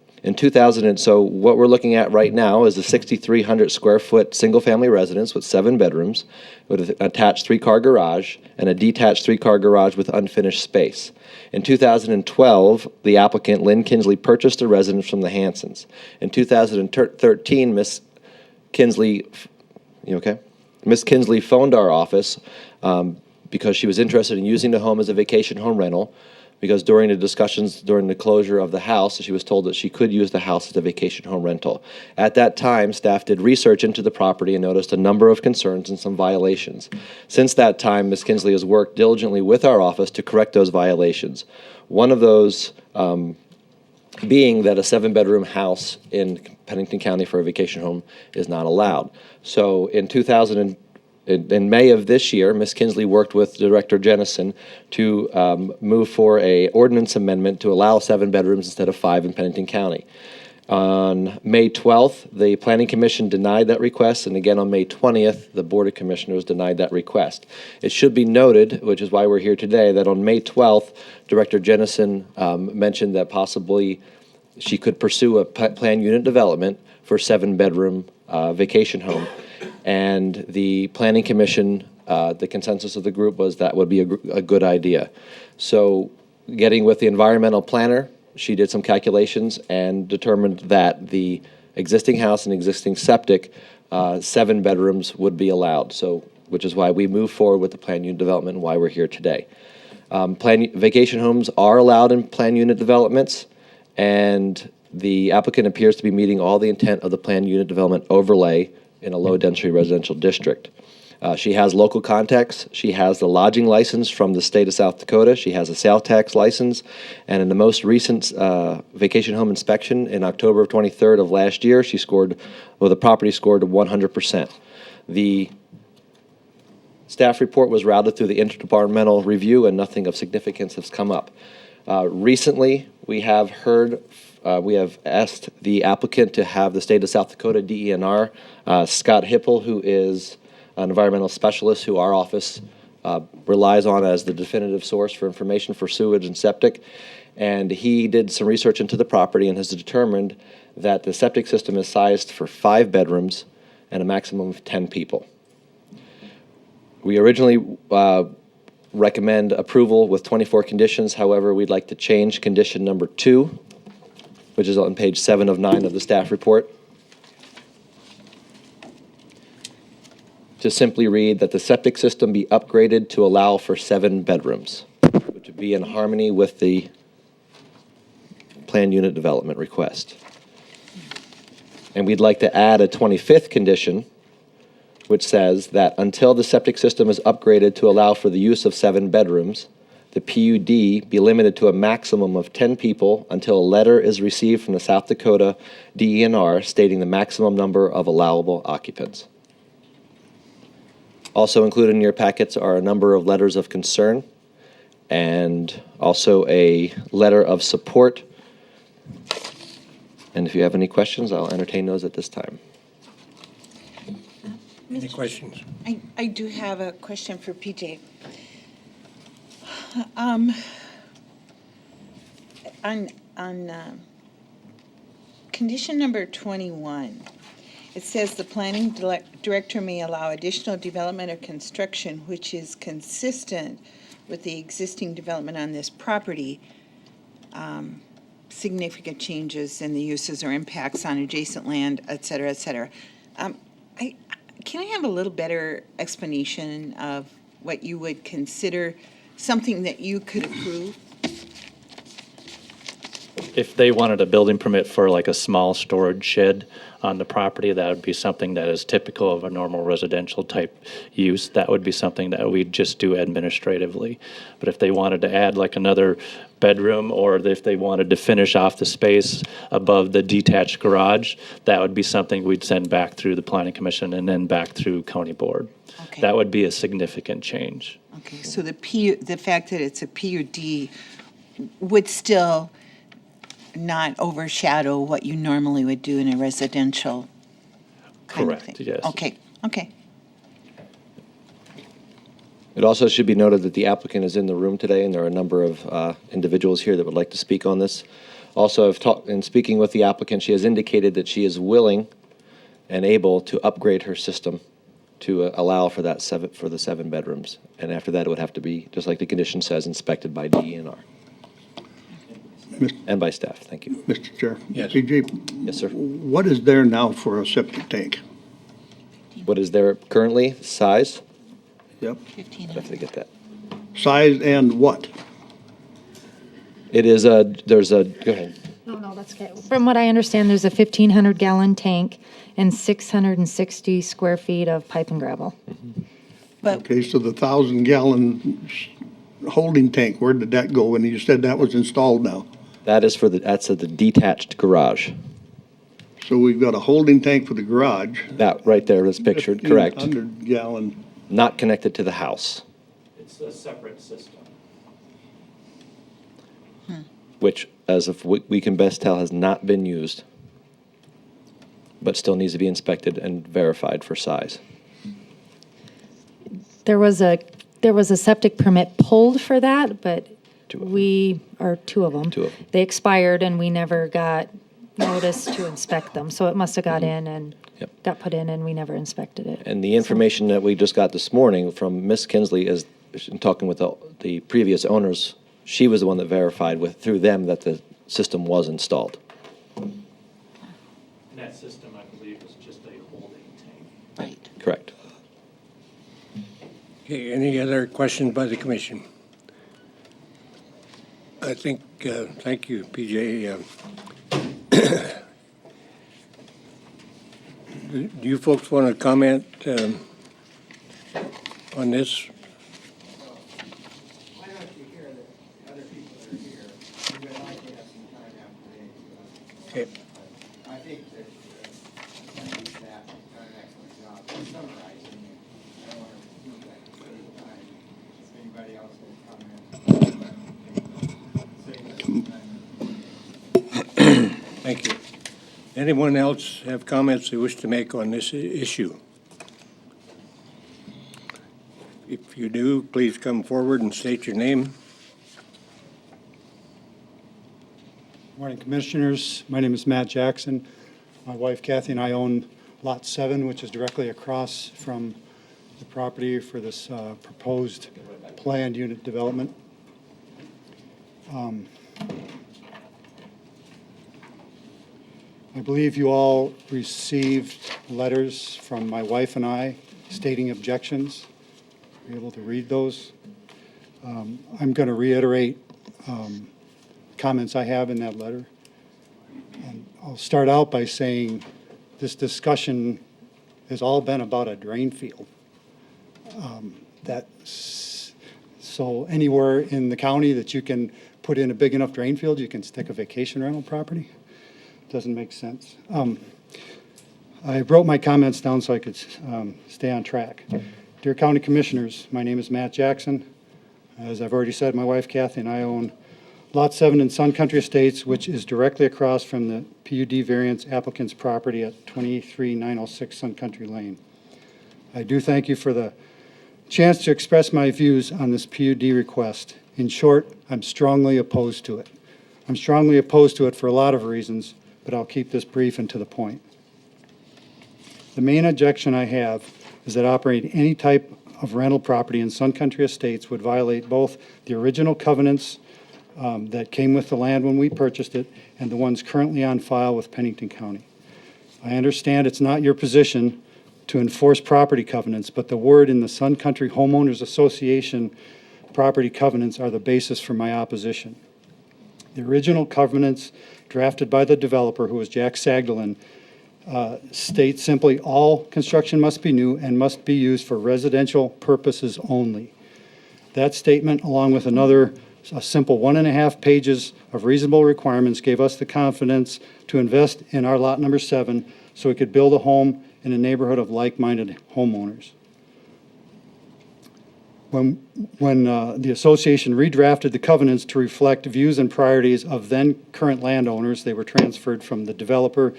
So what we're looking at right now is a 6,300 square foot single-family residence with 7 bedrooms, with an attached 3-car garage and a detached 3-car garage with unfinished space. In 2012, the applicant, Lynn Kinsley, purchased a residence from the Hansons. In 2013, Miss Kinsley phoned our office because she was interested in using the home as a vacation home rental, because during the discussions during the closure of the house, she was told that she could use the house as a vacation home rental. At that time, staff did research into the property and noticed a number of concerns and some violations. Since that time, Ms. Kinsley has worked diligently with our office to correct those violations. One of those being that a 7-bedroom house in Pennington County for a vacation home is not allowed. So in May of this year, Ms. Kinsley worked with Director Jennison to move for a ordinance amendment to allow 7 bedrooms instead of 5 in Pennington County. On May 12th, the Planning Commission denied that request, and again on May 20th, the Board of Commissioners denied that request. It should be noted, which is why we're here today, that on May 12th, Director Jennison mentioned that possibly she could pursue a planned unit development for 7-bedroom vacation home. And the Planning Commission, the consensus of the group was that would be a good idea. So getting with the environmental planner, she did some calculations and determined that the existing house and existing septic, 7 bedrooms would be allowed. So, which is why we moved forward with the planned unit development and why we're here today. Vacation homes are allowed in planned unit developments, and the applicant appears to be meeting all the intent of the planned unit development overlay in a low-density residential district. She has local contacts. She has the lodging license from the state of South Dakota. She has a sales tax license. And in the most recent vacation home inspection in October of 23rd of last year, the property scored 100%. The staff report was routed through the interdepartmental review, and nothing of significance has come up. Recently, we have asked the applicant to have the state of South Dakota DENR, Scott Hipple, who is an environmental specialist who our office relies on as the definitive source for information for sewage and septic. And he did some research into the property and has determined that the septic system is sized for 5 bedrooms and a maximum of 10 people. We originally recommend approval with 24 conditions. However, we'd like to change condition number 2, which is on page 7 of 9 of the staff report, to simply read that the septic system be upgraded to allow for 7 bedrooms, which would be in harmony with the planned unit development request. And we'd like to add a 25th condition, which says that until the septic system is upgraded to allow for the use of 7 bedrooms, the PUD be limited to a maximum of 10 people until a letter is received from the South Dakota DENR stating the maximum number of allowable occupants. Also included in your packets are a number of letters of concern and also a letter of support. And if you have any questions, I'll entertain those at this time. Any questions? I do have a question for PJ. On condition number 21, it says the planning director may allow additional development or construction which is consistent with the existing development on this property, significant changes in the uses or impacts on adjacent land, et cetera, et cetera. Can I have a little better explanation of what you would consider something that you could approve? If they wanted a building permit for like a small storage shed on the property, that would be something that is typical of a normal residential type use. That would be something that we'd just do administratively. But if they wanted to add like another bedroom, or if they wanted to finish off the space above the detached garage, that would be something we'd send back through the Planning Commission and then back through County Board. Okay. That would be a significant change. Okay, so the fact that it's a PUD would still not overshadow what you normally would do in a residential kind of thing? Correct, yes. Okay. It also should be noted that the applicant is in the room today, and there are a number of individuals here that would like to speak on this. Also, in speaking with the applicant, she has indicated that she is willing and able to upgrade her system to allow for the 7 bedrooms. And after that, it would have to be, just like the condition says, inspected by DENR. And by staff, thank you. Mr. Chair? Yes. PJ? Yes, sir. What is there now for a septic tank? What is there currently, size? Yep. I'd have to get that. Size and what? It is go ahead. No, that's okay. From what I understand, there's a 1,500-gallon tank and 660 square feet of pipe and gravel. Okay, so the 1,000-gallon holding tank, where did that go? And you said that was installed now. That's the detached garage. So we've got a holding tank for the garage. That right there is pictured, correct. 100-gallon. Not connected to the house, It's a separate system. which, as of we can best tell, has not been used, but still needs to be inspected and verified for size. There was a septic permit pulled for that, but two of them. They expired and we never got notice to inspect them. So it must have got in and got put in and we never inspected it. And the information that we just got this morning from Miss Kinsley is, in talking with the previous owners, she was the one that verified through them that the system was installed. And that system, I believe, is just a holding tank. Right. Correct. Okay, any other questions by the commission? I think, thank you, PJ. Do you folks want to comment on this? Why don't you hear the other people that are here? We would like to have some time after they. Okay. I think that the staff has done an excellent job of summarizing it. I don't want to repeat that at the same time. If anybody else has comments. Thank you. Anyone else have comments they wish to make on this issue? If you do, please come forward and state your name. Morning, Commissioners. My name is Matt Jackson. My wife Kathy and I own Lot 7, which is directly across from the property for this proposed planned unit development. I believe you all received letters from my wife and I stating objections. Were you able to read those? I'm going to reiterate comments I have in that letter. And I'll start out by saying this discussion has all been about a drain field. So anywhere in the county that you can put in a big enough drain field, you can stick a vacation rental property. Doesn't make sense. I wrote my comments down so I could stay on track. Dear County Commissioners, my name is Matt Jackson. As I've already said, my wife Kathy and I own Lot 7 in Sun Country Estates, which is directly across from the PUD variance applicant's property at 23906 Sun Country Lane. I do thank you for the chance to express my views on this PUD request. In short, I'm strongly opposed to it. I'm strongly opposed to it for a lot of reasons, but I'll keep this brief and to the point. The main objection I have is that operating any type of rental property in Sun Country Estates would violate both the original covenants that came with the land when we purchased it and the ones currently on file with Pennington County. I understand it's not your position to enforce property covenants, but the word in the Sun Country Homeowners Association property covenants are the basis for my opposition. The original covenants drafted by the developer, who was Jack Sagdalin, state simply all construction must be new and must be used for residential purposes only. That statement, along with a simple 1.5 pages of reasonable requirements, gave us the confidence to invest in our lot number 7 so we could build a home in a neighborhood of like-minded homeowners. When the association redrafted the covenants to reflect views and priorities of then current landowners, they were transferred from the developer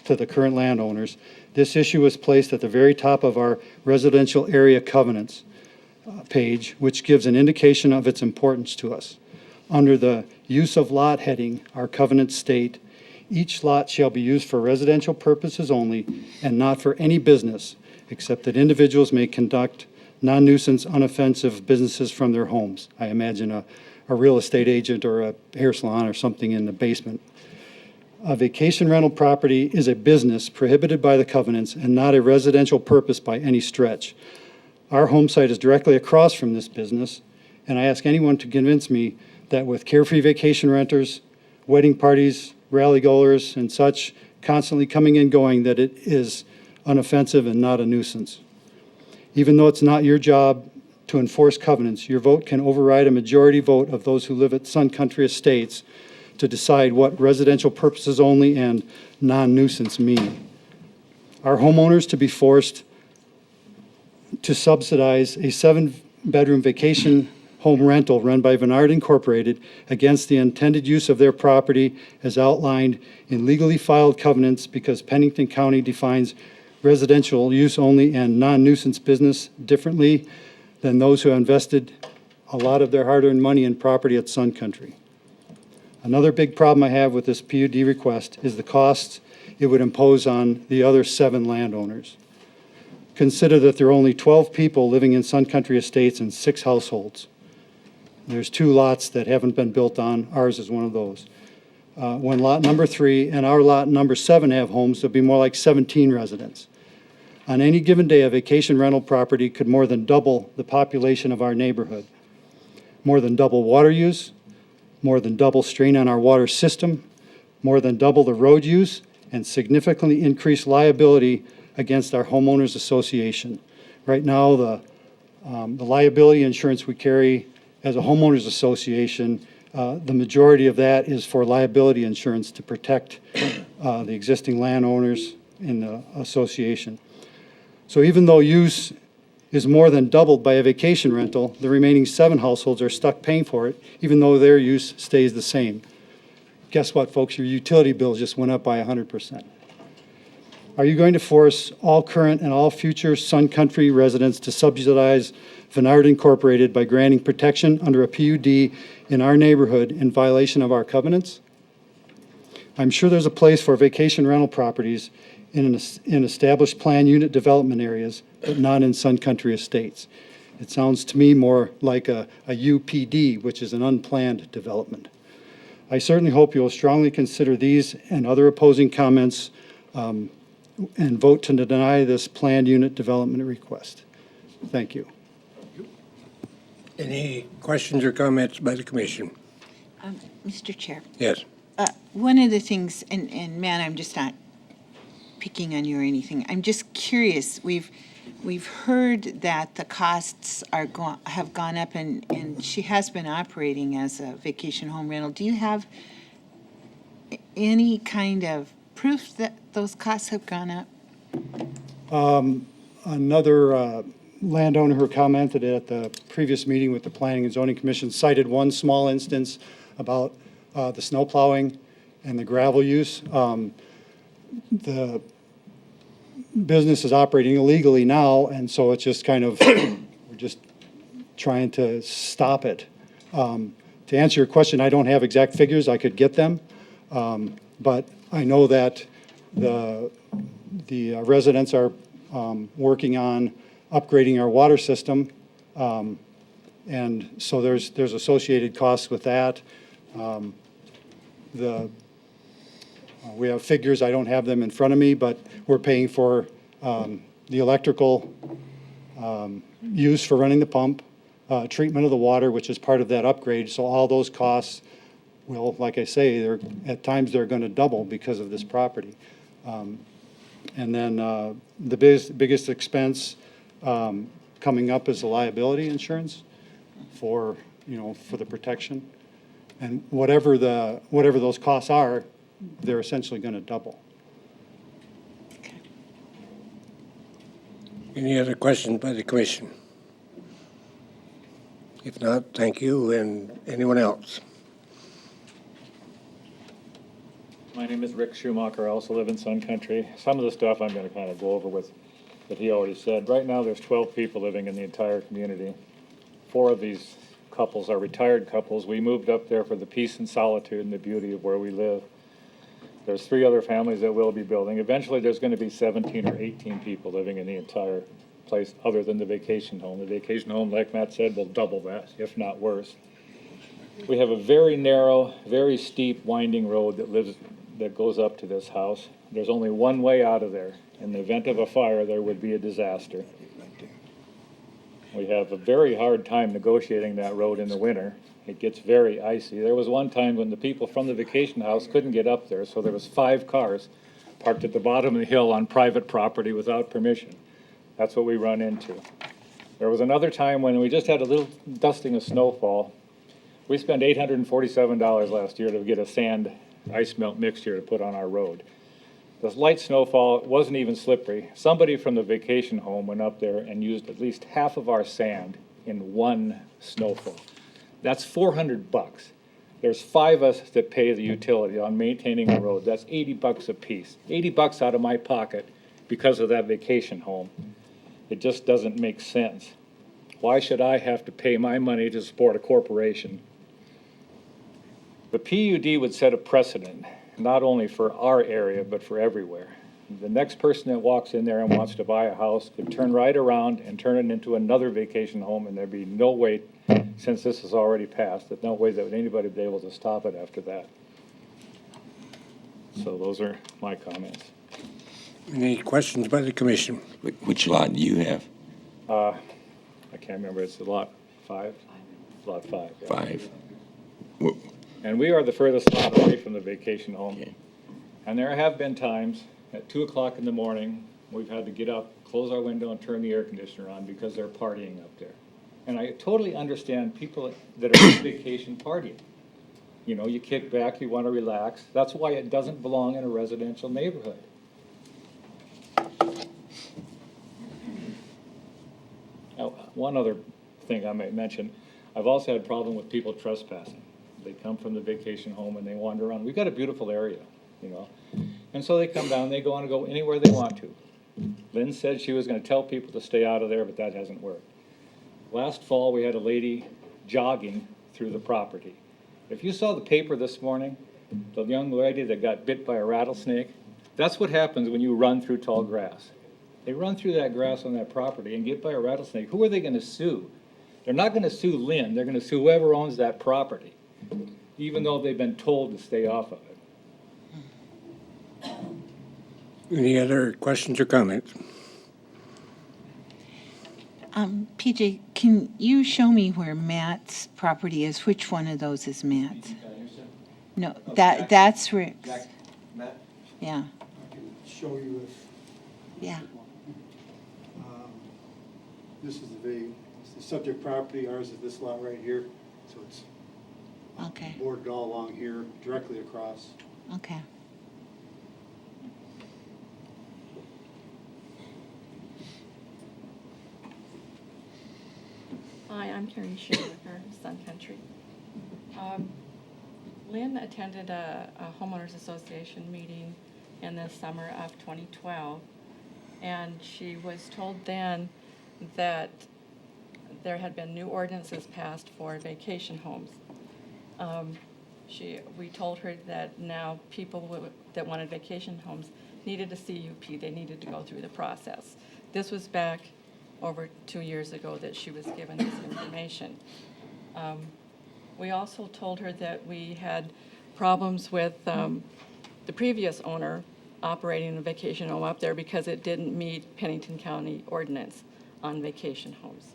to the current landowners. This issue was placed at the very top of our residential area covenants page, which gives an indication of its importance to us. Under the use of lot heading, our covenants state, each lot shall be used for residential purposes only and not for any business, except that individuals may conduct non-nuisance, unoffensive businesses from their homes. I imagine a real estate agent or a hair salon or something in the basement. A vacation rental property is a business prohibited by the covenants and not a residential purpose by any stretch. Our home site is directly across from this business, and I ask anyone to convince me that with carefree vacation renters, wedding parties, rally goers, and such constantly coming and going, that it is unoffensive and not a nuisance. Even though it's not your job to enforce covenants, your vote can override a majority vote of those who live at Sun Country Estates to decide what residential purposes only and non-nuisance mean. Are homeowners to be forced to subsidize a 7-bedroom vacation home rental run by Vennard Incorporated against the intended use of their property as outlined in legally filed covenants because Pennington County defines residential use only and non-nuisance business differently than those who have invested a lot of their hard-earned money in property at Sun Country? Another big problem I have with this PUD request is the costs it would impose on the other 7 landowners. Consider that there are only 12 people living in Sun Country Estates and 6 households. There's 2 lots that haven't been built on. Ours is one of those. When lot number 3 and our lot number 7 have homes, there'll be more like 17 residents. On any given day, a vacation rental property could more than double the population of our neighborhood. More than double water use, more than double strain on our water system, more than double the road use, and significantly increase liability against our homeowners association. Right now, the liability insurance we carry as a homeowners association, the majority of that is for liability insurance to protect the existing landowners in the association. So even though use is more than doubled by a vacation rental, the remaining 7 households are stuck paying for it, even though their use stays the same. Guess what, folks? Your utility bills just went up by 100%. Are you going to force all current and all future Sun Country residents to subsidize Vennard Incorporated by granting protection under a PUD in our neighborhood in violation of our covenants? I'm sure there's a place for vacation rental properties in established plan unit development areas, but not in Sun Country Estates. It sounds to me more like a UPD, which is an unplanned development. I certainly hope you will strongly consider these and other opposing comments and vote to deny this planned unit development request. Thank you. Any questions or comments by the commission? Mr. Chair, Yes. one of the things, and man, I'm just not picking on you or anything. I'm just curious. We've heard that the costs have gone up, and she has been operating as a vacation home rental. Do you have any kind of proof that those costs have gone up? Another landowner who commented at the previous meeting with the Planning and Zoning Commission cited one small instance about the snow plowing and the gravel use. The business is operating illegally now, and so it's just kind of, we're just trying to stop it. To answer your question, I don't have exact figures. I could get them. But I know that the residents are working on upgrading our water system. And so there's associated costs with that. We have figures, I don't have them in front of me, but we're paying for the electrical use for running the pump, treatment of the water, which is part of that upgrade. So all those costs will, like I say, at times they're going to double because of this property. And then the biggest expense coming up is the liability insurance for the protection. And whatever those costs are, they're essentially going to double. Any other questions by the commission? If not, thank you. And anyone else? My name is Rick Schumacher. I also live in Sun Country. Some of the stuff I'm going to kind of go over with that he already said. Right now, there's 12 people living in the entire community. 4 of these couples are retired couples. We moved up there for the peace and solitude and the beauty of where we live. There's 3 other families that will be building. Eventually, there's going to be 17 or 18 people living in the entire place other than the vacation home. The vacation home, like Matt said, will double that, if not worse. We have a very narrow, very steep, winding road that goes up to this house. There's only one way out of there. In the event of a fire, there would be a disaster. We have a very hard time negotiating that road in the winter. It gets very icy. There was one time when the people from the vacation house couldn't get up there, so there was 5 cars parked at the bottom of the hill on private property without permission. That's what we run into. There was another time when we just had a little dusting of snowfall. We spent $847 last year to get a sand ice melt mixture to put on our road. The light snowfall wasn't even slippery. Somebody from the vacation home went up there and used at least half of our sand in one snowfall. That's $400. There's 5 of us that pay the utility on maintaining the road. That's $80 a piece. $80 out of my pocket because of that vacation home. It just doesn't make sense. Why should I have to pay my money to support a corporation? The PUD would set a precedent, not only for our area, but for everywhere. The next person that walks in there and wants to buy a house could turn right around and turn it into another vacation home, and there'd be no way, since this is already passed, there's no way that anybody would be able to stop it after that. So those are my comments. Any questions by the commission? Which lot do you have? I can't remember, it's lot 5? Lot 5. Yeah. 5. And we are the furthest lot away from the vacation home. Okay. And there have been times at 2 o'clock in the morning, we've had to get up, close our window and turn the air conditioner on because they're partying up there. And I totally understand people that are on vacation partying. You know, you kick back, you want to relax. That's why it doesn't belong in a residential neighborhood. Now, one other thing I might mention, I've also had a problem with people trespassing. They come from the vacation home and they wander around. We've got a beautiful area, you know. And so they come down, they want to go anywhere they want to. Lynn said she was going to tell people to stay out of there, but that hasn't worked. Last fall, we had a lady jogging through the property. If you saw the paper this morning, the young lady that got bit by a rattlesnake, that's what happens when you run through tall grass. They run through that grass on that property and get by a rattlesnake. Who are they going to sue? They're not going to sue Lynn. They're going to sue whoever owns that property, even though they've been told to stay off of it. Any other questions or comments? PJ, can you show me where Matt's property is? Which one of those is Matt's? No, that's Rick's. Matt? Yeah. I can show you if. Yeah. This is it's the subject property. Ours is this lot right here. So it's Okay. bordered all along here, directly across. Okay. Hi, I'm Karen Schumacher, Sun Country. Lynn attended a homeowners association meeting in the summer of 2012, and she was told then that there had been new ordinances passed for vacation homes. We told her that now people that wanted vacation homes needed a CUP. They needed to go through the process. This was back over 2 years ago that she was given this information. We also told her that we had problems with the previous owner operating a vacation home up there because it didn't meet Pennington County ordinance on vacation homes.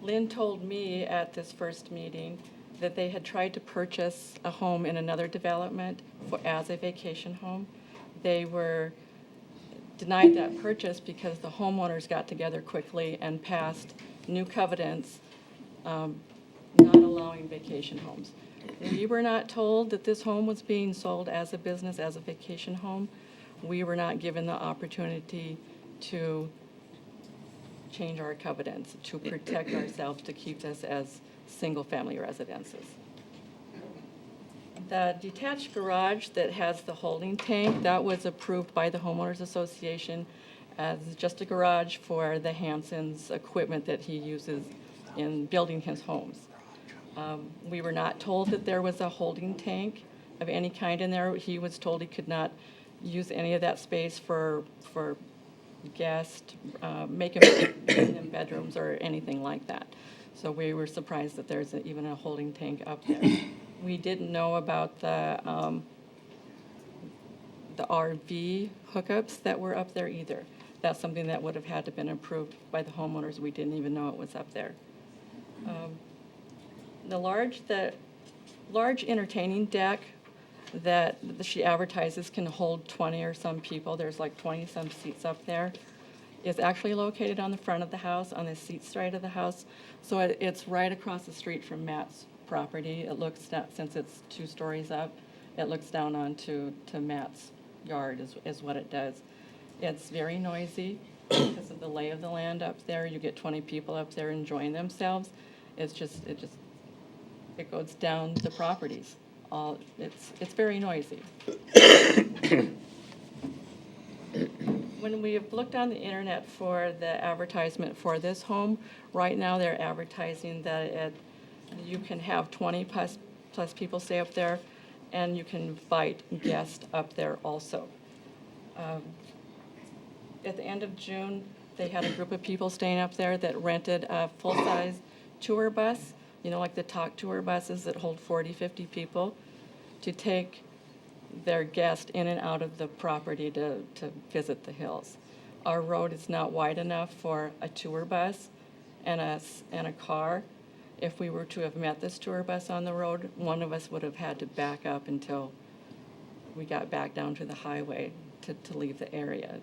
Lynn told me at this first meeting that they had tried to purchase a home in another development as a vacation home. They were denied that purchase because the homeowners got together quickly and passed new covenants not allowing vacation homes. We were not told that this home was being sold as a business, as a vacation home. We were not given the opportunity to change our covenants, to protect ourselves, to keep us as single-family residences. The detached garage that has the holding tank, that was approved by the Homeowners Association as just a garage for the Hanson's equipment that he uses in building his homes. We were not told that there was a holding tank of any kind in there. He was told he could not use any of that space for guests, make them bedrooms or anything like that. So we were surprised that there's even a holding tank up there. We didn't know about the RV hookups that were up there either. That's something that would have had to been approved by the homeowners. We didn't even know it was up there. The large entertaining deck that she advertises can hold 20 or some people. There's like 20 some seats up there. is actually located on the front of the house, on the east side of the house. So it's right across the street from Matt's property. It looks down, since it's 2 stories up, it looks down onto Matt's yard is what it does. It's very noisy because of the lay of the land up there. You get 20 people up there enjoying themselves. It goes down the properties. It's very noisy. When we have looked on the internet for the advertisement for this home, right now they're advertising that you can have 20 plus people stay up there, and you can invite guests up there also. At the end of June, they had a group of people staying up there that rented a full-size tour bus, like the talk tour buses that hold 40, 50 people, to take their guest in and out of the property to visit the hills. Our road is not wide enough for a tour bus and a car. If we were to have met this tour bus on the road, one of us would have had to back up until we got back down to the highway to leave the area.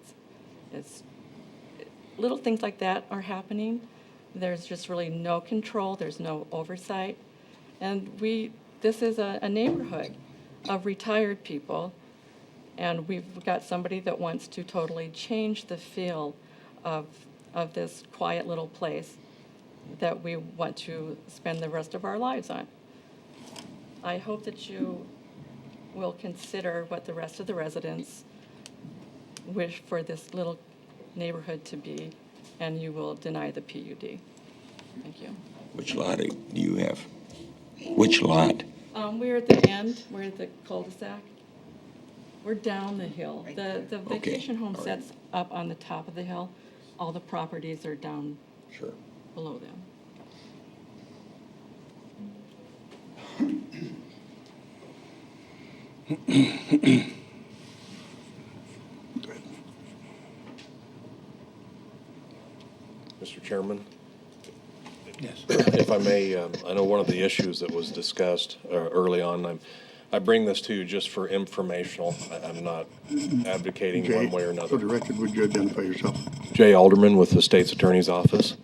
It's little things like that are happening. There's just really no control. There's no oversight. And this is a neighborhood of retired people, and we've got somebody that wants to totally change the feel of this quiet little place that we want to spend the rest of our lives on. I hope that you will consider what the rest of the residents wish for this little neighborhood to be, and you will deny the PUD. Thank you. Which lot do you have? Which lot? We're at the end. We're at the cul-de-sac. We're down the hill. The vacation home sets up on the top of the hill. All the properties are down below them. Mr. Chairman? Yes. If I may, I know one of the issues that was discussed early on, I bring this to you just for informational. I'm not advocating one way or another. For the record, would you identify yourself? Jay Alderman with the State's Attorney's Office.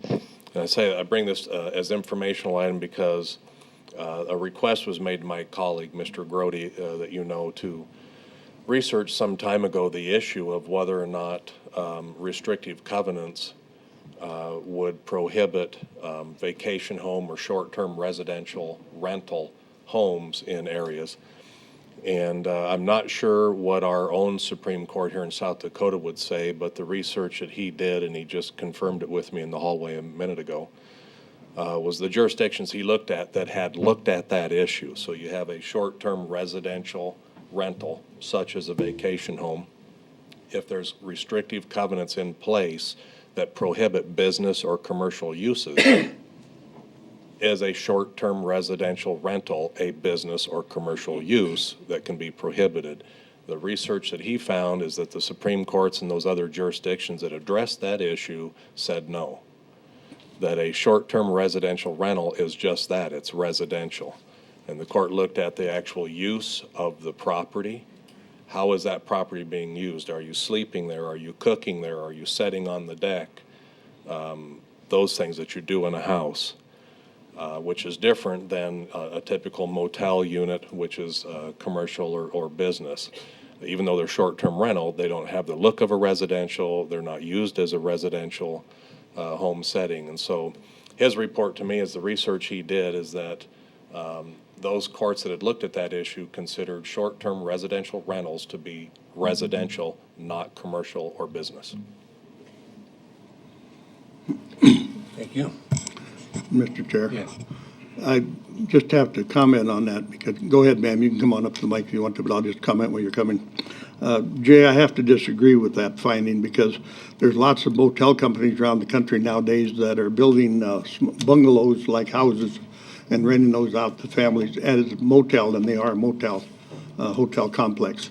And I bring this as informational item because a request was made to my colleague, Mr. Grody, that you know, to research some time ago the issue of whether or not restrictive covenants would prohibit vacation home or short-term residential rental homes in areas. And I'm not sure what our own Supreme Court here in South Dakota would say, but the research that he did, and he just confirmed it with me in the hallway a minute ago, was the jurisdictions he looked at that had looked at that issue. So you have a short-term residential rental, such as a vacation home. If there's restrictive covenants in place that prohibit business or commercial uses, is a short-term residential rental a business or commercial use that can be prohibited? The research that he found is that the Supreme Courts and those other jurisdictions that addressed that issue said no, that a short-term residential rental is just that, it's residential. And the court looked at the actual use of the property. How is that property being used? Are you sleeping there? Are you cooking there? Are you sitting on the deck? Those things that you do in a house, which is different than a typical motel unit, which is commercial or business. Even though they're short-term rental, they don't have the look of a residential. They're not used as a residential home setting. And so his report to me is the research he did is that those courts that had looked at that issue considered short-term residential rentals to be residential, not commercial or business. Thank you. Mr. Chair? Yes. I just have to comment on that because, go ahead, ma'am, you can come on up to the mic if you want to, but I'll just comment when you're coming. Jay, I have to disagree with that finding because there's lots of motel companies around the country nowadays that are building bungalows like houses and renting those out to families as a motel than they are a motel, hotel complex.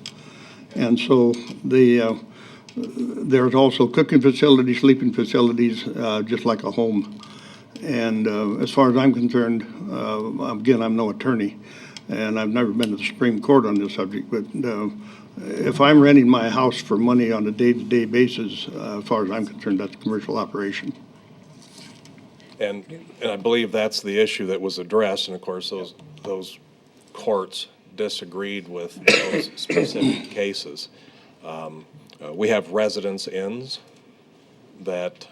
And so there's also cooking facilities, sleeping facilities, just like a home. And as far as I'm concerned, again, I'm no attorney, and I've never been to the Supreme Court on this subject, but if I'm renting my house for money on a day-to-day basis, as far as I'm concerned, that's a commercial operation. And I believe that's the issue that was addressed, and of course, those courts disagreed with those specific cases. We have residence inns that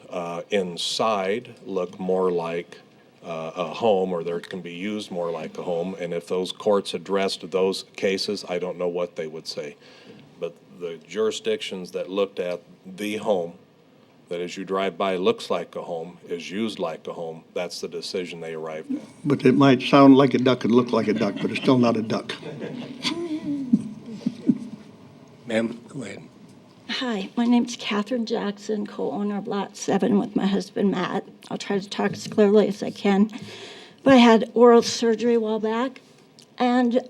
inside look more like a home, or there can be used more like a home, and if those courts addressed those cases, I don't know what they would say. But the jurisdictions that looked at the home, that as you drive by looks like a home, is used like a home, that's the decision they arrived at. But it might sound like a duck and look like a duck, but it's still not a duck. Ma'am, go ahead. Hi, my name's Catherine Jackson, co-owner of Lot 7 with my husband Matt. I'll try to talk as clearly as I can. But I had oral surgery a while back, and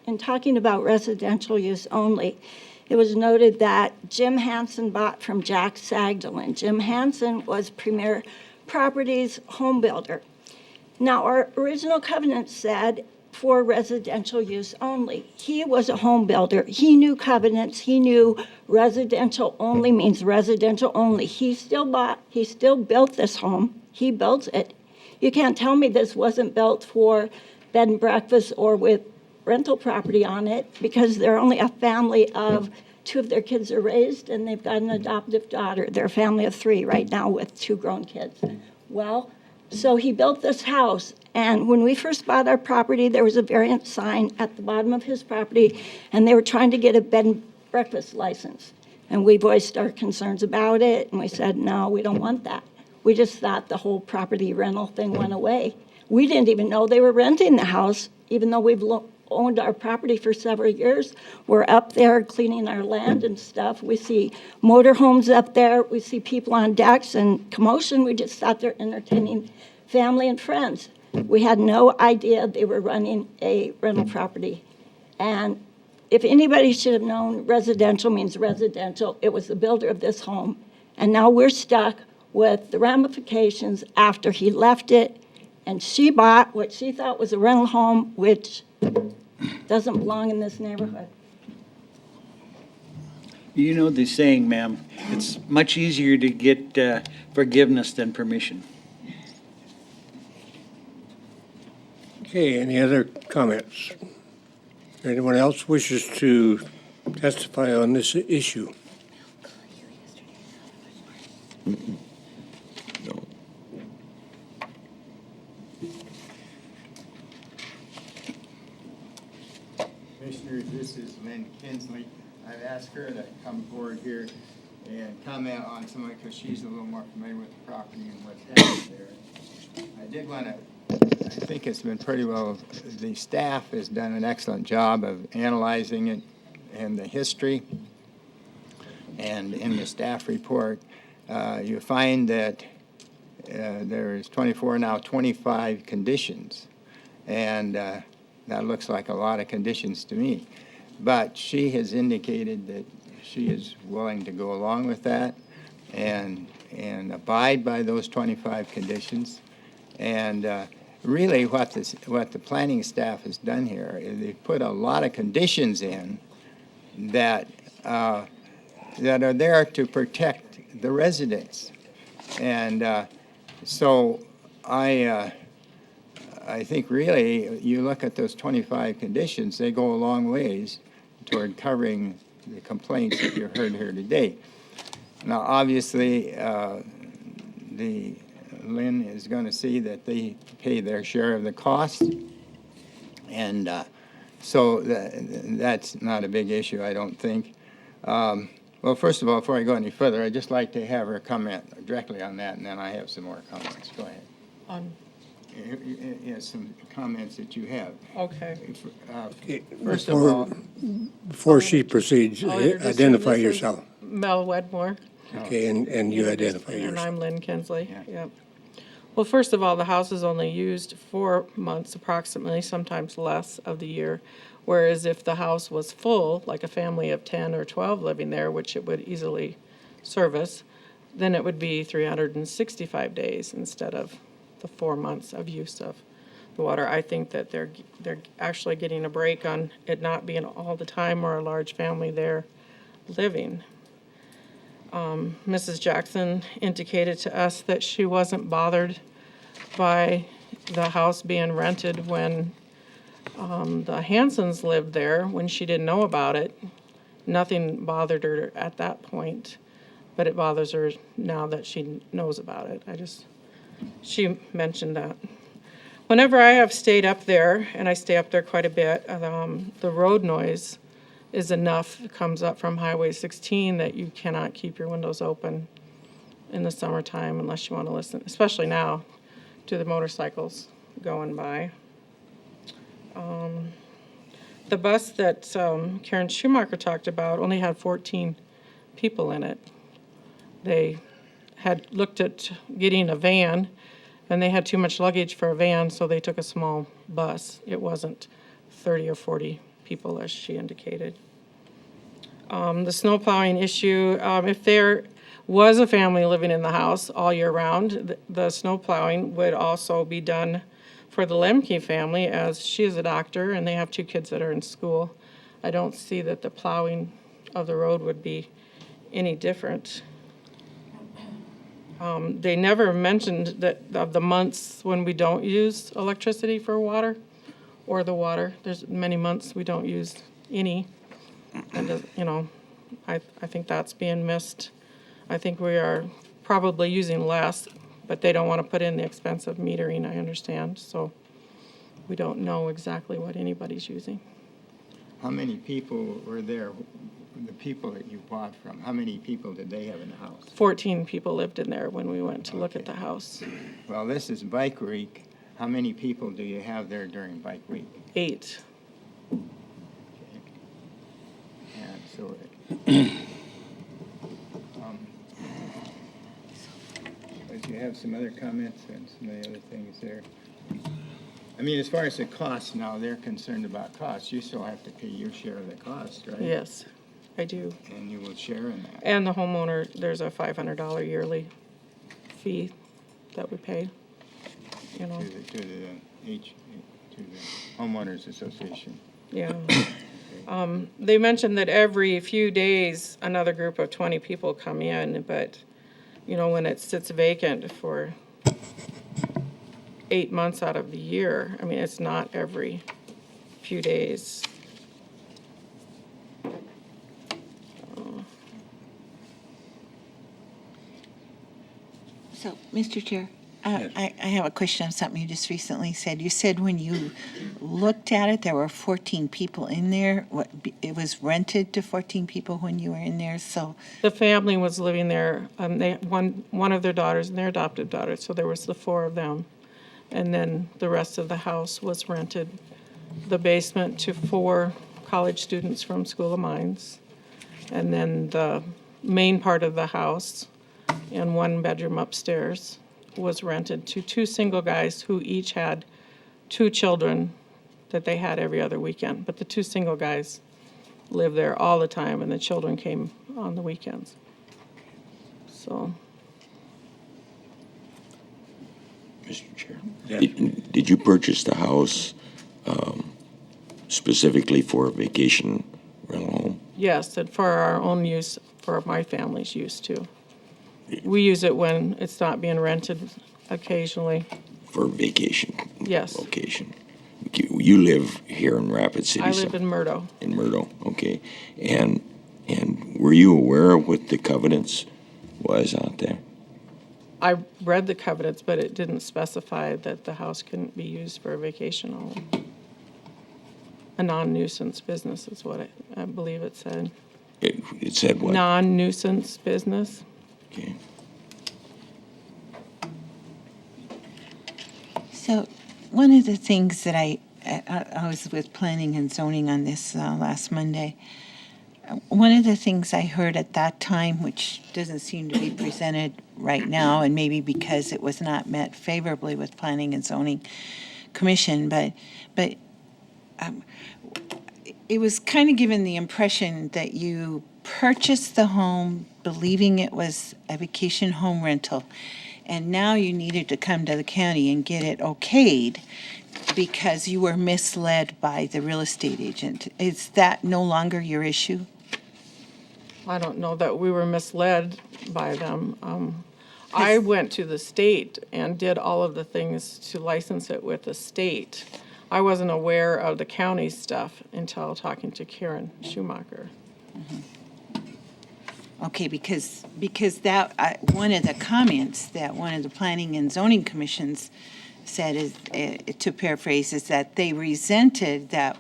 in talking about residential use only, it was noted that Jim Hansen bought from Jack Sagdalin. Jim Hansen was Premier Properties home builder. Now, our original covenant said for residential use only. He was a home builder. He knew covenants. He knew residential only means residential only. He still built this home. He built it. You can't tell me this wasn't built for bed and breakfast or with rental property on it, because they're only a family of 2 of their kids are raised, and they've got an adoptive daughter. They're a family of 3 right now with 2 grown kids. Well, so he built this house, and when we first bought our property, there was a variance sign at the bottom of his property, and they were trying to get a bed and breakfast license. And we voiced our concerns about it, and we said, no, we don't want that. We just thought the whole property rental thing went away. We didn't even know they were renting the house, even though we've owned our property for several years. We're up there cleaning our land and stuff. We see motorhomes up there. We see people on decks and commotion. We just thought they're entertaining family and friends. We had no idea they were running a rental property. And if anybody should have known residential means residential, it was the builder of this home. And now we're stuck with the ramifications after he left it, and she bought what she thought was a rental home, which doesn't belong in this neighborhood. You know the saying, ma'am, it's much easier to get forgiveness than permission. Okay, any other comments? Anyone else wishes to testify on this issue? No. Commissioners, this is Lynn Kinsley. I've asked her to come forward here and comment on some of it because she's a little more familiar with the property and what's happened there. I did want to, I think it's been pretty well, the staff has done an excellent job of analyzing it and the history. And in the staff report, you find that there's 24, now 25 conditions. And that looks like a lot of conditions to me. But she has indicated that she is willing to go along with that and abide by those 25 conditions. And really what the planning staff has done here is they've put a lot of conditions in that that are there to protect the residents. And so I think really you look at those 25 conditions, they go a long ways toward covering the complaints that you've heard here today. Now, obviously, Lynn is going to see that they pay their share of the cost. And so that's not a big issue, I don't think. Well, first of all, before I go any further, I'd just like to have her comment directly on that, and then I have some more comments. Go ahead. Yes, some comments that you have. Okay. First of all, before she proceeds, identify This is yourself. Mel Wedmore. Okay, and you identify And yourself. I'm Lynn Kinsley. Yep. Well, first of all, the house is only used 4 months approximately, sometimes less of the year. Whereas if the house was full, like a family of 10 or 12 living there, which it would easily service, then it would be 365 days instead of the 4 months of use of the water. I think that they're actually getting a break on it not being all the time or a large family there living. Mrs. Jackson indicated to us that she wasn't bothered by the house being rented when the Hansons lived there, when she didn't know about it. Nothing bothered her at that point, but it bothers her now that she knows about it. She mentioned that. Whenever I have stayed up there, and I stay up there quite a bit, the road noise is enough. It comes up from Highway 16 that you cannot keep your windows open in the summertime unless you want to listen, especially now, to the motorcycles going by. The bus that Karen Schumacher talked about only had 14 people in it. They had looked at getting a van, and they had too much luggage for a van, so they took a small bus. It wasn't 30 or 40 people, as she indicated. The snow plowing issue, if there was a family living in the house all year round, the snow plowing would also be done for the Lemke family, as she is a doctor and they have 2 kids that are in school. I don't see that the plowing of the road would be any different. They never mentioned that of the months when we don't use electricity for water or the water. There's many months we don't use any. And, I think that's being missed. I think we are probably using less, but they don't want to put in the expense of metering, I understand. So we don't know exactly what anybody's using. How many people were there, the people that you bought from? How many people did they have in the house? 14 people lived in there when we went to look at the house. Well, this is Bike Week. How many people do you have there during Bike Week? 8. And so, do you have some other comments and some of the other things there? I mean, as far as the costs now, they're concerned about costs. You still have to pay your share of the cost, right? Yes, I do. And you will share in that. And the homeowner, there's a $500 yearly fee that we pay. To the homeowners association. Yeah. They mentioned that every few days another group of 20 people come in, but when it sits vacant for 8 months out of the year, I mean, it's not every few days. So, Mr. Chair, I have a question on something you just recently said. You said when you looked at it, there were 14 people in there. It was rented to 14 people when you were in there, so. The family was living there, one of their daughters and their adoptive daughter, so there was the 4 of them. And then the rest of the house was rented, the basement to 4 college students from School of Mines. And then the main part of the house and 1 bedroom upstairs was rented to 2 single guys who each had 2 children that they had every other weekend. But the 2 single guys lived there all the time, and the children came on the weekends. So. Mr. Chair, did you purchase the house specifically for a vacation rental home? Yes, and for our own use, for my family's use too. We use it when it's not being rented occasionally. For vacation? Yes. Location. You live here in Rapid City? I live in Murdo. In Murdo, okay. And were you aware of what the covenants was out there? I read the covenants, but it didn't specify that the house couldn't be used for a vacation home. A non-nuisance business is what I believe it said. It said what? Non-nuisance business. Okay. So, one of the things that I was with planning and zoning on this last Monday. One of the things I heard at that time, which doesn't seem to be presented right now, and maybe because it was not met favorably with Planning and Zoning Commission, but it was kind of given the impression that you purchased the home believing it was a vacation home rental, and now you needed to come to the county and get it okayed because you were misled by the real estate agent. Is that no longer your issue? I don't know that we were misled by them. I went to the state and did all of the things to license it with the state. I wasn't aware of the county stuff until talking to Karen Schumacher. Okay, because that, one of the comments that one of the planning and zoning commissions said is, to paraphrase, is that they resented that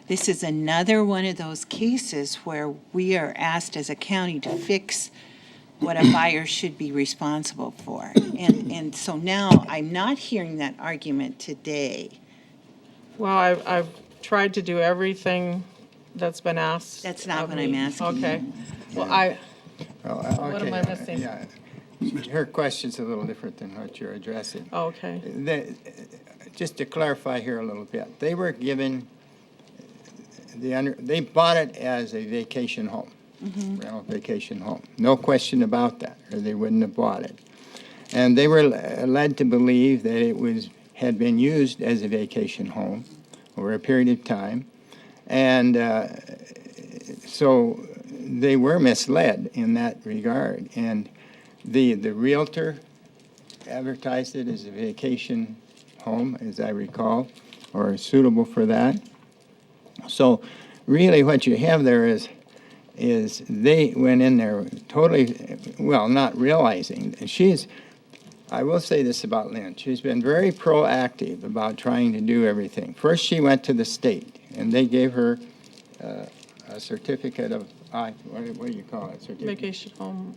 this is another one of those cases where we are asked as a county to fix what a buyer should be responsible for. And so now I'm not hearing that argument today. Well, I've tried to do everything that's been asked. That's not of what me. I'm asking. Okay. Well, what am I missing? Yeah. Her question's a little different than what you're addressing. Okay. Just to clarify here a little bit, they were given, they bought it as a vacation home, rental vacation home. No question about that, or they wouldn't have bought it. And they were led to believe that it had been used as a vacation home over a period of time. And so they were misled in that regard. And the realtor advertised it as a vacation home, as I recall, or suitable for that. So really what you have there is they went in there totally, well, not realizing. I will say this about Lynn. She's been very proactive about trying to do everything. First, she went to the state, and they gave her a certificate of, what do you call it? Vacation home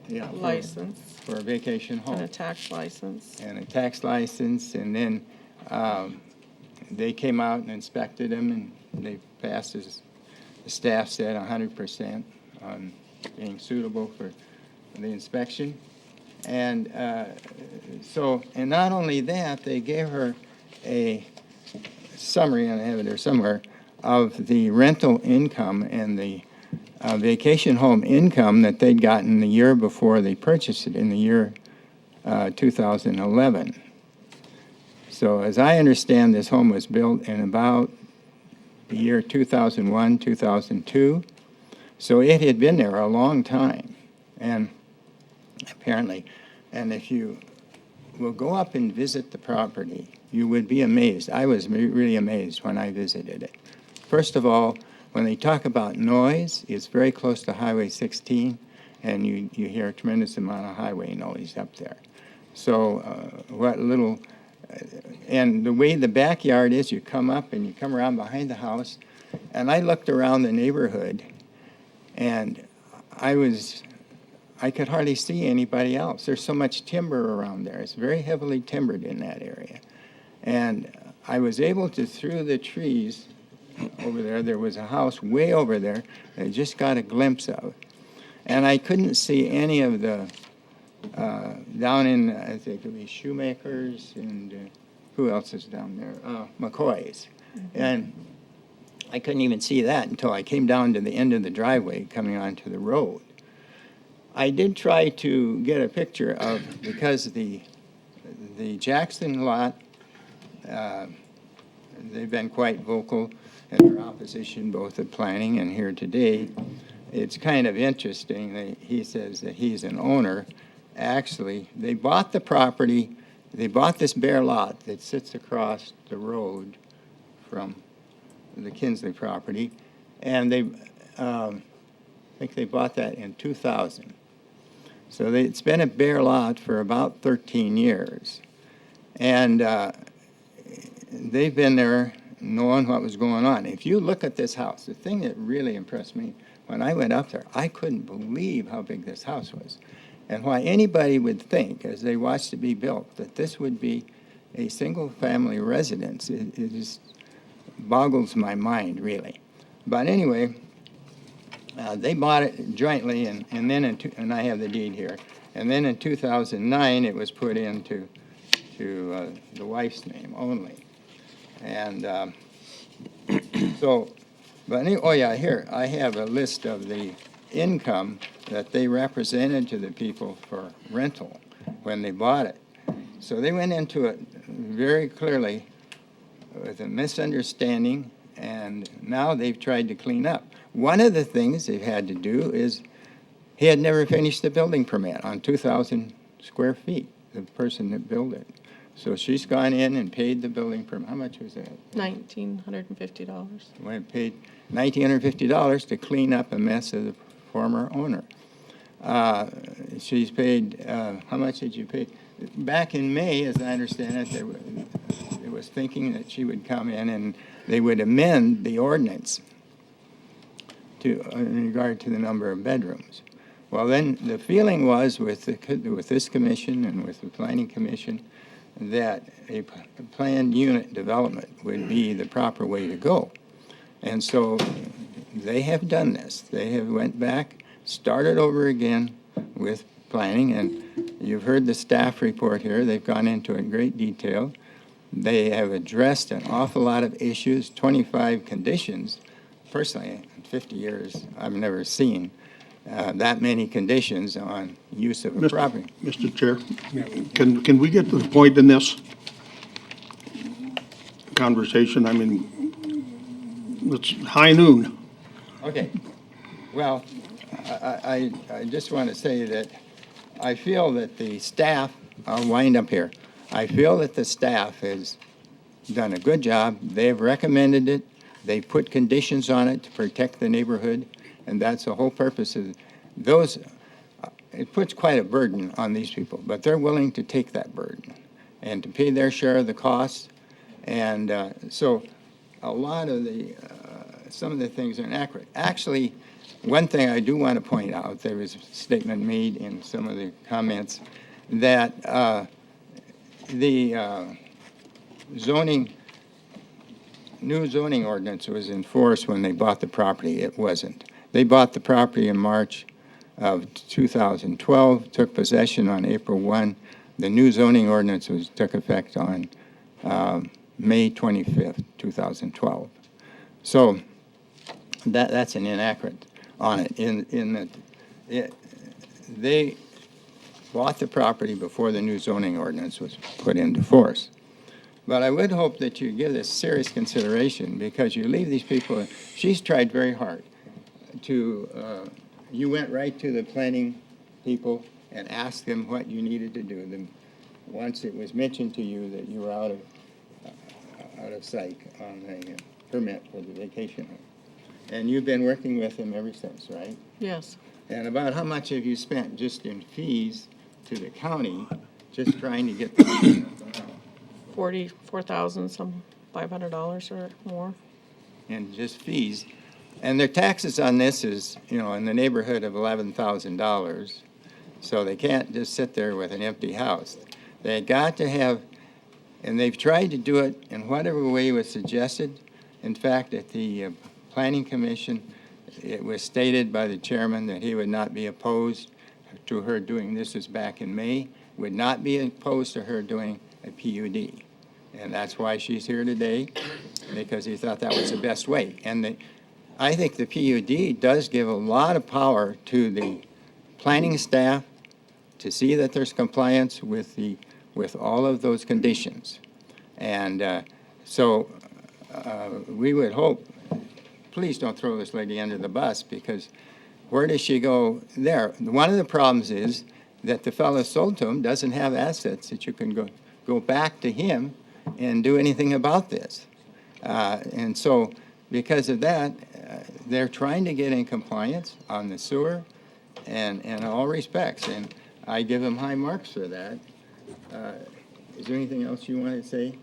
Yeah, license. For a vacation home. And a tax license. And a tax license, and then they came out and inspected them, and they passed, as the staff said, 100% on being suitable for the inspection. And and not only that, they gave her a summary, and I have it there somewhere, of the rental income and the vacation home income that they'd gotten the year before they purchased it, in the year 2011. So as I understand, this home was built in about the year 2001, 2002. So it had been there a long time, and apparently, and if you will go up and visit the property, you would be amazed. I was really amazed when I visited it. First of all, when they talk about noise, it's very close to Highway 16, and you hear a tremendous amount of highway noise up there. So and the way the backyard is, you come up and you come around behind the house, and I looked around the neighborhood, and I could hardly see anybody else. There's so much timber around there. It's very heavily timbered in that area. And I was able to, through the trees over there was a house way over there that I just got a glimpse of. And I couldn't see any of the, down in, I think it would be Shoemakers, and who else is down there? McCoy's. And I couldn't even see that until I came down to the end of the driveway coming onto the road. I did try to get a picture of, because the Jackson lot, they've been quite vocal in their opposition, both at planning and here today. It's kind of interesting that he says that he's an owner. Actually, they bought the property, they bought this bare lot that sits across the road from the Kinsley property, and I think they bought that in 2000. So it's been a bare lot for about 13 years. And they've been there knowing what was going on. If you look at this house, the thing that really impressed me, when I went up there, I couldn't believe how big this house was. And why anybody would think, as they watched it be built, that this would be a single-family residence, it just boggles my mind, really. But anyway, they bought it jointly, and then and I have the deed here. And then in 2009, it was put into the wife's name only. And oh yeah, here I have a list of the income that they represented to the people for rental. when they bought it. So they went into it very clearly with a misunderstanding, and now they've tried to clean up. One of the things they've had to do is, he had never finished the building permit on 2,000 square feet, the person that built it. So she's gone in and paid the building permit. How much was that? $1,950. Went paid $1,950 to clean up a mess of the former owner. She's paid, how much did you pay? Back in May, as I understand it, there was thinking that she would come in and they would amend the ordinance in regard to the number of bedrooms. Well, then the feeling was with this commission and with the planning commission that a planned unit development would be the proper way to go. And so they have done this. They have went back, started over again with planning, and you've heard the staff report here. They've gone into it in great detail. They have addressed an awful lot of issues, 25 conditions. Personally, in 50 years, I've never seen that many conditions on use of a property. Mr. Chair, can we get to the point in this conversation? I mean, it's high noon. Okay. Well, I just want to say that I feel that the staff, I'll wind up here. I feel that the staff has done a good job. They've recommended it. They put conditions on it to protect the neighborhood, and that's the whole purpose of those. It puts quite a burden on these people, but they're willing to take that burden and to pay their share of the costs. And so a lot of some of the things are inaccurate. Actually, one thing I do want to point out, there was a statement made in some of the comments that the new zoning ordinance was enforced when they bought the property. It wasn't. They bought the property in March of 2012, took possession on April 1. The new zoning ordinance took effect on May 25th, 2012. So that's an inaccurate on it, in that they bought the property before the new zoning ordinance was put into force. But I would hope that you give this serious consideration, because you leave these people, she's tried very hard to, you went right to the planning people and asked them what you needed to do. Once it was mentioned to you that you were out of sight on the permit for the vacation home. And you've been working with them ever since, right? Yes. And about how much have you spent just in fees to the county, just trying to get the $44,000, some $500 or more. and just fees? And their taxes on this is, in the neighborhood of $11,000. So they can't just sit there with an empty house. They got to have, and they've tried to do it in whatever way was suggested. In fact, at the Planning Commission, it was stated by the chairman that he would not be opposed to her doing, this is back in May, would not be opposed to her doing a PUD. And that's why she's here today, because he thought that was the best way. And I think the PUD does give a lot of power to the planning staff to see that there's compliance with all of those conditions. And so we would hope, please don't throw this lady under the bus, because where does she go there? One of the problems is that the fellow sold to him doesn't have assets that you can go back to him and do anything about this. And so because of that, they're trying to get in compliance on the sewer and in all respects. And I give them high marks for that. Is there anything else you want to say?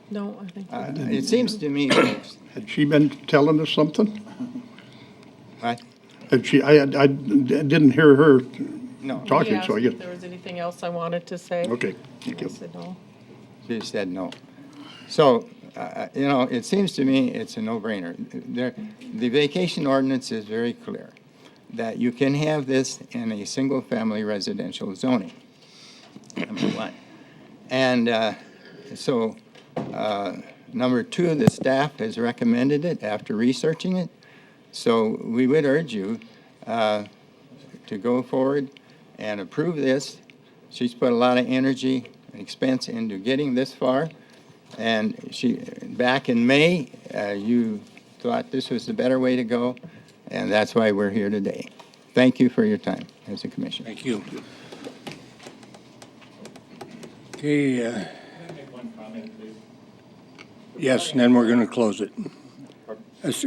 No, I think. It seems to me, folks. Had she been telling us something? What? Had she, I didn't hear her No. talking, He asked so I if guess, there was anything else I wanted to say. okay, thank I you. said no. She said no. So, it seems to me it's a no-brainer. The vacation ordinance is very clear that you can have this in a single-family residential zoning, number one. And so, number two, the staff has recommended it after researching it. So we would urge you to go forward and approve this She's put a lot of energy and expense into getting this far. And back in May, you thought this was the better way to go, and that's why we're here today. Thank you for your time as a commission. Thank you. Okay, Can I make one comment, please? yes, and then we're going to close it.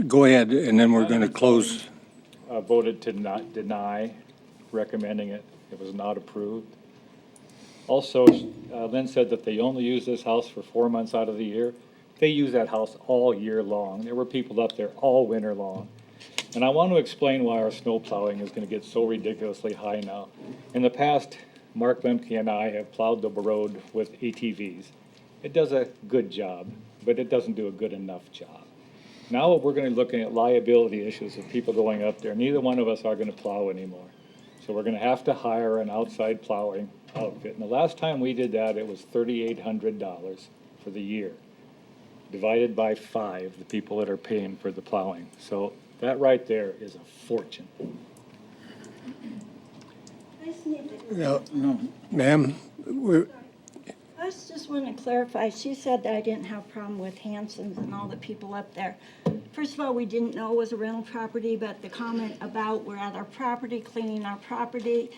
Go ahead, and then we're going to close. Voted to not deny, recommending it. It was not approved. Also, Lynn said that they only use this house for 4 months out of the year. They use that house all year long. There were people up there all winter long. And I want to explain why our snow plowing is going to get so ridiculously high now. In the past, Mark Lemke and I have plowed the road with ATVs. It does a good job, but it doesn't do a good enough job. Now we're going to be looking at liability issues of people going up there. Neither one of us are going to plow anymore. So we're going to have to hire an outside plowing outfit. And the last time we did that, it was $3,800 for the year, divided by 5, the people that are paying for the plowing. So that right there is a fortune. No, ma'am, I just want to clarify, she said that I didn't have a problem with Hanson's and all the people up there. First of all, we didn't know it was a rental property, but the comment about we're at our property, cleaning our property,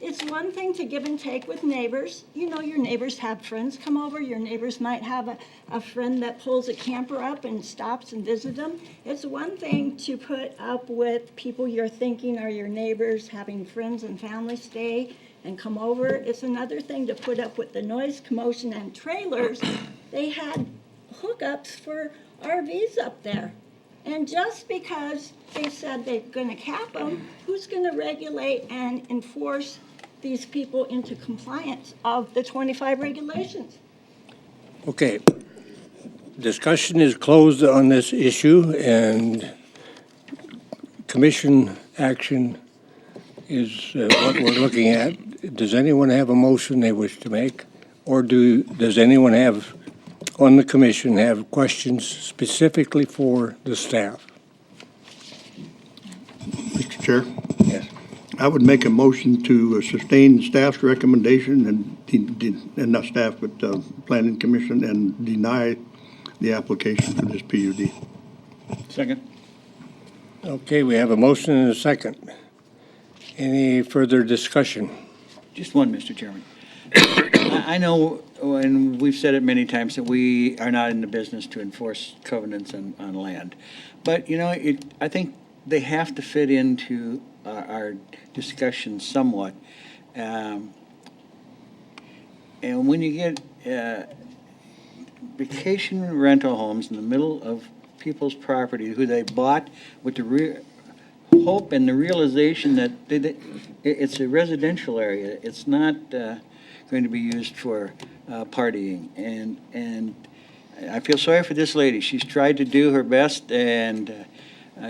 it's one thing to give and take with neighbors. You know, your neighbors have friends come over. Your neighbors might have a friend that pulls a camper up and stops and visits them. It's one thing to put up with people you're thinking are your neighbors, having friends and family stay and come over. It's another thing to put up with the noise, commotion, and trailers. They had hookups for RVs up there. And just because they said they're going to cap them, who's going to regulate and enforce these people into compliance of the 25 regulations? okay. Discussion is closed on this issue, and commission action is what we're looking at. Does anyone have a motion they wish to make? Or does anyone have, on the commission, have questions specifically for the staff? Mr. Chair, Yes. I would make a motion to sustain staff's recommendation and not staff, but planning commission, and deny the application for this PUD. Second. Okay, we have a motion and a second. Any further discussion? Just one, Mr. Chairman. I know, and we've said it many times, that we are not in the business to enforce covenants on land. But, you know, I think they have to fit into our discussion somewhat. And when you get vacation rental homes in the middle of people's property who they bought with the hope and the realization that it's a residential area, it's not going to be used for partying. And I feel sorry for this lady. She's tried to do her best, and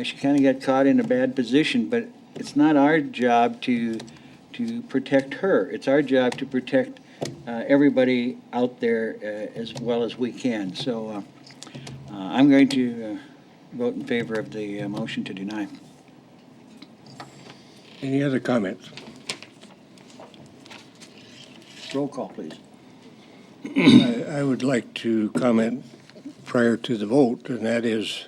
she kind of got caught in a bad position, but it's not our job to protect her. It's our job to protect everybody out there as well as we can. So I'm going to vote in favor of the motion to deny. Any other comments? Roll call, please. I would like to comment prior to the vote, and that is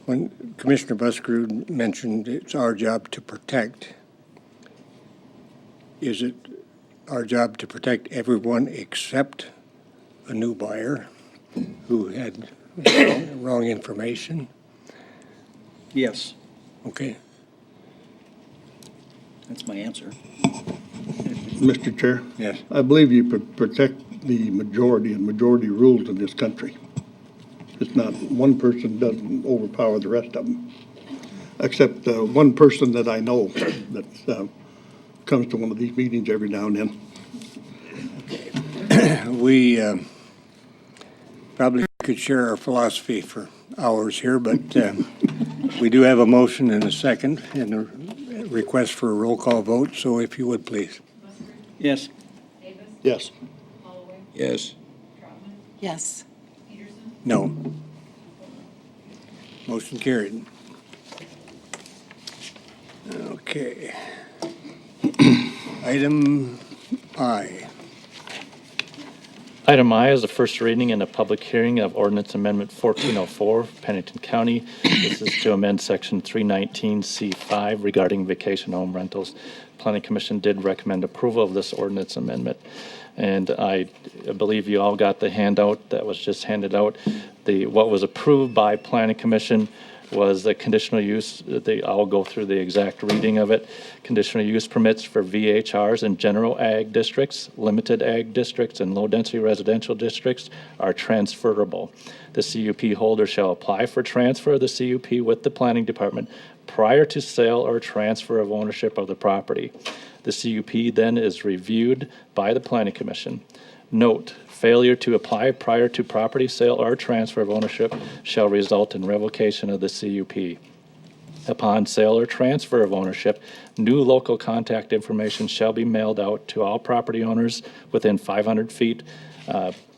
when Commissioner Buskerud mentioned it's our job to protect, is it our job to protect everyone except a new buyer who had wrong information? Yes, Okay. that's my answer. Mr. Chair? Yes. I believe you protect the majority, and majority rules in this country. It's not one person doesn't overpower the rest of them, except one person that I know that comes to one of these meetings every now and then. We probably could share our philosophy for hours here, but we do have a motion and a second and a request for a roll call vote, so if you would, please. Yes. Yes. Yes. Yes. No. Motion carried. Okay. Item I. Item I is the first reading and a public hearing of ordinance amendment 1404, Pennington County. This is to amend section 319C5 regarding vacation home rentals. Planning Commission did recommend approval of this ordinance amendment. And I believe you all got the handout that was just handed out. What was approved by Planning Commission was the conditional use. I'll go through the exact reading of it. Conditional use permits for VHRs in general ag districts, limited ag districts, and low-density residential districts are transferable. The CUP holder shall apply for transfer of the CUP with the Planning Department prior to sale or transfer of ownership of the property. The CUP then is reviewed by the Planning Commission. Note, failure to apply prior to property sale or transfer of ownership shall result in revocation of the CUP. Upon sale or transfer of ownership, new local contact information shall be mailed out to all property owners within 500 feet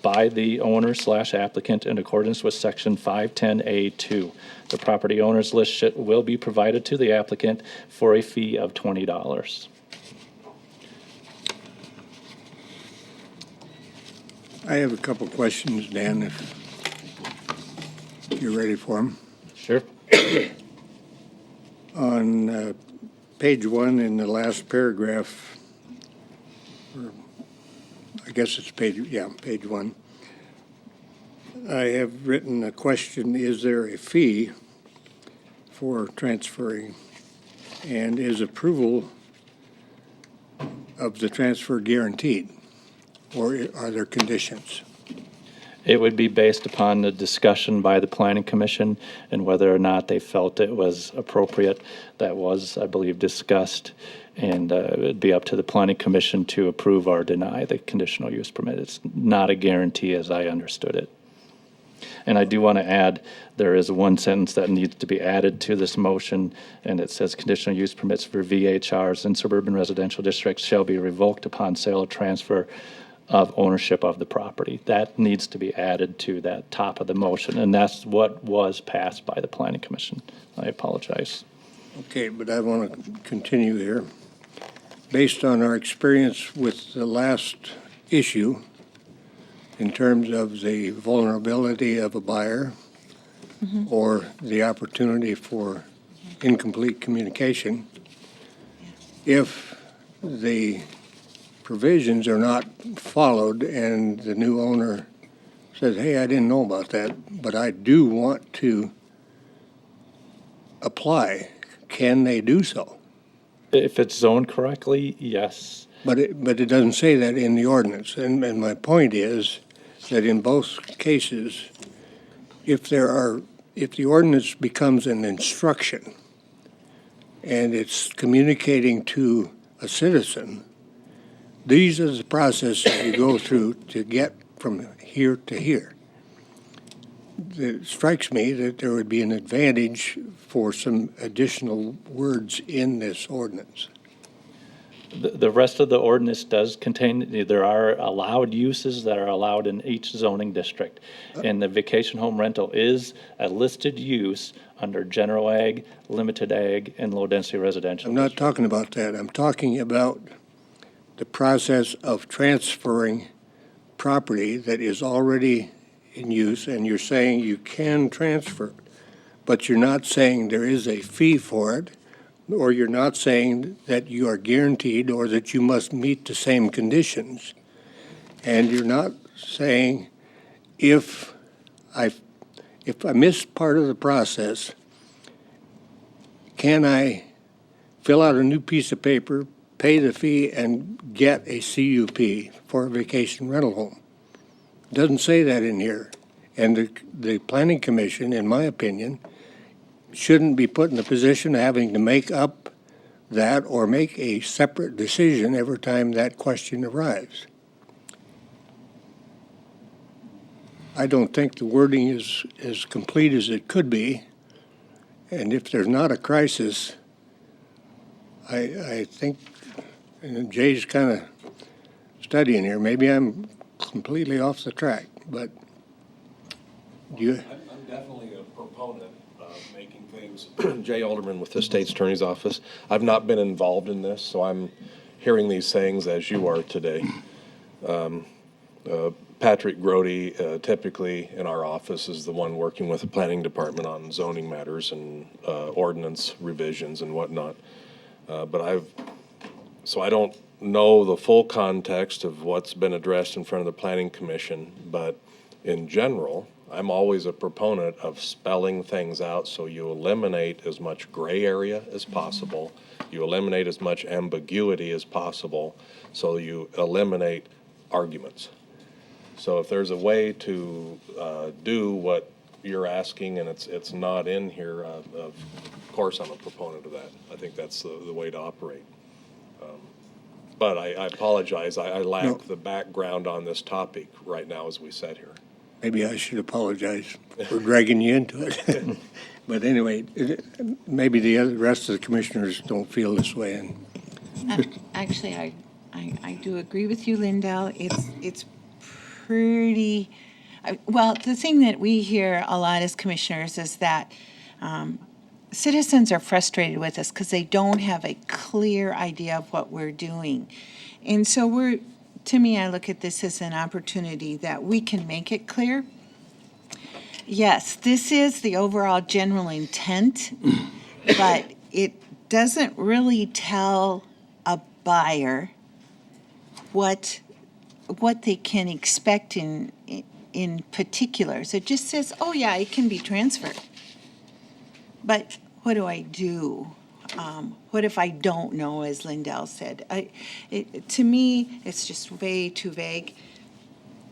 by the owner/applicant in accordance with section 510A2. The property owners list will be provided to the applicant for a fee of $20. I have a couple questions, Dan, if you're ready for them. Sure. On page 1 in the last paragraph, or I guess it's page 1, I have written a question, is there a fee for transferring? And is approval of the transfer guaranteed? Or are there conditions? It would be based upon the discussion by the Planning Commission and whether or not they felt it was appropriate. That was, I believe, discussed, and it would be up to the Planning Commission to approve or deny the conditional use permit. It's not a guarantee as I understood it. And I do want to add, there is one sentence that needs to be added to this motion, and it says conditional use permits for VHRs in suburban residential districts shall be revoked upon sale or transfer of ownership of the property. That needs to be added to that top of the motion, and that's what was passed by the Planning Commission. I apologize. Okay, but I want to continue here. Based on our experience with the last issue, in terms of the vulnerability of a buyer or the opportunity for incomplete communication, if the provisions are not followed and the new owner says, hey, I didn't know about that, but I do want to apply, can they do so? If it's zoned correctly, yes. But it doesn't say that in the ordinance. And my point is that in both cases, if the ordinance becomes an instruction and it's communicating to a citizen, these are the processes you go through to get from here to here. It strikes me that there would be an advantage for some additional words in this ordinance. The rest of the ordinance does contain, there are allowed uses that are allowed in each zoning district. And the vacation home rental is a listed use under general ag, limited ag, and low-density residential. I'm not talking about that. I'm talking about the process of transferring property that is already in use, and you're saying you can transfer, but you're not saying there is a fee for it, or you're not saying that you are guaranteed or that you must meet the same conditions. And you're not saying if I miss part of the process, can I fill out a new piece of paper, pay the fee, and get a CUP for a vacation rental home? It doesn't say that in here. And the Planning Commission, in my opinion, shouldn't be put in the position of having to make up that or make a separate decision every time that question arrives. I don't think the wording is as complete as it could be, and if there's not a crisis, I think, and Jay's kind of studying here, maybe I'm completely off the track, but I'm definitely a proponent of making things name's Jay Alderman with the State's Attorney's Office. I've not been involved in this, so I'm hearing these things as you are today. Patrick Grody, typically in our office, is the one working with the planning department on zoning matters and ordinance revisions and whatnot. So I don't know the full context of what's been addressed in front of the Planning Commission, but in general, I'm always a proponent of spelling things out so you eliminate as much gray area as possible, you eliminate as much ambiguity as possible, so you eliminate arguments. So if there's a way to do what you're asking and it's not in here, of course I'm a proponent of that. I think that's the way to operate. But I apologize, I lack the background on this topic right now as we sit here. Maybe I should apologize for dragging you into it. But anyway, maybe the rest of the commissioners don't feel this way. And Actually, I do agree with you, Lindell. It's pretty, well, the thing that we hear a lot as commissioners is that citizens are frustrated with us because they don't have a clear idea of what we're doing. And so to me, I look at this as an opportunity that we can make it clear. Yes, this is the overall general intent, but it doesn't really tell a buyer what they can expect in particulars. It just says, oh yeah, it can be transferred. But what do I do? What if I don't know, as Lindell said? To me, it's just way too vague.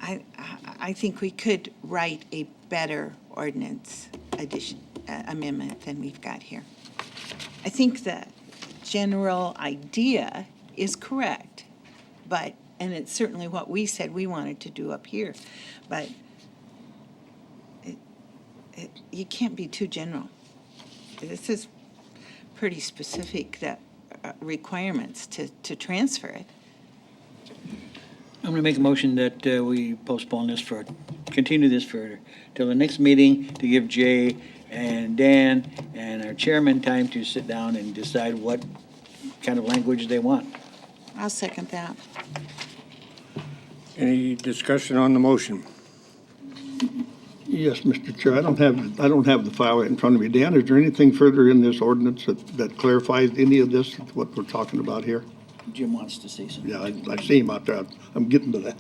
I think we could write a better ordinance amendment than we've got here. I think the general idea is correct, and it's certainly what we said we wanted to do up here, but you can't be too general. This is pretty specific, that requirements to transfer it. I'm going to make a motion that we postpone this continue this till the next meeting to give Jay and Dan and our chairman time to sit down and decide what kind of language they want. I'll second that. any discussion on the motion? Yes, Mr. Chair, I don't have the file right in front of me. Dan, is there anything further in this ordinance that clarifies any of this, what we're talking about here? Jim wants to say something. Yeah, I see him out there. I'm getting to that.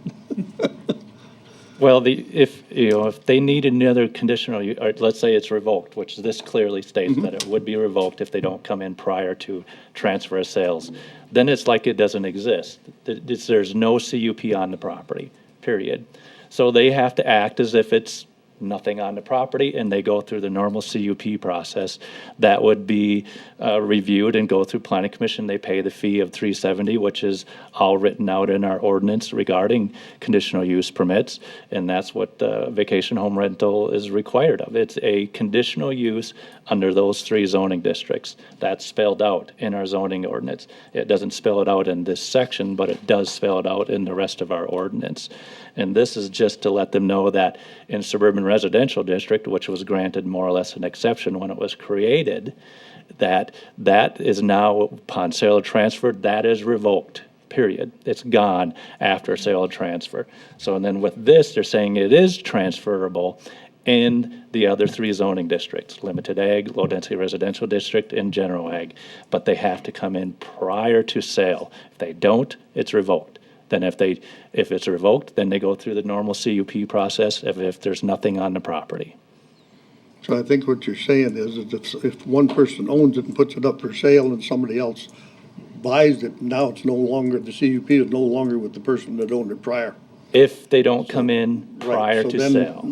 Well, if they need another conditional, or let's say it's revoked, which this clearly states that it would be revoked if they don't come in prior to transfer of sales, then it's like it doesn't exist. There's no CUP on the property, period. So they have to act as if it's nothing on the property, and they go through the normal CUP process. That would be reviewed and go through Planning Commission. They pay the fee of $370, which is all written out in our ordinance regarding conditional use permits, and that's what vacation home rental is required of. It's a conditional use under those three zoning districts. That's spelled out in our zoning ordinance. It doesn't spell it out in this section, but it does spell it out in the rest of our ordinance. And this is just to let them know that in suburban residential district, which was granted more or less an exception when it was created, that is now, upon sale or transfer, that is revoked, period. It's gone after sale or transfer. So, and then with this, they're saying it is transferable in the other three zoning districts, limited ag, low density residential district, and general ag. But they have to come in prior to sale. If they don't, it's revoked. Then if it's revoked, then they go through the normal CUP process if there's nothing on the property. So I think what you're saying is if one person owns it and puts it up for sale and somebody else buys it, now it's no longer, the CUP is no longer with the person that owned it prior. If they don't come in prior to sale.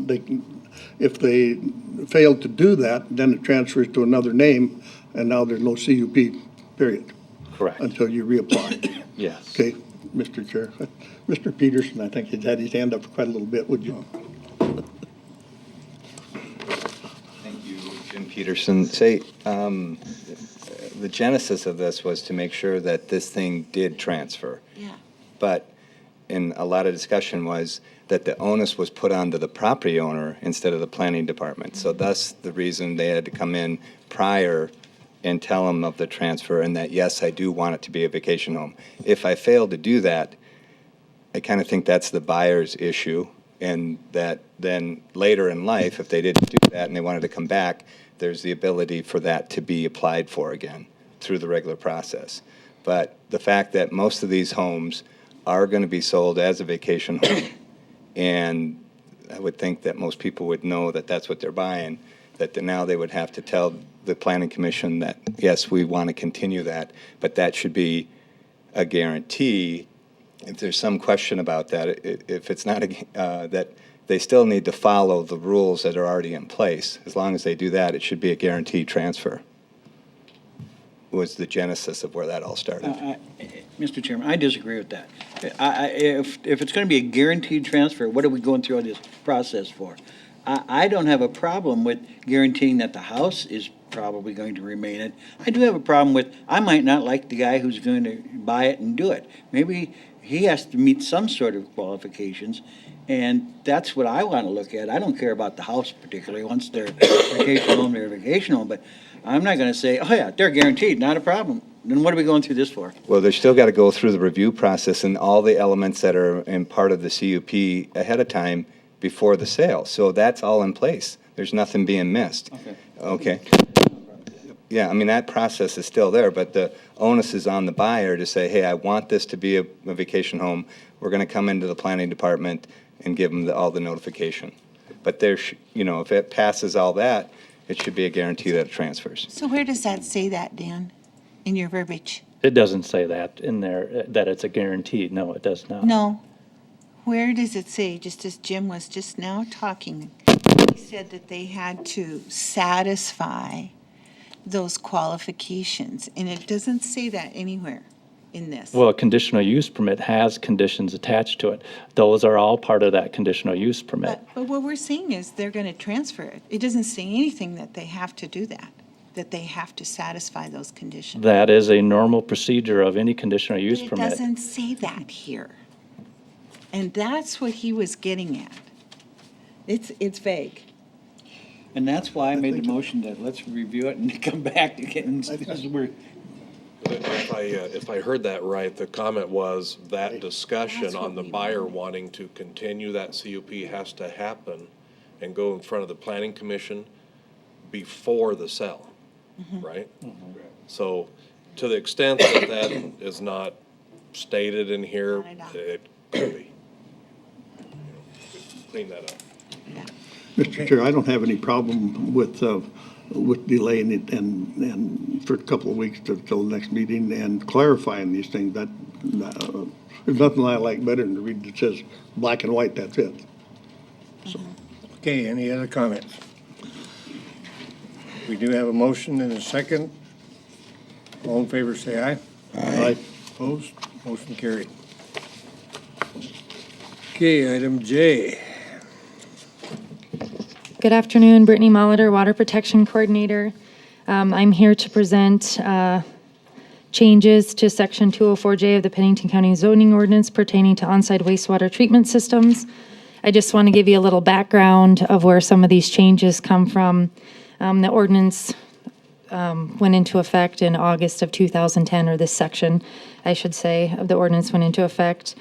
If they fail to do that, then it transfers to another name, and now there's no CUP, period. Correct. Until you reapply. Yes. Okay, Mr. Chair. Mr. Peterson, I think he's had his hand up for quite a little bit, would you? Thank you, Jim Peterson. The genesis of this was to make sure that this thing did transfer. Yeah. But in a lot of discussion was that the onus was put onto the property owner instead of the planning department. So thus the reason they had to come in prior and tell them of the transfer and that, yes, I do want it to be a vacation home. If I fail to do that, I kind of think that's the buyer's issue, and that then later in life, if they didn't do that and they wanted to come back, there's the ability for that to be applied for again through the regular process. But the fact that most of these homes are going to be sold as a vacation home, and I would think that most people would know that that's what they're buying, that now they would have to tell the planning commission that, yes, we want to continue that, but that should be a guarantee. If there's some question about that, if it's not that they still need to follow the rules that are already in place. As long as they do that, it should be a guaranteed transfer. Was the genesis of where that all started. Mr. Chairman, I disagree with that. If it's going to be a guaranteed transfer, what are we going through all this process for? I don't have a problem with guaranteeing that the house is probably going to remain it. I do have a problem with, I might not like the guy who's going to buy it and do it. Maybe he has to meet some sort of qualifications, and that's what I want to look at. I don't care about the house particularly. Once they're vacation home, they're vacation home, but I'm not going to say, oh yeah, they're guaranteed, not a problem. Then what are we going through this for? Well, they're still got to go through the review process and all the elements that are in part of the CUP ahead of time before the sale. So that's all in place. There's nothing being missed. Okay. Yeah, I mean, that process is still there, but the onus is on the buyer to say, hey, I want this to be a vacation home. We're going to come into the planning department and give them all the notification. But if it passes all that, it should be a guarantee that it transfers. So where does that say that, Dan, in your verbiage? It doesn't say that in there, that it's a guarantee. No, it does not. No. Where does it say, just as Jim was just now talking, he said that they had to satisfy those qualifications, and it doesn't say that anywhere in this. Well, a conditional use permit has conditions attached to it. Those are all part of that conditional use permit. But what we're saying is they're going to transfer it. It doesn't say anything that they have to do that they have to satisfy those conditions. That is a normal procedure of any conditional use But it permit. doesn't say that here. And that's what he was getting at. It's vague. And that's why I made the motion that let's review it and come back again. If I heard that right, the comment was that discussion on the buyer wanting to continue that CUP has to happen and go in front of the planning commission before the sale, right? So to the extent that that is not stated in here, it could be. Clean that up. Mr. Chair, I don't have any problem with delaying it and for a couple of weeks till the next meeting and clarifying these things. That there's nothing I like better than to read that says black and white, that's it. Okay, any other comments? We do have a motion and a second. All in favor, say aye. Aye. Opposed? Motion carried. Okay, item J. Good afternoon, Brittany Molitor, Water Protection Coordinator. I'm here to present changes to Section 204J of the Pennington County zoning ordinance pertaining to on-site wastewater treatment systems. I just want to give you a little background of where some of these changes come from. The ordinance went into effect in August of 2010, or this section, I should say, of the ordinance went into effect.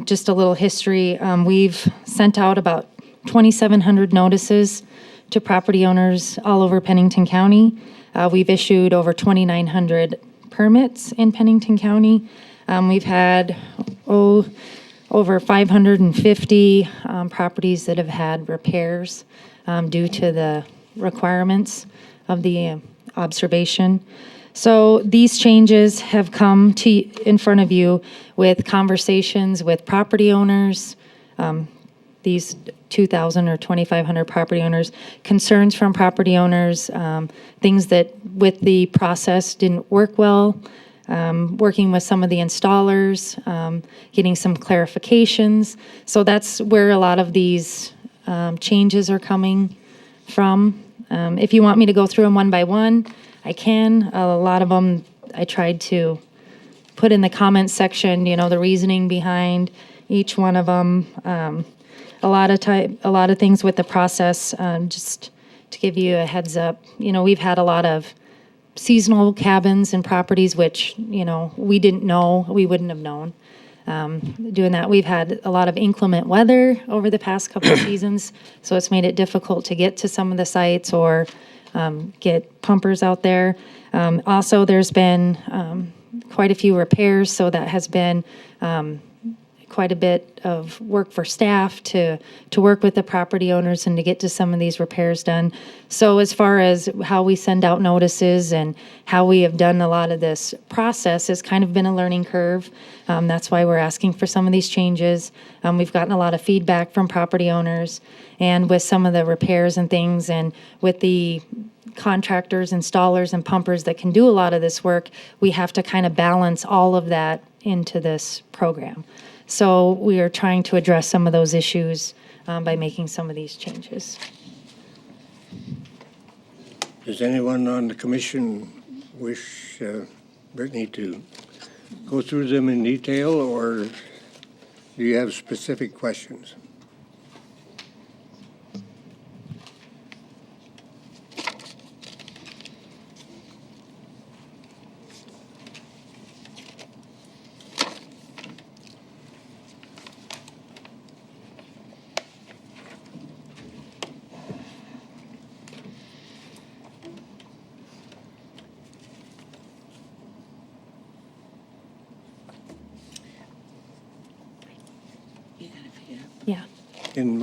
Just a little history. We've sent out about 2,700 notices to property owners all over Pennington County. We've issued over 2,900 permits in Pennington County. We've had, over 550 properties that have had repairs due to the requirements of the observation. So these changes have come in front of you with conversations with property owners, these 2,000 or 2,500 property owners, concerns from property owners, things that with the process didn't work well, working with some of the installers, getting some clarifications. So that's where a lot of these changes are coming from. If you want me to go through them one by one, I can. A lot of them I tried to put in the comments section, the reasoning behind each one of them. A lot of things with the process, just to give you a heads up, we've had a lot of seasonal cabins and properties, which, we didn't know, we wouldn't have known. Doing that, we've had a lot of inclement weather over the past couple of seasons, so it's made it difficult to get to some of the sites or get pumpers out there. Also, there's been quite a few repairs, so that has been quite a bit of work for staff to work with the property owners and to get to some of these repairs done. So as far as how we send out notices and how we have done a lot of this process, has kind of been a learning curve. That's why we're asking for some of these changes. We've gotten a lot of feedback from property owners, and with some of the repairs and things, and with the contractors, installers, and pumpers that can do a lot of this work, we have to kind of balance all of that into this program. So we are trying to address some of those issues by making some of these changes. Does anyone on the commission wish Brittany to go through them in detail, or do you have specific questions? Yeah. In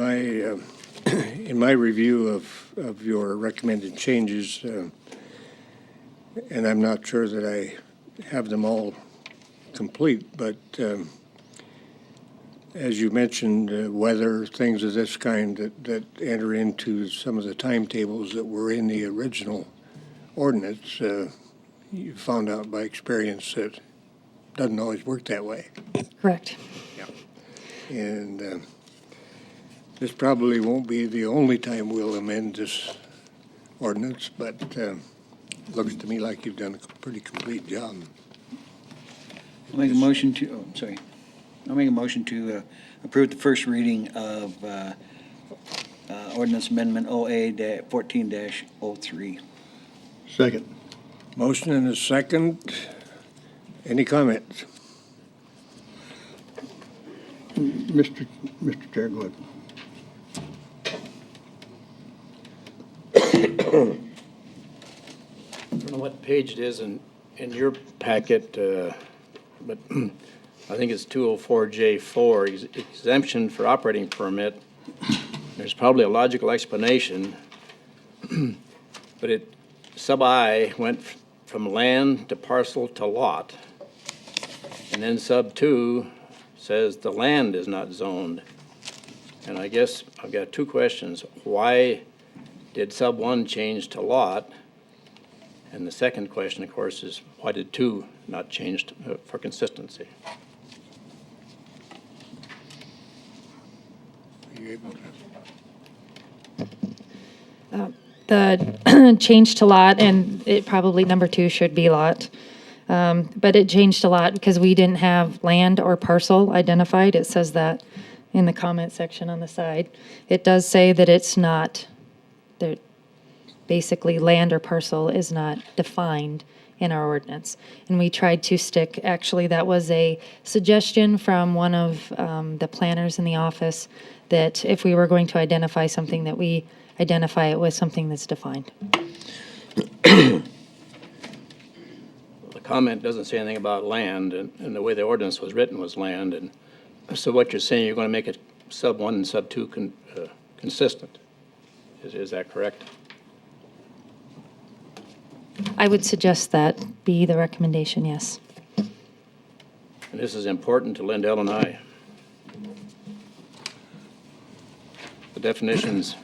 my review of your recommended changes, and I'm not sure that I have them all complete, but as you mentioned, weather, things of this kind that enter into some of the timetables that were in the original ordinance, you found out by experience that it doesn't always work that way. Correct. And this probably won't be the only time we'll amend this ordinance, but looks to me like you've done a pretty complete job. I'll make a motion to, I'll make a motion to approve the first reading of ordinance amendment OA 14-03. Second. Motion and a second. Any comments? Mr. Chair, go ahead. I don't know what page it is in your packet, but I think it's 204J4, exemption for operating permit. There's probably a logical explanation, but sub-I went from land to parcel to lot, and then sub-2 says the land is not zoned. And I guess I've got two questions. Why did sub-1 change to lot? And the second question, of course, is why did 2 not change for consistency? The change to lot, and it probably number 2 should be lot. But it changed a lot because we didn't have land or parcel identified. It says that in the comment section on the side. It does say that it's not, that basically land or parcel is not defined in our ordinance. And we tried to stick, actually that was a suggestion from one of the planners in the office, that if we were going to identify something, that we identify it with something that's defined. The comment doesn't say anything about land, and the way the ordinance was written was land. And so what you're saying, you're going to make it sub-1 and sub-2 consistent. Is that correct? I would suggest that be the recommendation, yes. And this is important to Lindell and I. The definitions,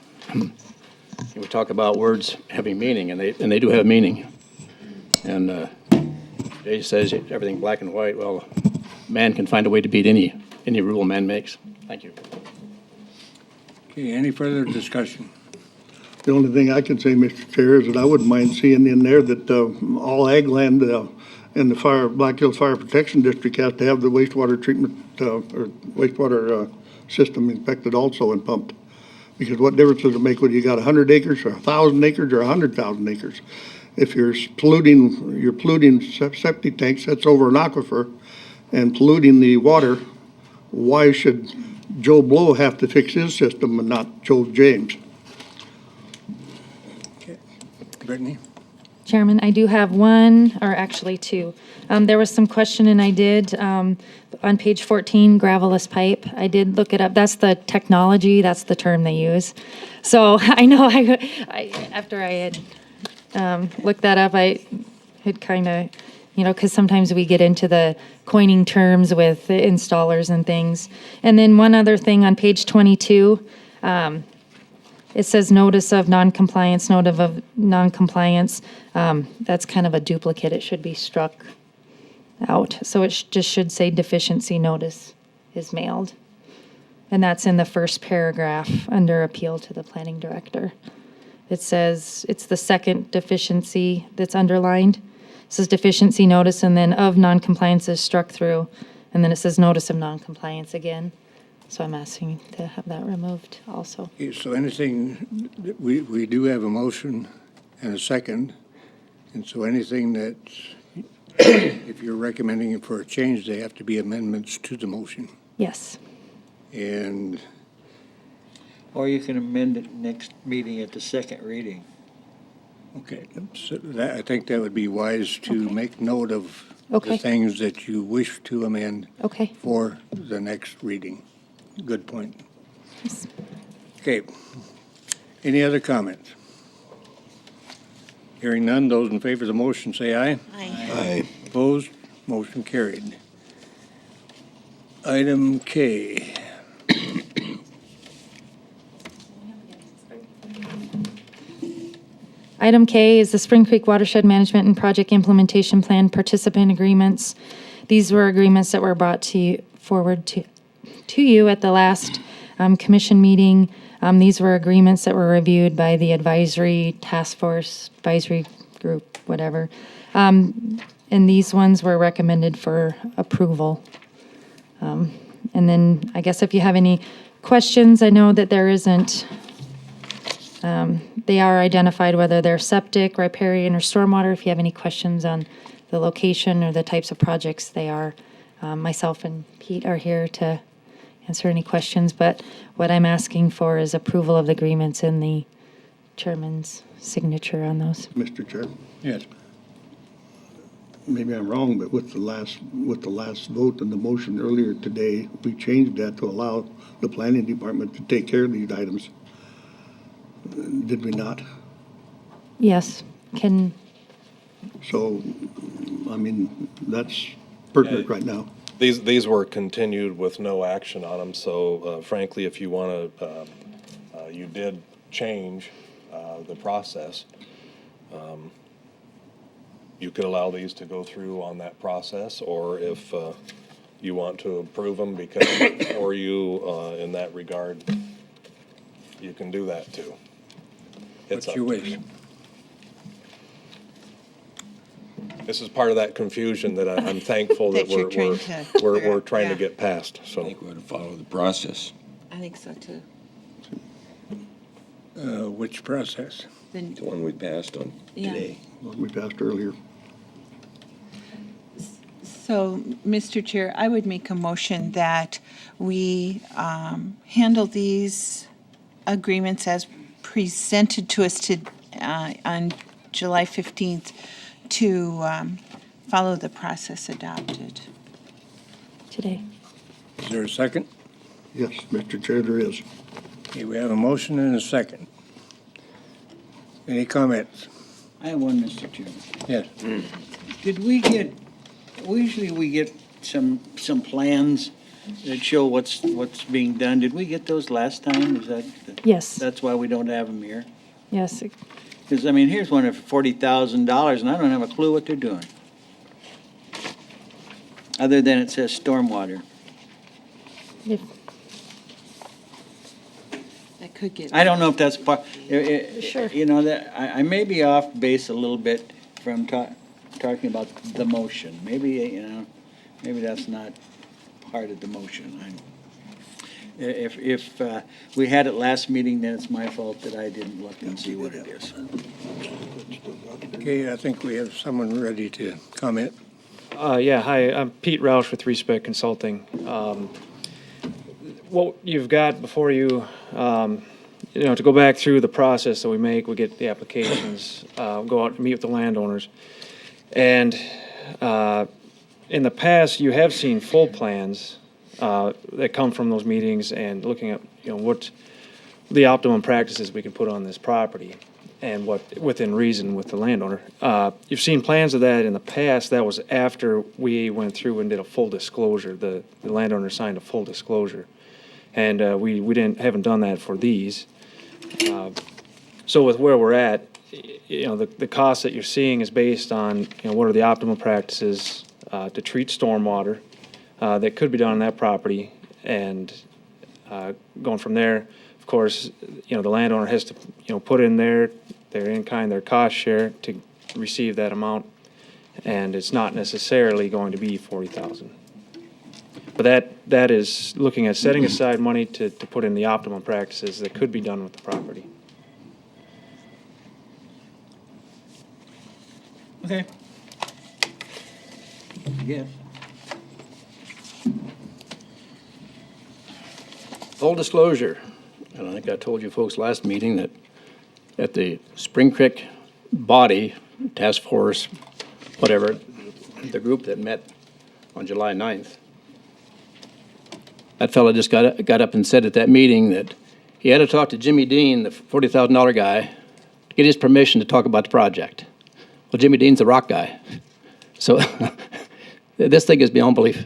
we talk about words having meaning, and they do have meaning. And Jay says everything black and white. Well, man can find a way to beat any rule man makes. Thank you. Okay, any further discussion? The only thing I can say, Mr. Chair, is that I wouldn't mind seeing in there that all ag land And the Black Hills Fire Protection District has to have the wastewater treatment, or wastewater system inspected also and pumped. Because what difference does it make whether you got 100 acres or 1,000 acres or 100,000 acres? If you're polluting septic tanks, that's over an aquifer, and polluting the water, why should Joe Blow have to fix his system and not Joe James? Brittany? Chairman, I do have one, or actually two. There was some question, and I did, on page 14, gravelless pipe, I did look it up. That's the technology, that's the term they use. So I know after I had looked that up, I had kind of, because sometimes we get into the coining terms with the installers and things. And then one other thing on page 22, it says notice of noncompliance, notice of noncompliance. That's kind of a duplicate. It should be struck out. So it just should say deficiency notice is mailed. And that's in the first paragraph under appeal to the planning director. It says, it's the second deficiency that's underlined. It says deficiency notice, and then of noncompliance is struck through. And then it says notice of noncompliance again. So I'm asking to have that removed also. Okay, so anything, we do have a motion and a second, and so anything that, if you're recommending it for a change, they have to be amendments to the motion. Yes. And Or you can amend it next meeting at the second reading. okay, so I think that would be wise to make note of Okay. the things that you wish to amend Okay. for the next reading. Good point. Yes. Okay. Any other comments? Hearing none, those in favor of the motion say aye. Aye. Opposed? Motion carried. Item K. Item K is the Spring Creek Watershed Management and Project Implementation Plan Participant Agreements. These were agreements that were brought forward to you at the last commission meeting. These were agreements that were reviewed by the advisory task force, advisory group, whatever. And these ones were recommended for approval. And then I guess if you have any questions, I know that there isn't. They are identified whether they're septic, riparian, or stormwater. If you have any questions on the location or the types of projects they are, myself and Pete are here to answer any questions. But what I'm asking for is approval of the agreements and the chairman's signature on those. Mr. Chair, Yes. maybe I'm wrong, but with the last vote and the motion earlier today, we changed that to allow the planning department to take care of these items. Did we not? Yes. So, I mean, that's pertinent right now. These were continued with no action on them, so frankly, if you want to, you did change the process. You could allow these to go through on that process, or if you want to approve them because for you in that regard, you can do that too. It's What's your up to wish? you. This is part of that confusion that I'm thankful that That you're trying to we're figure out, trying to yeah. get past, I so. think we ought to follow the process. I think so too. Which process? The one we passed on Yeah. today. What we passed earlier. So, Mr. Chair, I would make a motion that we handle these agreements as presented to us on July 15th to follow the process adopted. Today. Is there a second? Yes, Mr. Chair, there is. Okay, we have a motion and a second. Any comments? I have one, Mr. Chairman. Yes. Did we usually get some plans that show what's being done. Did we get those last time? Is that? Yes. That's why we don't have them here? Yes. Because, I mean, here's one for $40,000, and I don't have a clue what they're doing. Other than it says stormwater. If, That could get. I don't know if that's part, Sure. you know, that, I may be off base a little bit from talking about the motion. Maybe, maybe that's not part of the motion. If we had it last meeting, then it's my fault that I didn't look and see what it is. Okay, I think we have someone ready to comment. Yeah, hi, I'm Pete Roush with Respect Consulting. What you've got before you, to go back through the process that we make, we get the applications, go out and meet with the landowners. And in the past, you have seen full plans that come from those meetings and looking at, what the optimum practices we can put on this property and what within reason with the landowner. You've seen plans of that in the past. That was after we went through and did a full disclosure. The landowner signed a full disclosure. And we haven't done that for these. So with where we're at, the cost that you're seeing is based on, what are the optimal practices to treat stormwater that could be done on that property. And going from there, of course, the landowner has to, put in their in-kind, their cost share to receive that amount. And it's not necessarily going to be $40,000. But that is looking at setting aside money to put in the optimum practices that could be done with the property. Okay. Yes. Full disclosure, and I think I told you folks last meeting that at the Spring Creek body, task force, whatever, the group that met on July 9th, that fellow just got up and said at that meeting that he had to talk to Jimmy Dean, the $40,000 guy, to get his permission to talk about the project. Well, Jimmy Dean's a rock guy. So this thing is beyond belief.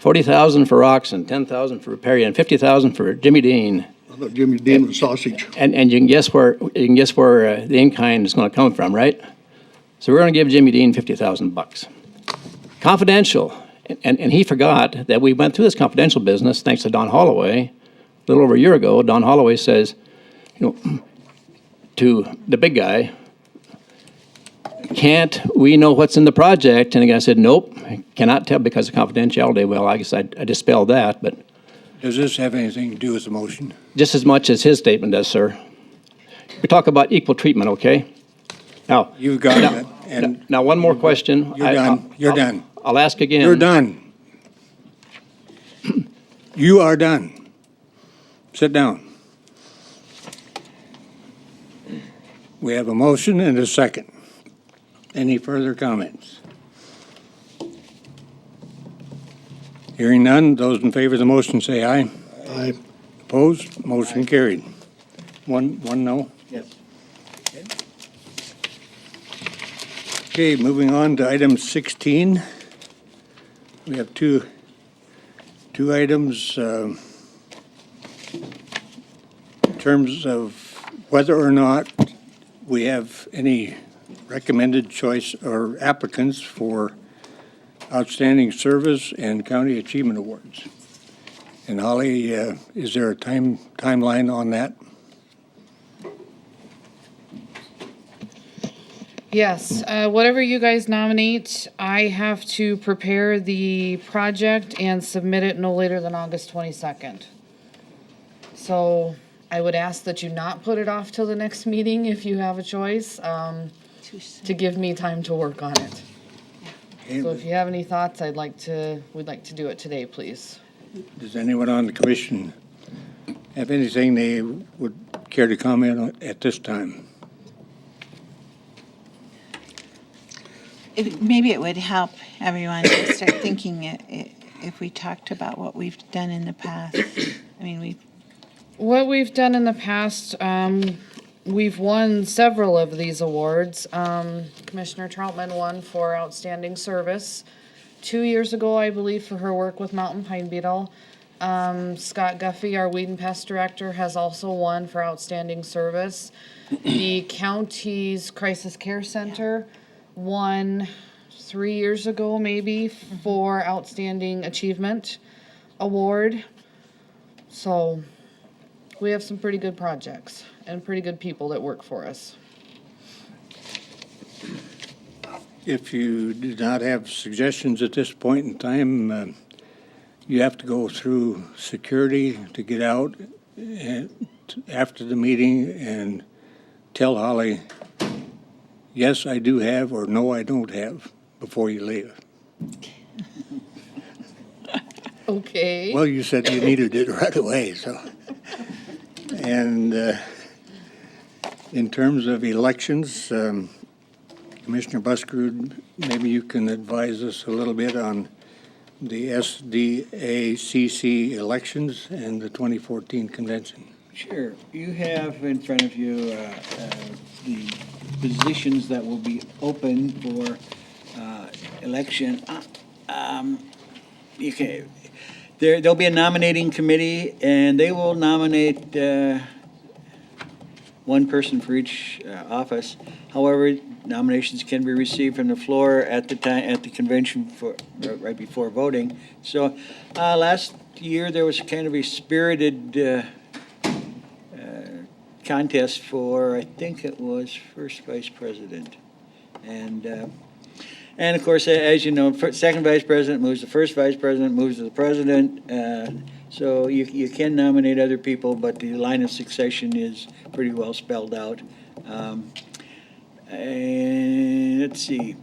$40,000 for rocks and $10,000 for repair and $50,000 for Jimmy Dean. I thought Jimmy Dean was sausage. And you can guess where the in-kind is going to come from, right? So we're going to give Jimmy Dean $50,000. Confidential. And he forgot that we went through this confidential business thanks to Don Holloway. A little over a year ago, Don Holloway says, to the big guy, can't we know what's in the project? And the guy said, nope, cannot tell because of confidentiality. Well, I guess I dispelled that, but. Does this have anything to do with the motion? Just as much as his statement does, sir. We talk about equal treatment, okay? Now. You've got it. And now, one more question. You're done. You're done. I'll ask again. You're done. You are done. Sit down. We have a motion and a second. Any further comments? Hearing none, those in favor of the motion say aye. Aye. Opposed? Motion carried. One no? Yes. Okay, moving on to item 16. We have two items in terms of whether or not we have any recommended choice or applicants for outstanding service and county achievement awards. And Holly, is there a timeline on that? Yes, whatever you guys nominate, I have to prepare the project and submit it no later than August 22nd. So I would ask that you not put it off till the next meeting if you have a choice, to give me time to work on it. So if you have any thoughts, we'd like to do it today, please. Does anyone on the commission have anything they would care to comment on at this time? Maybe it would help everyone to start thinking if we talked about what we've done in the past. I mean, What we've done in the past, we've won several of these awards. Commissioner Troutman won for outstanding service 2 years ago, I believe, for her work with mountain pine beetle. Scott Guffey, our weed and pest director, has also won for outstanding service. The county's crisis care center won 3 years ago, maybe, for outstanding achievement award. So we have some pretty good projects and pretty good people that work for us. If you do not have suggestions at this point in time, you have to go through security to get out after the meeting and tell Holly, yes, I do have, or no, I don't have, before you leave. Okay. Well, you said you needed it right away, so. And in terms of elections, Commissioner Buskerud, maybe you can advise us a little bit on the SDACC elections and the 2014 convention. Sure. You have in front of you the positions that will be open for election. There'll be a nominating committee, and they will nominate one person for each office. However, nominations can be received from the floor at the convention right before voting. So last year there was kind of a spirited contest for, I think it was first vice president, and of course, as you know, second vice president moves to first vice president, moves to the president. So you can nominate other people, but the line of succession is pretty well spelled out. And let's see,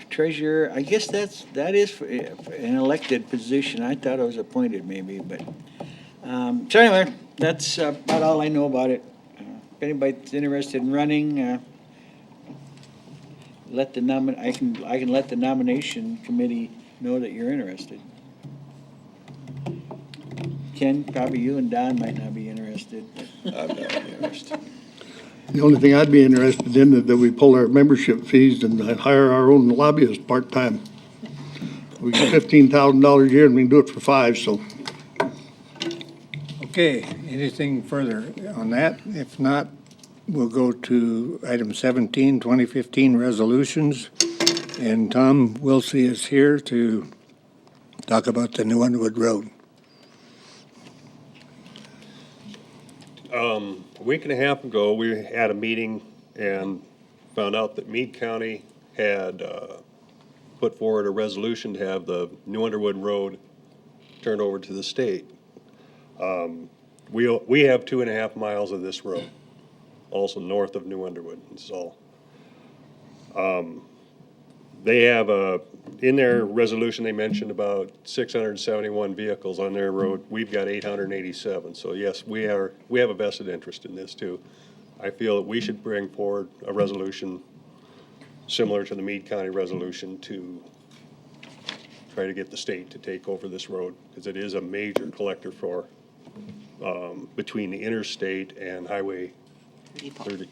treasurer. I guess that is an elected position. I thought I was appointed, maybe, but so anyway, that's about all I know about it. If anybody's interested in running, I can let the nomination committee know that you're interested. Ken, probably you and Don might not be interested. I'm not interested. The only thing I'd be interested in is that we pull our membership fees and hire our own lobbyist part-time. We get $15,000 a year and we can do it for 5, so. Okay, anything further on that? If not, we'll go to item 17, 2015 resolutions. And Tom Wilsey is here to talk about the New Underwood Road. A week and a half ago, we had a meeting and found out that Meade County had put forward a resolution to have the New Underwood Road turned over to the state. We have 2.5 miles of this road, also north of New Underwood. So they have in their resolution, they mentioned about 671 vehicles on their road. We've got 887. So yes, we have a vested interest in this too. I feel that we should bring forward a resolution similar to the Meade County resolution to try to get the state to take over this road, because it is a major collector for between the interstate and Highway 30.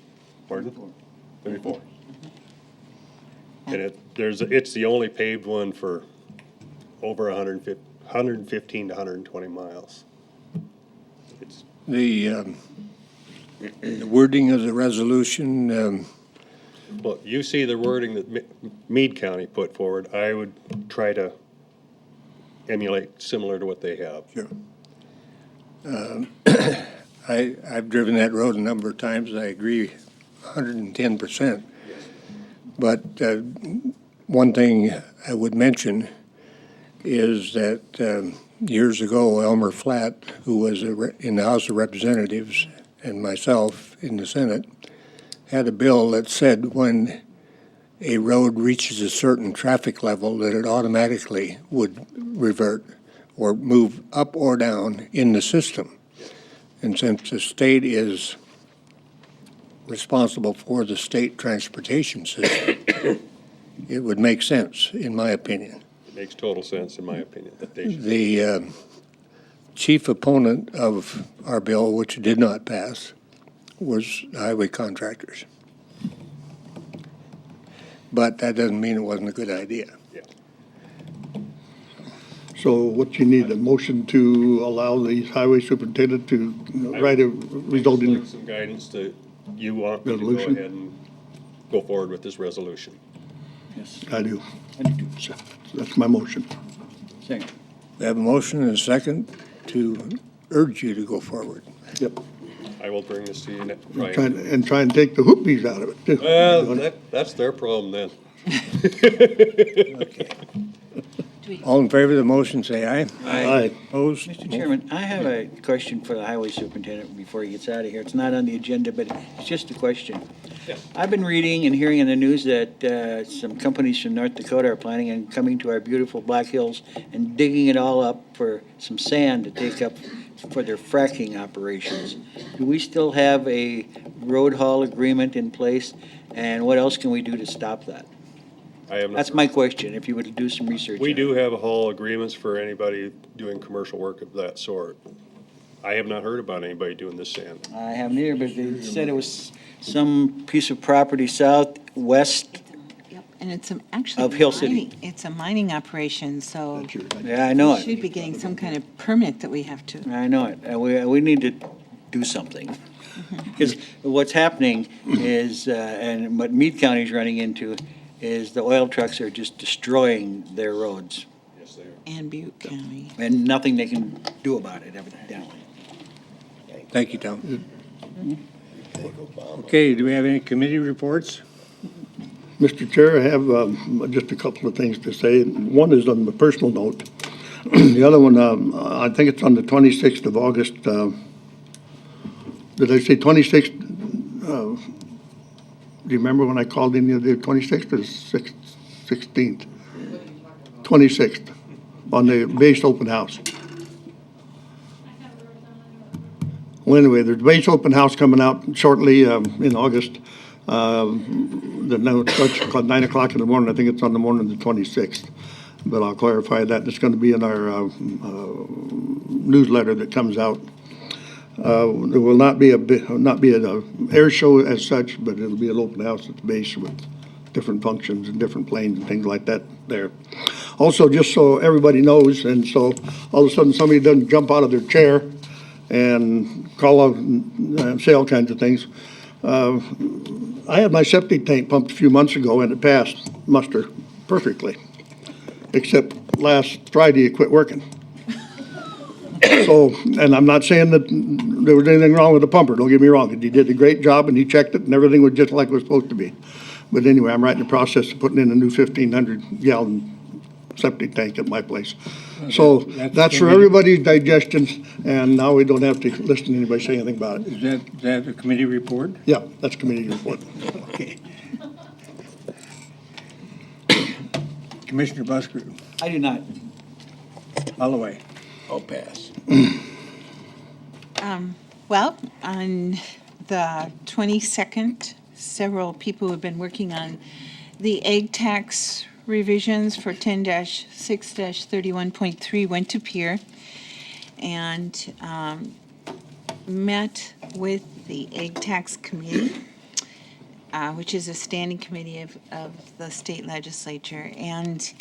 Pardon? 34. And it's the only paved one for over 115 to 120 miles. The wording of the resolution, well, you see the wording that Meade County put forward. I would try to emulate similar to what they have. Sure. I've driven that road a number of times. I agree 110%. But one thing I would mention is that years ago, Elmer Flatt, who was in the House of Representatives, and myself in the Senate, had a bill that said when a road reaches a certain traffic level that it automatically would revert or move up or down in the system. And since the state is responsible for the state transportation system, it would make sense, in my opinion. It makes total sense, in my opinion, that they should. The chief opponent of our bill, which did not pass, was highway contractors. But that doesn't mean it wasn't a good idea. Yeah. So what you need, a motion to allow the highway superintendent to write a resulting Like some guidance that you want me to go resolution? ahead and go forward with this resolution. Yes. I do. I do. So that's my motion. Second. We have a motion and a second to urge you to go forward. Yep. I will bring this to you, And Ryan. try and take the whoopies out of it, too. Well, that's their problem then. All in favor of the motion, say aye. Aye. Opposed? Mr. Chairman, I have a question for the highway superintendent before he gets out of here. It's not on the agenda, but it's just a question. I've been reading and hearing in the news that some companies from North Dakota are planning on coming to our beautiful Black Hills and digging it all up for some sand to take up for their fracking operations. Do we still have a road haul agreement in place? And what else can we do to stop that? I have not That's my question, if you would do some research. We on do it. have haul agreements for anybody doing commercial work of that sort. I have not heard about anybody doing this sand. I haven't either, but they said it was some piece of property southwest. And it's actually Of Hill City. mining. It's a mining operation, so. Yeah, I know We it. should be getting some kind of permit that we have to. I know it. We need to do something. Because what's happening is, and what Meade County's running into, is the oil trucks are just destroying their roads. Yes, they are. And Butte County. And nothing they can do about it, evidently. Thank you, Tom. Okay, do we have any committee reports? Mr. Chair, I have just a couple of things to say. One is on a personal note. The other one, I think it's on the 26th of August. Did I say 26th? Do you remember when I called in the other day, 26th or 16th? 26th, on the base open house. Well, anyway, there's a base open house coming out shortly in August. It starts at 9 o'clock in the morning. I think it's on the morning of the 26th. But I'll clarify that. It's going to be in our newsletter that comes out. There will not be an air show as such, but it'll be an open house at the base with different functions and different planes and things like that there. Also, just so everybody knows, and so all of a sudden somebody doesn't jump out of their chair and call out and say all kinds of things. I had my septic tank pumped a few months ago and it passed muster perfectly, except last Friday it quit working. So, and I'm not saying that there was anything wrong with the pumper, don't get me wrong. He did a great job and he checked it and everything was just like it was supposed to be. But anyway, I'm right in the process of putting in a new 1,500 gallon septic tank at my place. So that's for everybody's digestion, and now we don't have to listen to anybody say anything about it. Is that a committee report? Yeah, that's committee report. Okay. Commissioner Busker, I do not. Holloway. I'll pass. Well, on the 22nd, several people have been working on the egg tax revisions for 10-6-31.3 went to Pier and met with the egg tax committee, which is a standing committee of the state legislature. And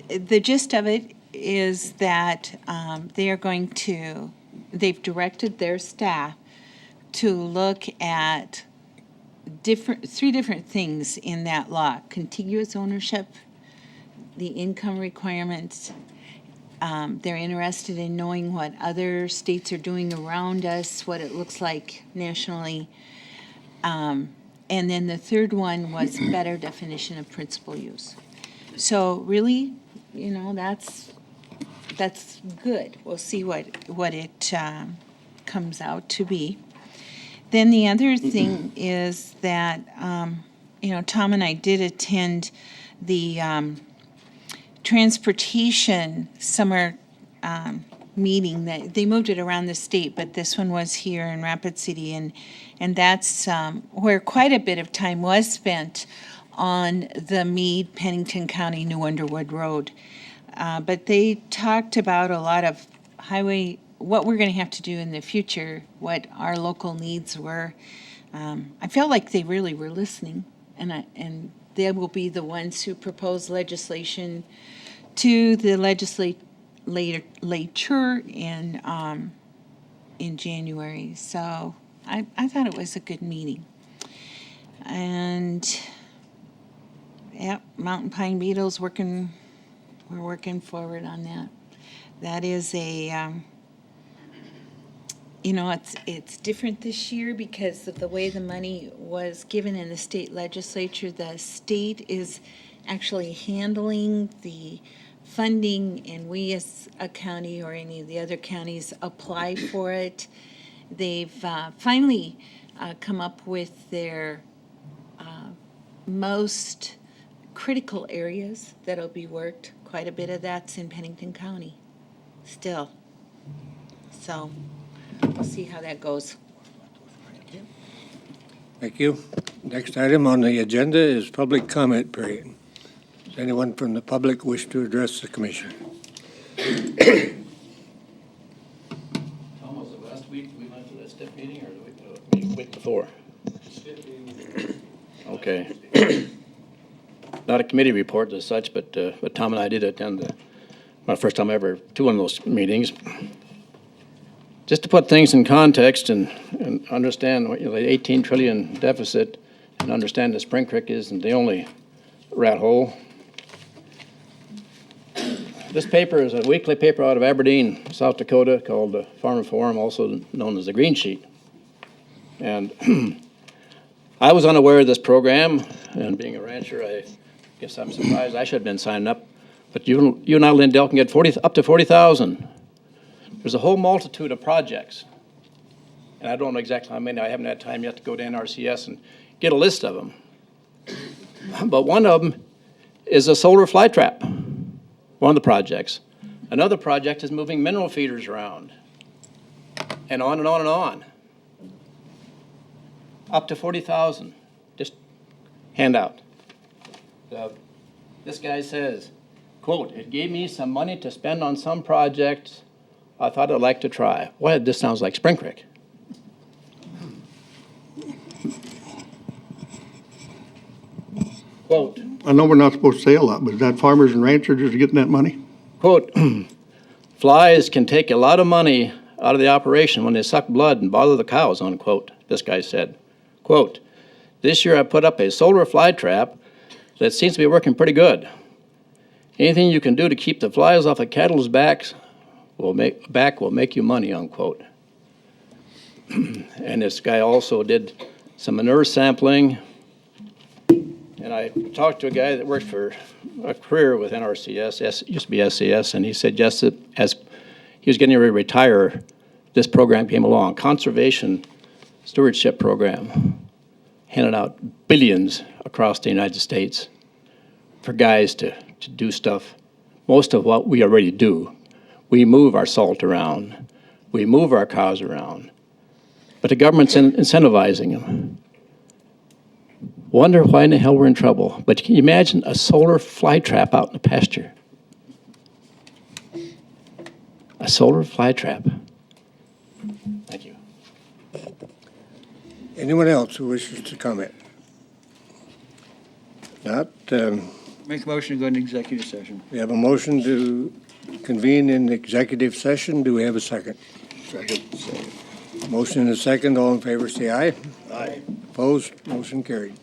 the gist of it is that they've directed their staff to look at three different things in that law: contiguous ownership, the income requirements. They're interested in knowing what other states are doing around us, what it looks like nationally. And then the third one was better definition of principal use. So really, that's good. We'll see what it comes out to be. Then the other thing is that, Tom and I did attend the transportation summer meeting. That they moved it around the state, but this one was here in Rapid City, and that's where quite a bit of time was spent on the Meade, Pennington County, New Underwood Road. But they talked about a lot of highway, what we're going to have to do in the future, what our local needs were. I felt like they really were listening, and they will be the ones who propose legislation to the legislature in January. So I thought it was a good meeting. And yep, Mountain Pine Beetles we're working forward on that. That is You know, it's different this year because of the way the money was given in the state legislature. The state is actually handling the funding, and we as a county or any of the other counties apply for it. They've finally come up with their most critical areas that'll be worked. Quite a bit of that's in Pennington County still. So we'll see how that goes. Thank you. Next item on the agenda is public comment period. Does anyone from the public wish to address the commission? Tom, was it last week we went to that STIP meeting or the week before? Okay. Not a committee report as such, but Tom and I did attend my first time ever to one of those meetings. Just to put things in context and understand what, the 18 trillion deficit, and understand that Spring Creek isn't the only rat hole. This paper is a weekly paper out of Aberdeen, South Dakota, called the Farm Forum, also known as the Green Sheet. And I was unaware of this program, and being a rancher, I guess I'm surprised. I should have been signing up. But you and I, Lindell, can get up to 40,000. There's a whole multitude of projects. And I don't know exactly how many. I haven't had time yet to go to NRCS and get a list of them. But one of them is a solar fly trap, one of the projects. Another project is moving mineral feeders around, and on and on and on. Up to 40,000, just hand out. This guy says, quote, "It gave me some money to spend on some projects I thought I'd like to try." Well, this sounds like Spring Creek. Quote. I know we're not supposed to say a lot, but is that farmers and ranchers just getting that money? Quote, "Flies can take a lot of money out of the operation when they suck blood and bother the cows," unquote, this guy said. Quote, "This year I put up a solar fly trap that seems to be working pretty good. Anything you can do to keep the flies off of cattle's backs will make you money," unquote. And this guy also did some manure sampling. And I talked to a guy that worked for a career with NRCS, used to be SCS, and he said just as he was getting ready to retire, this program came along, Conservation Stewardship Program, handed out billions across the United States for guys to do stuff, most of what we already do. We move our salt around. We move our cows around. But the government's incentivizing them. Wonder why in the hell we're in trouble. But can you imagine a solar fly trap out in the pasture? A solar fly trap. Thank you. Anyone else who wishes to comment? Not, Make a motion to go into executive session. we have a motion to convene in executive session. Do we have a second? Second. Motion and a second. All in favor, say aye. Aye. Opposed? Motion carried.